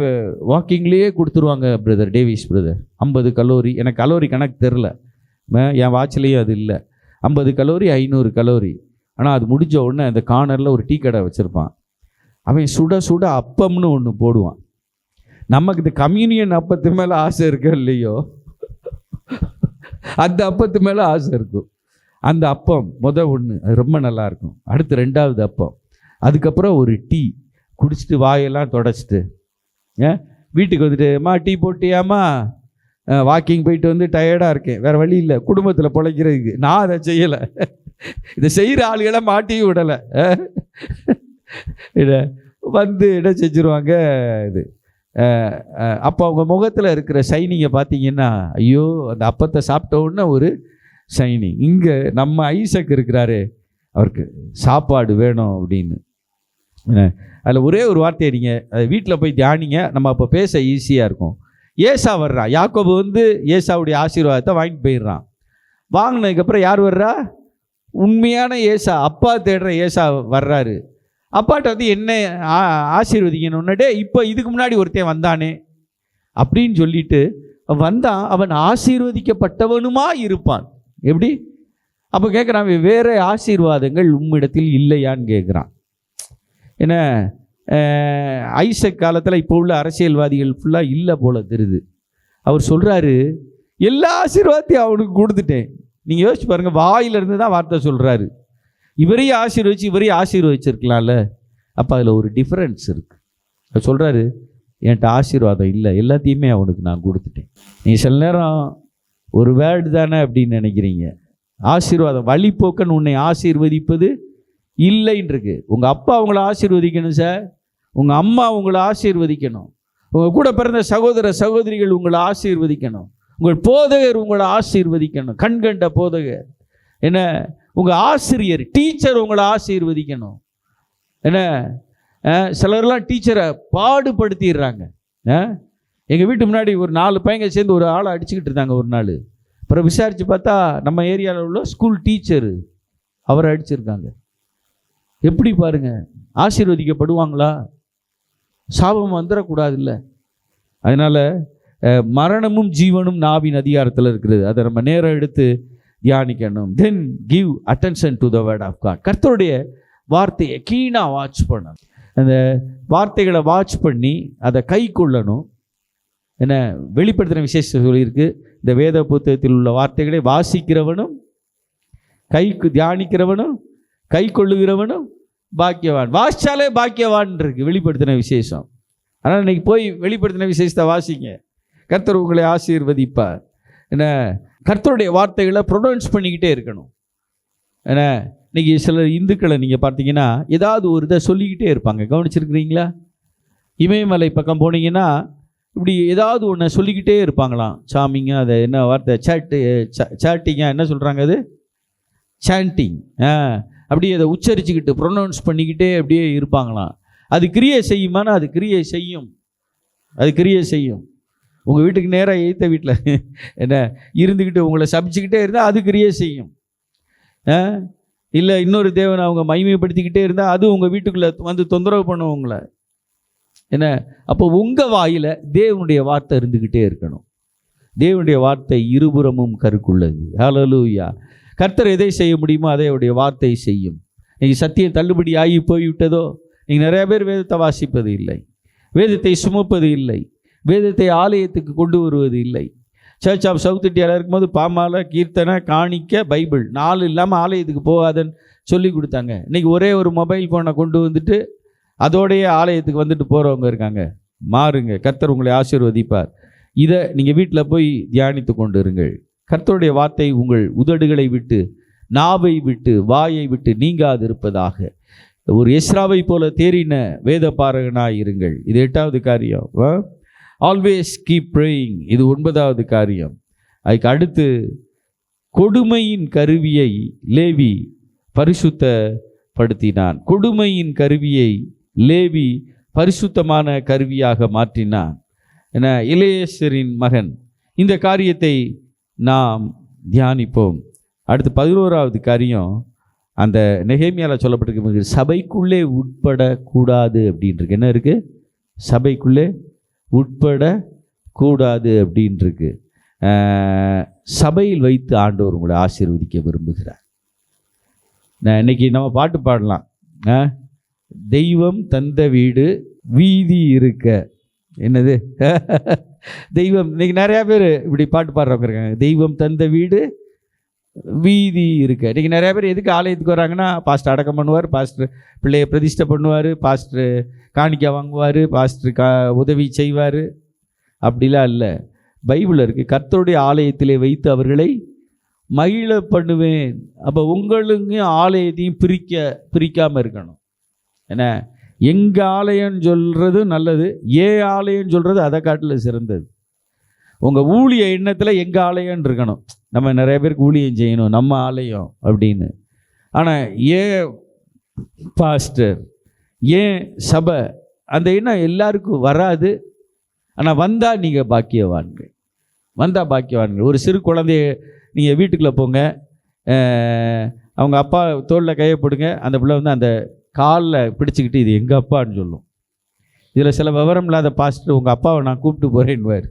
வாக்கிங்லேயே கொடுத்துருவாங்க பிரதர், டேவிஸ் பிரதர். 50 கலோரி, எனக்கு கலோரி கணக்கு தெரில, என் வாட்சிலையும் அது இல்லை. 50 கலோரி 500 கலோரி. ஆனால் அது முடிஞ்ச உடனே அந்த கார்னரில் ஒரு டீ கடை வச்சுருப்பான். அவன் சுட சுட அப்பம்னு ஒன்று போடுவான். நமக்கு இந்த கம்யூனியன் அப்பத்து மேலே ஆசை இருக்கோ இல்லையோ, அந்த அப்பத்து மேலே ஆசை இருக்கும். அந்த அப்பம் ஒன்று அது ரொம்ப நல்லாயிருக்கும். அடுத்து 2வது அப்பம், அதுக்கப்புறம் ஒரு டீ குடிச்சிட்டு வாயெல்லாம் தொடச்சிட்டு வீட்டுக்கு வந்துட்டு, அம்மா டீ போட்டியாம்மா, வாக்கிங் போயிட்டு வந்து டயர்டாக இருக்கேன், வேறு வழி இல்லை குடும்பத்தில் பிழைக்கிறதுக்கு, நான் அதை செய்யலை. இதை செய்கிற ஆளுகளை மாட்டியும் விடலை. வந்து என்ன செஞ்சுருவாங்க, இது அப்போ அவங்க முகத்தில் இருக்கிற ஷைனிங்கை பார்த்தீங்கன்னா, ஐயோ அந்த அப்பத்தை சாப்பிட்ட உடனே ஒரு ஷைனிங். இங்கே நம்ம ஐசக் இருக்கிறாரு, அவருக்கு சாப்பாடு வேணும் அப்படின்னு. அதில் ஒரே ஒரு வார்த்தையை நீங்கள் அதை வீட்டில் போய் தியானிங்க, நம்ம அப்போ பேச ஈஸியாக இருக்கும். ஏசா வர்றான், யாக்கோபு வந்து ஏசாவுடைய ஆசீர்வாதத்தை வாங்கிட்டு போயிடுறான். வாங்கினதுக்கப்புறம் யார் வர்றா? உண்மையான ஏசா, அப்பா தேடுற ஏசா வர்றாரு. அப்பாட்ட வந்து என்ன ஆசீர்வதிக்கணுன்னே, இப்போ இதுக்கு முன்னாடி ஒருத்தன் வந்தானே அப்படின்னு சொல்லிட்டு வந்தான், அவன் ஆசீர்வதிக்கப்பட்டவனுமா இருப்பான். எப்படி? அப்போ கேட்குறான், வேறு ஆசீர்வாதங்கள் உம்மிடத்தில் இல்லையான்னு கேட்குறான். ஏன்னா ஐசக் காலத்தில் இப்போ உள்ள அரசியல்வாதிகள் ஃபுல்லாக இல்லை போல தெரியுது. அவர் சொல்கிறாரு, எல்லா ஆசீர்வாதத்தையும் அவனுக்கு கொடுத்துட்டேன். நீங்கள் யோசிச்சு பாருங்கள், வாயிலிருந்து தான் வார்த்தை சொல்கிறாரு. இவரையும் ஆசீர்வதிச்சிருக்கலாம்ல. அப்போ அதில் ஒரு டிஃப்ரென்ஸ் இருக்குது. அவர் சொல்கிறாரு, என்கிட்ட ஆசீர்வாதம் இல்லை, எல்லாத்தையுமே அவனுக்கு நான் கொடுத்துட்டேன். நீங்கள் சில நேரம் ஒரு வேர்டு தானே அப்படின்னு நினைக்கிறீங்க. ஆசீர்வாதம், வழிபோக்கன் உன்னை ஆசீர்வதிப்பது இல்லைன்றிருக்கு. உங்கள் அப்பா உங்களை ஆசீர்வதிக்கணும் சார், உங்கள் அம்மா உங்களை ஆசீர்வதிக்கணும், உங்கள் கூட பிறந்த சகோதர சகோதரிகள் உங்களை ஆசீர்வதிக்கணும், உங்கள் போதகர் உங்களை ஆசீர்வதிக்கணும், கண்கண்ட போதகர் என்ன, உங்கள் ஆசிரியர் டீச்சர் உங்களை ஆசீர்வதிக்கணும். என்ன சிலர்லாம் டீச்சரை பாடுபடுத்திடுறாங்க. எங்கள் வீட்டு முன்னாடி ஒரு 4 பையங்க சேர்ந்து ஒரு ஆளை அடிச்சுக்கிட்டு இருந்தாங்க ஒரு நாள். அப்புறம் விசாரித்து பார்த்தா நம்ம ஏரியாவில் உள்ள ஸ்கூல் டீச்சரு அவரை அடிச்சிருக்காங்க. எப்படி பாருங்கள், ஆசீர்வதிக்கப்படுவாங்களா? சாபம் வந்துடக்கூடாது இல்லை. அதனால் மரணமும் ஜீவனும் நாவின் அதிகாரத்தில் இருக்கிறது. அதை நம்ம நேரம் எடுத்து தியானிக்கணும். Then give attention to the word of God. கர்த்தருடைய வார்த்தையை கீனாக வாட்ச் பண்ணணும். அந்த வார்த்தைகளை வாட்ச் பண்ணி அதை கை கொள்ளணும். என்ன வெளிப்படுத்தின விசேஷம் சொல்லியிருக்கு, இந்த வேத புத்தகத்தில் உள்ள வார்த்தைகளை வாசிக்கிறவனும் தியானிக்கிறவனும் கை கொள்ளுகிறவனும் பாக்கியவான். வாசிச்சாலே பாக்கியவான் இருக்கு வெளிப்படுத்தின விசேஷம். ஆனால் இன்னைக்கு போய் வெளிப்படுத்தின விசேஷத்தை வாசிங்க, கர்த்தர் உங்களை ஆசீர்வதிப்பார். என்ன கர்த்தருடைய வார்த்தைகளை ப்ரொனவுன்ஸ் பண்ணிக்கிட்டே இருக்கணும். ஏன்னா இன்றைக்கி சில இந்துக்களை நீங்கள் பார்த்தீங்கன்னா ஏதாவது ஒரு இதை சொல்லிக்கிட்டே இருப்பாங்க. கவனிச்சிருக்கிறீங்களா? இமயமலை பக்கம் போனீங்கன்னா இப்படி ஏதாவது ஒன்று சொல்லிக்கிட்டே இருப்பாங்களாம். சாமிங்க, அதை என்ன வார்த்தை, சாட்டிங்க, என்ன சொல்கிறாங்க, அது சாண்டிங். அப்படியே அதை உச்சரிச்சுக்கிட்டு ப்ரொனவுன்ஸ் பண்ணிக்கிட்டே அப்படியே இருப்பாங்களாம். அது கிரியை செய்யுமானா? அது கிரியை செய்யும். உங்கள் வீட்டுக்கு நேராக எய்த்த வீட்டில் என்ன இருந்துக்கிட்டு உங்களை சபிச்சுக்கிட்டே இருந்தால் அது கிரியை செய்யும். இல்லை இன்னொரு தேவனை அவங்க மகிமைப்படுத்திக்கிட்டே இருந்தால் அது உங்கள் வீட்டுக்குள்ளே வந்து தொந்தரவு பண்ணும் உங்களை. என்ன அப்போ உங்கள் வாயில் தேவனுடைய வார்த்தை இருந்துக்கிட்டே இருக்கணும். தேவனுடைய வார்த்தை இருபுறமும் கருக்குள்ளது. ஹல்லேலூயா. கர்த்தர் எதை செய்ய முடியுமோ அதை அவருடைய வார்த்தை செய்யும். நீங்கள் சத்தியம் தள்ளுபடி ஆகி போய்விட்டதோ? நீங்கள் நிறைய பேர் வேதத்தை வாசிப்பது இல்லை, வேதத்தை சுமப்பது இல்லை, வேதத்தை ஆலயத்துக்கு கொண்டு வருவது இல்லை. சர்ச் ஆஃப் சவுத் இந்தியாவில் இருக்கும்போது பாமாலை, கீர்த்தனை, காணிக்க, பைபிள் 4 இல்லாமல் ஆலயத்துக்கு போகாதன்னு சொல்லி கொடுத்தாங்க. இன்றைக்கி ஒரே ஒரு மொபைல் ஃபோனை கொண்டு வந்துட்டு அதோடைய ஆலயத்துக்கு வந்துட்டு போகிறவங்க இருக்காங்க. மாறுங்க, கர்த்தர் உங்களை ஆசீர்வதிப்பார். இதை நீங்கள் வீட்டில் போய் தியானித்து கொண்டு இருங்கள். கர்த்தருடைய வார்த்தை உங்கள் உதடுகளை விட்டு, நாவை விட்டு, வாயை விட்டு நீங்காது இருப்பதாக. ஒரு எஸ்ராவை போல தேறின வேத பாரகனாய் இருங்கள். இது 8வது காரியம். Always keep praying. இது 9வது காரியம். அதுக்கு அடுத்து கொடுமையின் கருவியை லேவி பரிசுத்தப்படுத்தினான். கொடுமையின் கருவியை லேவி பரிசுத்தமான கருவியாக மாற்றினான். என எலியேசரின் மகன். இந்த காரியத்தை நாம் தியானிப்போம். அடுத்து 11வது காரியம், அந்த நெகேமியாவில் சொல்லப்பட்டிருக்கு, சபைக்குள்ளே உட்படக்கூடாது அப்படின்ட்டு. என்ன இருக்குது? சபைக்குள்ளே உட்படக்கூடாது அப்படின்ட்டு. சபையில் வைத்து ஆண்டவர் உங்களை ஆசீர்வதிக்க விரும்புகிறார். இன்னைக்கு நம்ம பாட்டு பாடலாம், தெய்வம் தந்த வீடு வீதி இருக்க. என்னது? தெய்வம். இன்னைக்கு நிறையா பேர் இப்படி பாட்டு பாடுறவங்க இருக்காங்க, தெய்வம் தந்த வீடு வீதி இருக்க. இன்றைக்கி நிறையா பேர் எதுக்கு ஆலயத்துக்கு வராங்கன்னா, பாஸ்டர் அடக்கம் பண்ணுவார், பாஸ்டர் பிள்ளையை பிரதிஷ்டை பண்ணுவார், பாஸ்டர் காணிக்கை வாங்குவார், பாஸ்டர் உதவி செய்வார். அப்படிலாம் இல்லை. பைபிள் இருக்குது, கர்த்தருடைய ஆலயத்திலே வைத்து அவர்களை மகிழ பண்ணுவேன். அப்போ உங்களுக்கு ஆலயத்தையும் பிரிக்காமல் இருக்கணும். ஏன்னா எங்கள் ஆலயம்னு சொல்கிறது நல்லது, ஆலயம்னு சொல்கிறது அதை காட்டில் சிறந்தது. உங்கள் ஊழிய எண்ணத்தில் எங்கள் ஆலயம்னு இருக்கணும். நம்ம நிறைய பேருக்கு ஊழியம் செய்யணும், நம்ம ஆலயம் அப்படின்னு. ஆனால் பாஸ்டர், சபை, அந்த எண்ணம் எல்லாருக்கும் வராது. ஆனால் வந்தால் நீங்கள் பாக்கியவான்கள், வந்தால் பாக்கியவான்கள். ஒரு சிறு குழந்தைய நீங்கள் வீட்டுக்குள்ளே போங்க, அவங்க அப்பா தோளில் கையை போடுங்க, அந்த பிள்ளை வந்து அந்த காலில் பிடிச்சிக்கிட்டு இது எங்கள் அப்பான்னு சொல்லும். இதில் சில விவரம் இல்லாத பாஸ்டர் உங்கள் அப்பாவை நான் கூப்பிட்டு போகிறேன்னுவார்.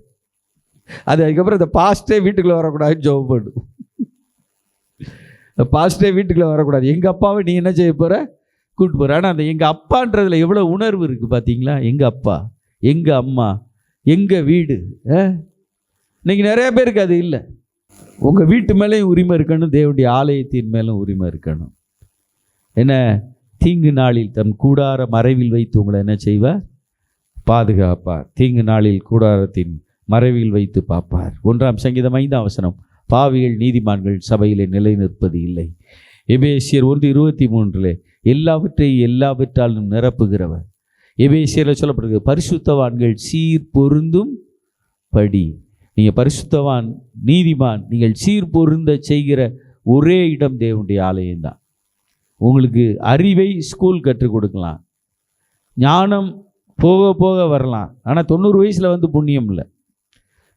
அதுக்கப்புறம் இந்த பாஸ்டே வீட்டுக்குள்ளே வரக்கூடாதுன்னு ஜெபம் பண்ணும். பாஸ்டே வீட்டுக்குள்ளே வரக்கூடாது, எங்கள் அப்பாவை நீ என்ன செய்ய போகிற? கூப்பிட்டு போகிற. ஆனால் அந்த எங்கள் அப்பான்றதில் எவ்வளோ உணர்வு இருக்குது பார்த்தீங்களா? எங்கள் அப்பா, எங்கள் அம்மா, எங்கள் வீடு. இன்றைக்கி நிறைய பேருக்கு அது இல்லை. உங்கள் வீட்டு மேலேயும் உரிமை இருக்கணும், தேவனுடைய ஆலயத்தின் மேலும் உரிமை இருக்கணும். என்ன? தீங்கு நாளில் தன் கூடார மறைவில் வைத்து உங்களை என்ன செய்வார்? பாதுகாப்பார். தீங்கு நாளில் கூடாரத்தின் மறைவில் வைத்து பார்ப்பார். 1 சங்கீதம் 5ஆம் வசனம், பாவிகள் நீதிமான்கள் சபையிலே நிலை நிற்பது இல்லை. எபேசியர் 1:23 எல்லாவற்றையும் எல்லாவற்றாலும் நிரப்புகிறவர். எபேசியரில் சொல்லப்படுகிறது, பரிசுத்தவான்கள் சீர் பொருந்தும் படி. நீங்கள் பரிசுத்தவான், நீதிமான், நீங்கள் சீர் பொருந்த செய்கிற ஒரே இடம் தேவனுடைய ஆலயம்தான். உங்களுக்கு அறிவை ஸ்கூல் கற்றுக் கொடுக்கலாம், ஞானம் போக போக வரலாம். ஆனால் 90 வயசில் வந்து புண்ணியம் இல்லை,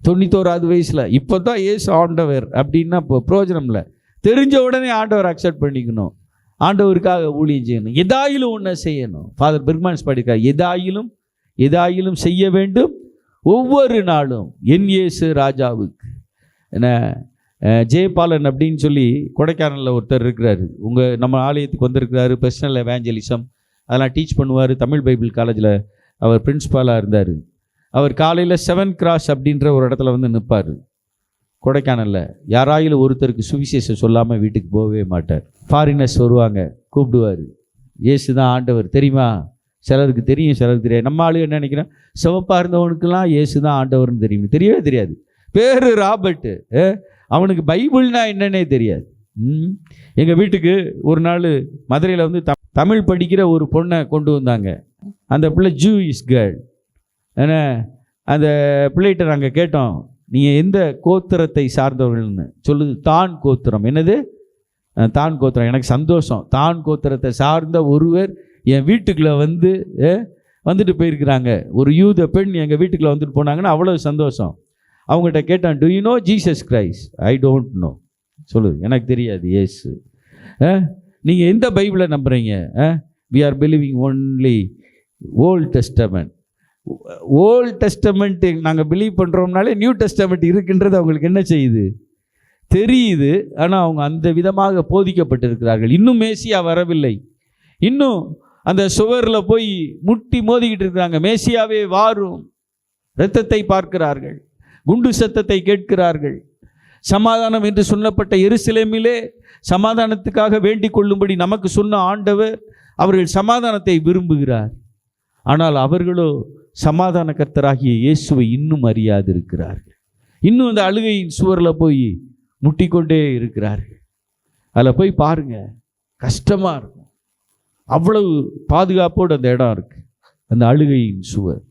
91வது வயசில் இப்போ தான் ஏசு ஆண்டவர் அப்படின்னா இப்போ பிரயோஜனம் இல்லை. தெரிஞ்ச உடனே ஆண்டவர் அக்செப்ட் பண்ணிக்கணும், ஆண்டவருக்காக ஊழியம் செய்யணும், எதாயிலும் ஒன்றை செய்யணும். ஃபாதர் பெர்க்மன்ஸ் படிக்கிறார், எதாயிலும் செய்ய வேண்டும் ஒவ்வொரு நாளும் என் இயேசு ராஜாவுக்கு. என்ன, ஜெயபாலன் அப்படின்னு சொல்லி கொடைக்கானலில் ஒருத்தர் இருக்கிறார். நம்ம ஆலயத்துக்கு வந்திருக்கிறாரு, பர்சனல் எவாஞ்சலிசம் அதெல்லாம் டீச் பண்ணுவார். தமிழ் பைபிள் காலேஜில் அவர் பிரின்ஸ்பாலாக இருந்தார். அவர் காலையில் 7 கிராஸ் அப்படின்ற ஒரு இடத்துல வந்து நிற்பார் கொடைக்கானலில். யாராயிலும் ஒருத்தருக்கு சுவிசேஷம் சொல்லாமல் வீட்டுக்கு போகவே மாட்டார். ஃபாரினர்ஸ் வருவாங்க, கூப்பிடுவார், இயேசு தான் ஆண்டவர் தெரியுமா? சிலருக்கு தெரியும், சிலருக்கு தெரியாது. நம்ம ஆளு என்ன நினைக்கிறேன், சிவப்பாக இருந்தவனுக்கெல்லாம் இயேசு தான் ஆண்டவர்னு தெரியும். தெரியவே தெரியாது. பேர் ராபர்ட்டு, அவனுக்கு பைபிள்னா என்னன்னே தெரியாது. எங்கள் வீட்டுக்கு ஒரு நாள் மதுரையில் வந்து தமிழ் படிக்கிற ஒரு பொண்ணை கொண்டு வந்தாங்க. அந்த பிள்ளை ஜூயிஷ் கேர்ள். ஏன்னா அந்த பிள்ளைகிட்ட நாங்கள் கேட்டோம், நீங்கள் எந்த கோத்திரத்தை சார்ந்தவர்கள்னு. சொல்லுது தான் கோத்திரம். என்னது? தான் கோத்திரம். எனக்கு சந்தோஷம், தான் கோத்திரத்தை சார்ந்த ஒருவர் என் வீட்டுக்குள்ளே வந்துட்டு போயிருக்கிறாங்க. ஒரு யூத பெண் எங்கள் வீட்டுக்குள்ளே வந்துட்டு போனாங்கன்னா அவ்வளோ சந்தோஷம். அவங்ககிட்ட கேட்டான், do you know Jesus Christ? I don't know. சொல்லுது, எனக்கு தெரியாது இயேசு. நீங்கள் எந்த பைபிளை நம்புகிறீங்க? We are believing only Old Testament. Old Testament நாங்கள் பிலீவ் பண்ணுறோம்னாலே நியூ டெஸ்டமெண்ட் இருக்குன்றது அவங்களுக்கு என்ன செய்யுது? தெரியுது. ஆனால் அவங்க அந்த விதமாக போதிக்கப்பட்டிருக்கிறார்கள். இன்னும் மேசியா வரவில்லை. இன்னும் அந்த சுவரில் போய் முட்டி மோதிக்கிட்டு இருக்கிறாங்க. மேசியாவே வாரும். இரத்தத்தை பார்க்கிறார்கள், குண்டு சத்தத்தை கேட்கிறார்கள். சமாதானம் என்று சொல்லப்பட்ட எருசலேமிலே சமாதானத்துக்காக வேண்டிக் கொள்ளும்படி நமக்கு சொன்ன ஆண்டவர் அவர்கள் சமாதானத்தை விரும்புகிறார். ஆனால் அவர்களோ சமாதான கர்த்தராகிய இயேசுவை இன்னும் அறியாது இருக்கிறார்கள். இன்னும் அந்த அழுகையின் சுவரில் போய் முட்டிக்கொண்டே இருக்கிறார்கள். அதில் போய் பாருங்க, கஷ்டமாக இருக்கும். அவ்வளவு பாதுகாப்போடு அந்த இடம் இருக்கு. அந்த அழுகையின் சுவர்.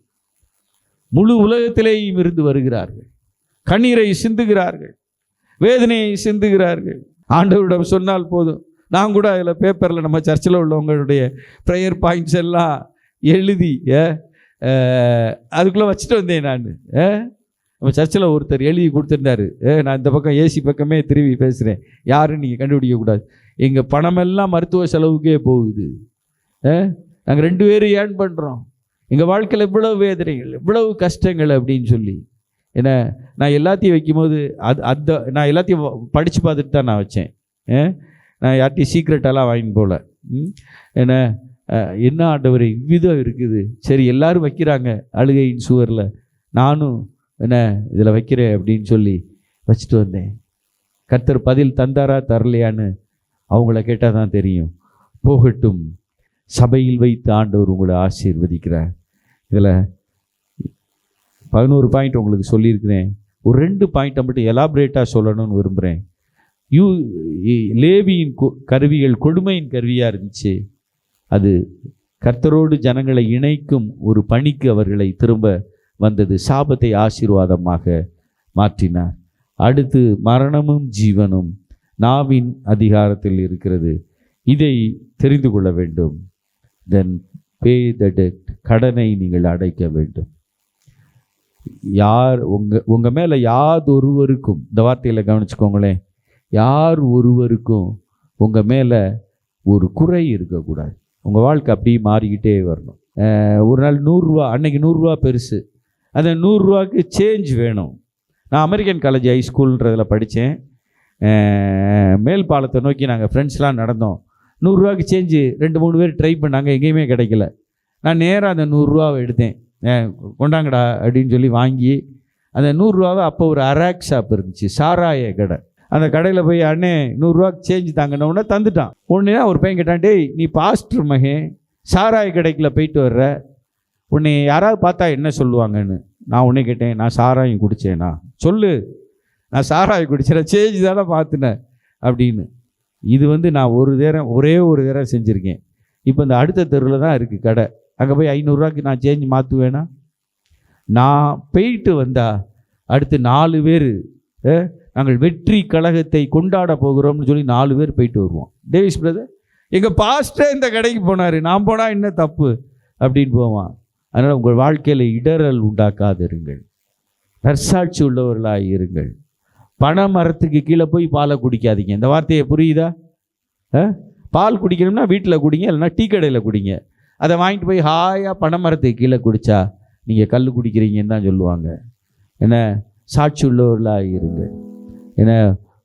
முழு உலகத்திலேயும் இருந்து வருகிறார்கள். கண்ணீரை சிந்துகிறார்கள், வேதனையை சிந்துகிறார்கள். ஆண்டவரிடம் சொன்னால் போதும். நான் கூட அதில் பேப்பரில் நம்ம சர்ச்சில் உள்ளவங்களுடைய ப்ரேயர் பாயிண்ட்ஸ் எல்லாம் எழுதி அதுக்குள்ளே வச்சுட்டு வந்தேன் நான். நம்ம சர்ச்சில் ஒருத்தர் எழுதி கொடுத்துருந்தாரு, நான் இந்த பக்கம் ஏசி பக்கமே திரும்பி பேசுகிறேன், யாருன்னு நீங்கள் கண்டுபிடிக்கக்கூடாது, எங்கள் பணமெல்லாம் மருத்துவ செலவுக்கே போகுது, நாங்கள் 2 பேரும் ஏர்ன் பண்ணுறோம், எங்கள் வாழ்க்கையில் இவ்வளவு வேதனைகள் இவ்வளவு கஷ்டங்கள் அப்படின்னு சொல்லி. ஏன்னா நான் எல்லாத்தையும் வைக்கும்போது நான் எல்லாத்தையும் படித்து பார்த்துட்டு தான் நான் வச்சேன். நான் யார்ட்டையும் சீக்ரெட்டெல்லாம் வாங்கின்னு போகல. ஏன்னா என்ன ஆண்டவர் இவ்விதம் இருக்குது, சரி எல்லோரும் வைக்கிறாங்க அழுகையின் சுவரில், நானும் என்ன இதில் வைக்கிறேன் அப்படின்னு சொல்லி வச்சுட்டு வந்தேன். கர்த்தர் பதில் தந்தாரா தரலையான்னு அவங்கள கேட்டால் தான் தெரியும். போகட்டும், சபையில் வைத்து ஆண்டவர் உங்களை ஆசீர்வதிக்கிறார். இதில் 11 பாயிண்ட் உங்களுக்கு சொல்லியிருக்கிறேன். ஒரு 2 பாயிண்ட்டை மட்டும் எலாபரேட்டாக சொல்லணும்னு விரும்புகிறேன். லேவியின் கருவிகள் கொடுமையின் கருவியாக இருந்துச்சு. அது கர்த்தரோடு ஜனங்களை இணைக்கும் ஒரு பணிக்கு அவர்களை திரும்ப வந்தது. சாபத்தை ஆசீர்வாதமாக மாற்றினார். அடுத்து மரணமும் ஜீவனும் நாவின் அதிகாரத்தில் இருக்கிறது. இதை தெரிந்து கொள்ள வேண்டும். தென் பே த டெட், கடனை நீங்கள் அடைக்க வேண்டும். யார் உங்கள் மேலே யாதொருவருக்கும், இந்த வார்த்தையில் கவனிச்சுக்கோங்களேன், யார் ஒருவருக்கும் உங்கள் மேலே ஒரு குறை இருக்கக்கூடாது. உங்கள் வாழ்க்கை அப்படியே மாறிக்கிட்டே வரணும். ஒரு நாள் 100 ரூபா, அன்னைக்கு 100 ரூபா பெருசு, அந்த 100 ரூபாய்க்கு சேஞ்ச் வேணும். நான் அமெரிக்கன் காலேஜ் ஹைஸ்கூல்ன்றதில் படித்தேன். மேல் பாலத்தை நோக்கி நாங்கள் ஃப்ரெண்ட்ஸ்லாம் நடந்தோம். 100 ரூபாய்க்கு சேஞ்சு 2-3 பேர் ட்ரை பண்ணாங்க, எங்கேயுமே கிடைக்கல. நான் நேராக அந்த 100 ரூபாவை எடுத்தேன், கொண்டாங்கடா அப்படின்னு சொல்லி வாங்கி அந்த 100 ரூபாவை, அப்போ ஒரு அராக் ஷாப் இருந்துச்சு, சாராய கடை, அந்த கடையில் போய் அண்ணே 100 ரூபாய்க்கு சேஞ்சு தாங்கன்னு உடனே தந்துட்டான். உடனே ஒரு பையன் கேட்டான், டேய் நீ பாஸ்டர் மகன், சாராய கடைக்குள்ள போயிட்டு வர்ற, உன்னை யாராவது பார்த்தா என்ன சொல்லுவாங்கன்னு. நான் உடனே கேட்டேன், நான் சாராயம் குடித்தேனா? சொல்லு, நான் சாராயம் குடிச்சேன், சேஞ்சு தானே பார்த்துனேன் அப்படின்னு. இது நான் ஒரே ஒரு தடவை செஞ்சுருக்கேன். இப்போ இந்த அடுத்த தெருவில் தான் இருக்குது கடை, அங்கே போய் 500 ரூபாய்க்கு நான் சேஞ்ச் மாற்றுவேனா? நான் போயிட்டு வந்தா அடுத்து 4 பேர் நாங்கள் வெற்றி கழகத்தை கொண்டாட போகிறோம்னு சொல்லி 4 பேர் போயிட்டு வருவோம். டேவிஸ் பிரதர், எங்கள் பாஸ்டே இந்த கடைக்கு போனார், நான் போனால் என்ன தப்பு அப்படின்னு போவான். அதனால் உங்கள் வாழ்க்கையில் இடரல் உண்டாக்காதிருங்கள், நற்சாட்சி உள்ளவர்களாக இருங்கள். பனை மரத்துக்கு கீழே போய் பாலை குடிக்காதீங்க. இந்த வார்த்தையை புரியுதா? பால் குடிக்கணும்னா வீட்டில் குடிங்க, இல்லைனா டீ கடையில் குடிங்க. அதை வாங்கிட்டு போய் ஹாயாக பனை மரத்துக்கு கீழே குடித்தா நீங்கள் கல் குடிக்கிறீங்கன்னு தான் சொல்லுவாங்க. என்ன, சாட்சி உள்ளவர்களாக இருங்க. ஏன்னா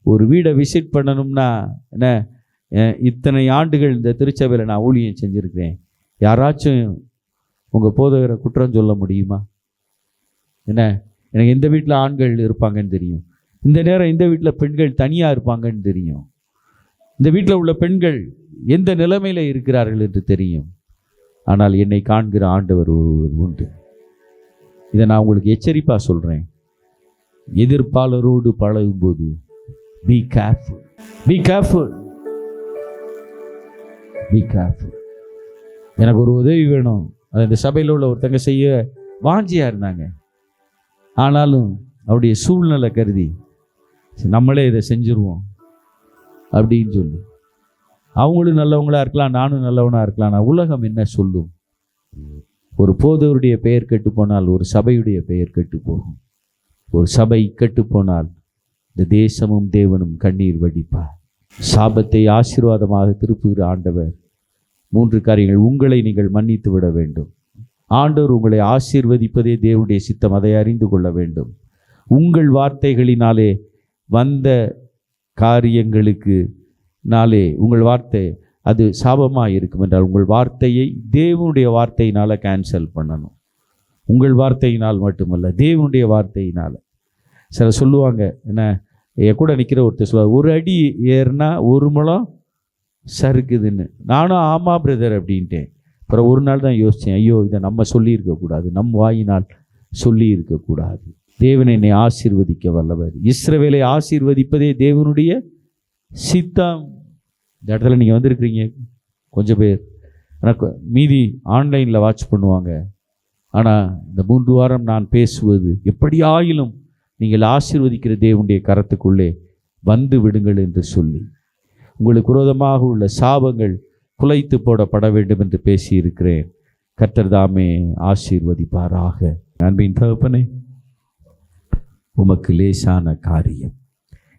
ஒரு வீடை விசிட் பண்ணணும்னா, என்ன இத்தனை ஆண்டுகள் இந்த திருச்சபையில் நான் ஊழியம் செஞ்சுருக்கிறேன், யாராச்சும் உங்கள் போதகரை குற்றம் சொல்ல முடியுமா? என்ன, எனக்கு எந்த வீட்டில் ஆண்கள் இருப்பாங்கன்னு தெரியும், இந்த நேரம் இந்த வீட்டில் பெண்கள் தனியாக இருப்பாங்கன்னு தெரியும், இந்த வீட்டில் உள்ள பெண்கள் எந்த நிலைமையில் இருக்கிறார்கள் என்று தெரியும். ஆனால் என்னை காண்கிற ஆண்டவர் ஒருவர் உண்டு. இதை நான் உங்களுக்கு எச்சரிப்பாக சொல்கிறேன். எதிர்ப்பாளரோடு பழகும்போது be careful, be careful, be careful. எனக்கு ஒரு உதவி வேணும், அது இந்த சபையில் உள்ள ஒருத்தங்க செய்ய வாஞ்சியாக இருந்தாங்க. ஆனாலும் அவருடைய சூழ்நிலை கருதி நம்மளே இதை செஞ்சுருவோம் அப்படின்னு சொல்லி, அவங்களும் நல்லவங்களாக இருக்கலாம், நானும் நல்லவனாக இருக்கலாம். நான் உலகம் என்ன சொல்லும்? ஒரு போதவருடைய பெயர் கெட்டு போனால் ஒரு சபையுடைய பெயர் கெட்டு போகும். ஒரு சபை கெட்டு போனால் இந்த தேசமும் தேவனும் கண்ணீர் வடிப்பார். சாபத்தை ஆசீர்வாதமாக திருப்புகிற ஆண்டவர் 3 காரியங்கள். உங்களை நீங்கள் மன்னித்து விட வேண்டும். ஆண்டவர் உங்களை ஆசீர்வதிப்பதே தேவனுடைய சித்தம், அதை அறிந்து கொள்ள வேண்டும். உங்கள் வார்த்தைகளினாலே வந்த காரியங்களுக்கு நாளே உங்கள் வார்த்தை அது சாபமாக இருக்கும் என்றால் உங்கள் வார்த்தையை தேவனுடைய வார்த்தையினால் கேன்சல் பண்ணணும். உங்கள் வார்த்தையினால் மட்டுமல்ல, தேவனுடைய வார்த்தையினால். சில சொல்லுவாங்க, என்ன என் கூட நிற்கிற ஒருத்தர் சொல்லுவார், 1 அடி ஏறினா 1 முழம் சறுக்குதுன்னு. நானும் ஆமாம் பிரதர் அப்படின்ட்டேன். அப்புறம் ஒரு நாள் தான் யோசித்தேன், ஐயோ இதை நம்ம சொல்லியிருக்கக்கூடாது, நம் வாயினால் சொல்லி இருக்கக்கூடாது. தேவன் என்னை ஆசீர்வதிக்க வல்லவர். இஸ்ரவேலை ஆசீர்வதிப்பதே தேவனுடைய சித்தம். இந்த இடத்துல நீங்கள் வந்திருக்கிறீங்க கொஞ்சம் பேர், எனக்கு மீதி ஆன்லைனில் வாட்ச் பண்ணுவாங்க. ஆனால் இந்த 3 வாரம் நான் பேசுவது எப்படியாயிலும் நீங்கள் ஆசீர்வதிக்கிற தேவனுடைய கரத்துக்குள்ளே வந்து விடுங்கள் என்று சொல்லி, உங்களுக்கு விரோதமாக உள்ள சாபங்கள் குலைத்து போடப்பட வேண்டும் என்று பேசியிருக்கிறேன். கர்த்தர் தாமே ஆசீர்வதிப்பாராக. அன்பின் தகப்பனே, உமக்கு லேசான காரியம்.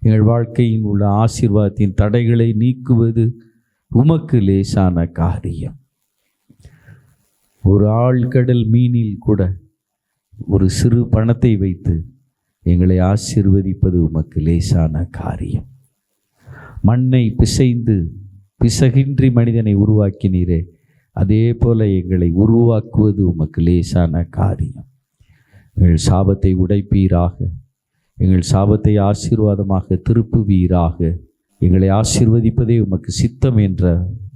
எங்கள் வாழ்க்கையில் உள்ள ஆசீர்வாதத்தின் தடைகளை நீக்குவது உமக்கு லேசான காரியம். ஒரு ஆழ்கடல் மீனில் கூட ஒரு சிறு பணத்தை வைத்து எங்களை ஆசீர்வதிப்பது உமக்கு லேசான காரியம். மண்ணை பிசைந்து பிசகின்றி மனிதனை உருவாக்கினீரே, அதே போல எங்களை உருவாக்குவது உமக்கு லேசான காரியம். எங்கள் சாபத்தை உடைப்பீராக, எங்கள் சாபத்தை ஆசீர்வாதமாக திருப்புவீராக. எங்களை ஆசீர்வதிப்பதே உமக்கு சித்தம் என்ற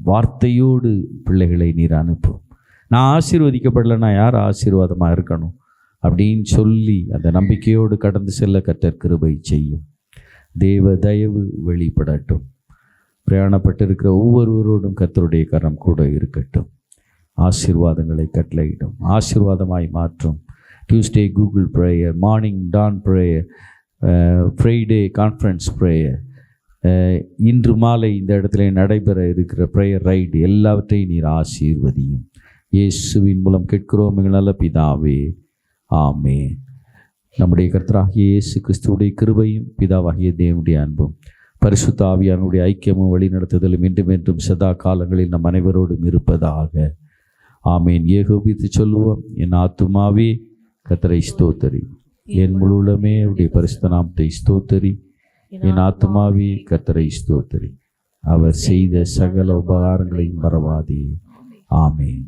வார்த்தையோடு பிள்ளைகளை நீர் அனுப்பும். நான் ஆசீர்வதிக்கப்படலைன்னா யார் ஆசீர்வாதமாக இருக்கணும் அப்படின்னு சொல்லி அந்த நம்பிக்கையோடு கடந்து செல்ல கர்த்தர் கிருபை செய்யும். தேவ தயவு வெளிப்படட்டும். பிரயாணப்பட்டிருக்கிற ஒவ்வொருவரோடும் கர்த்தருடைய கரம் கூட இருக்கட்டும். ஆசீர்வாதங்களை கட்டளையிடும், ஆசீர்வாதமாய் மாற்றும். Tuesday Google prayer, morning dawn prayer, Friday conference prayer, இன்று மாலை இந்த இடத்துல நடைபெற இருக்கிற ப்ரேயர் ரைடு எல்லாவற்றையும் நீர் ஆசீர்வதியும். இயேசுவின் மூலம் கேட்கிறோம் எங்கள் நல்ல பிதாவே, ஆமென். நம்முடைய கர்த்தராகிய இயேசு கிறிஸ்துவுடைய கிருபையும் பிதாவாகிய தேவனுடைய அன்பும் பரிசுத்த ஆவியானுடைய ஐக்கியமும் வழிநடத்துதலும் இன்றும் என்றும் சதா காலங்களில் நம் அனைவரோடும் இருப்பதாக. ஆமேன். ஏகோபித்து சொல்லுவோம். என் ஆத்துமாவே கர்த்தரை ஸ்தோத்தரி, என் முழுவதுமே அவருடைய பரிசுத்த நாமத்தை ஸ்தோத்தரி. என் ஆத்துமாவே கர்த்தரை ஸ்தோத்தரி, அவர் செய்த சகல உபகாரங்களையும் மறவாதே. ஆமேன்.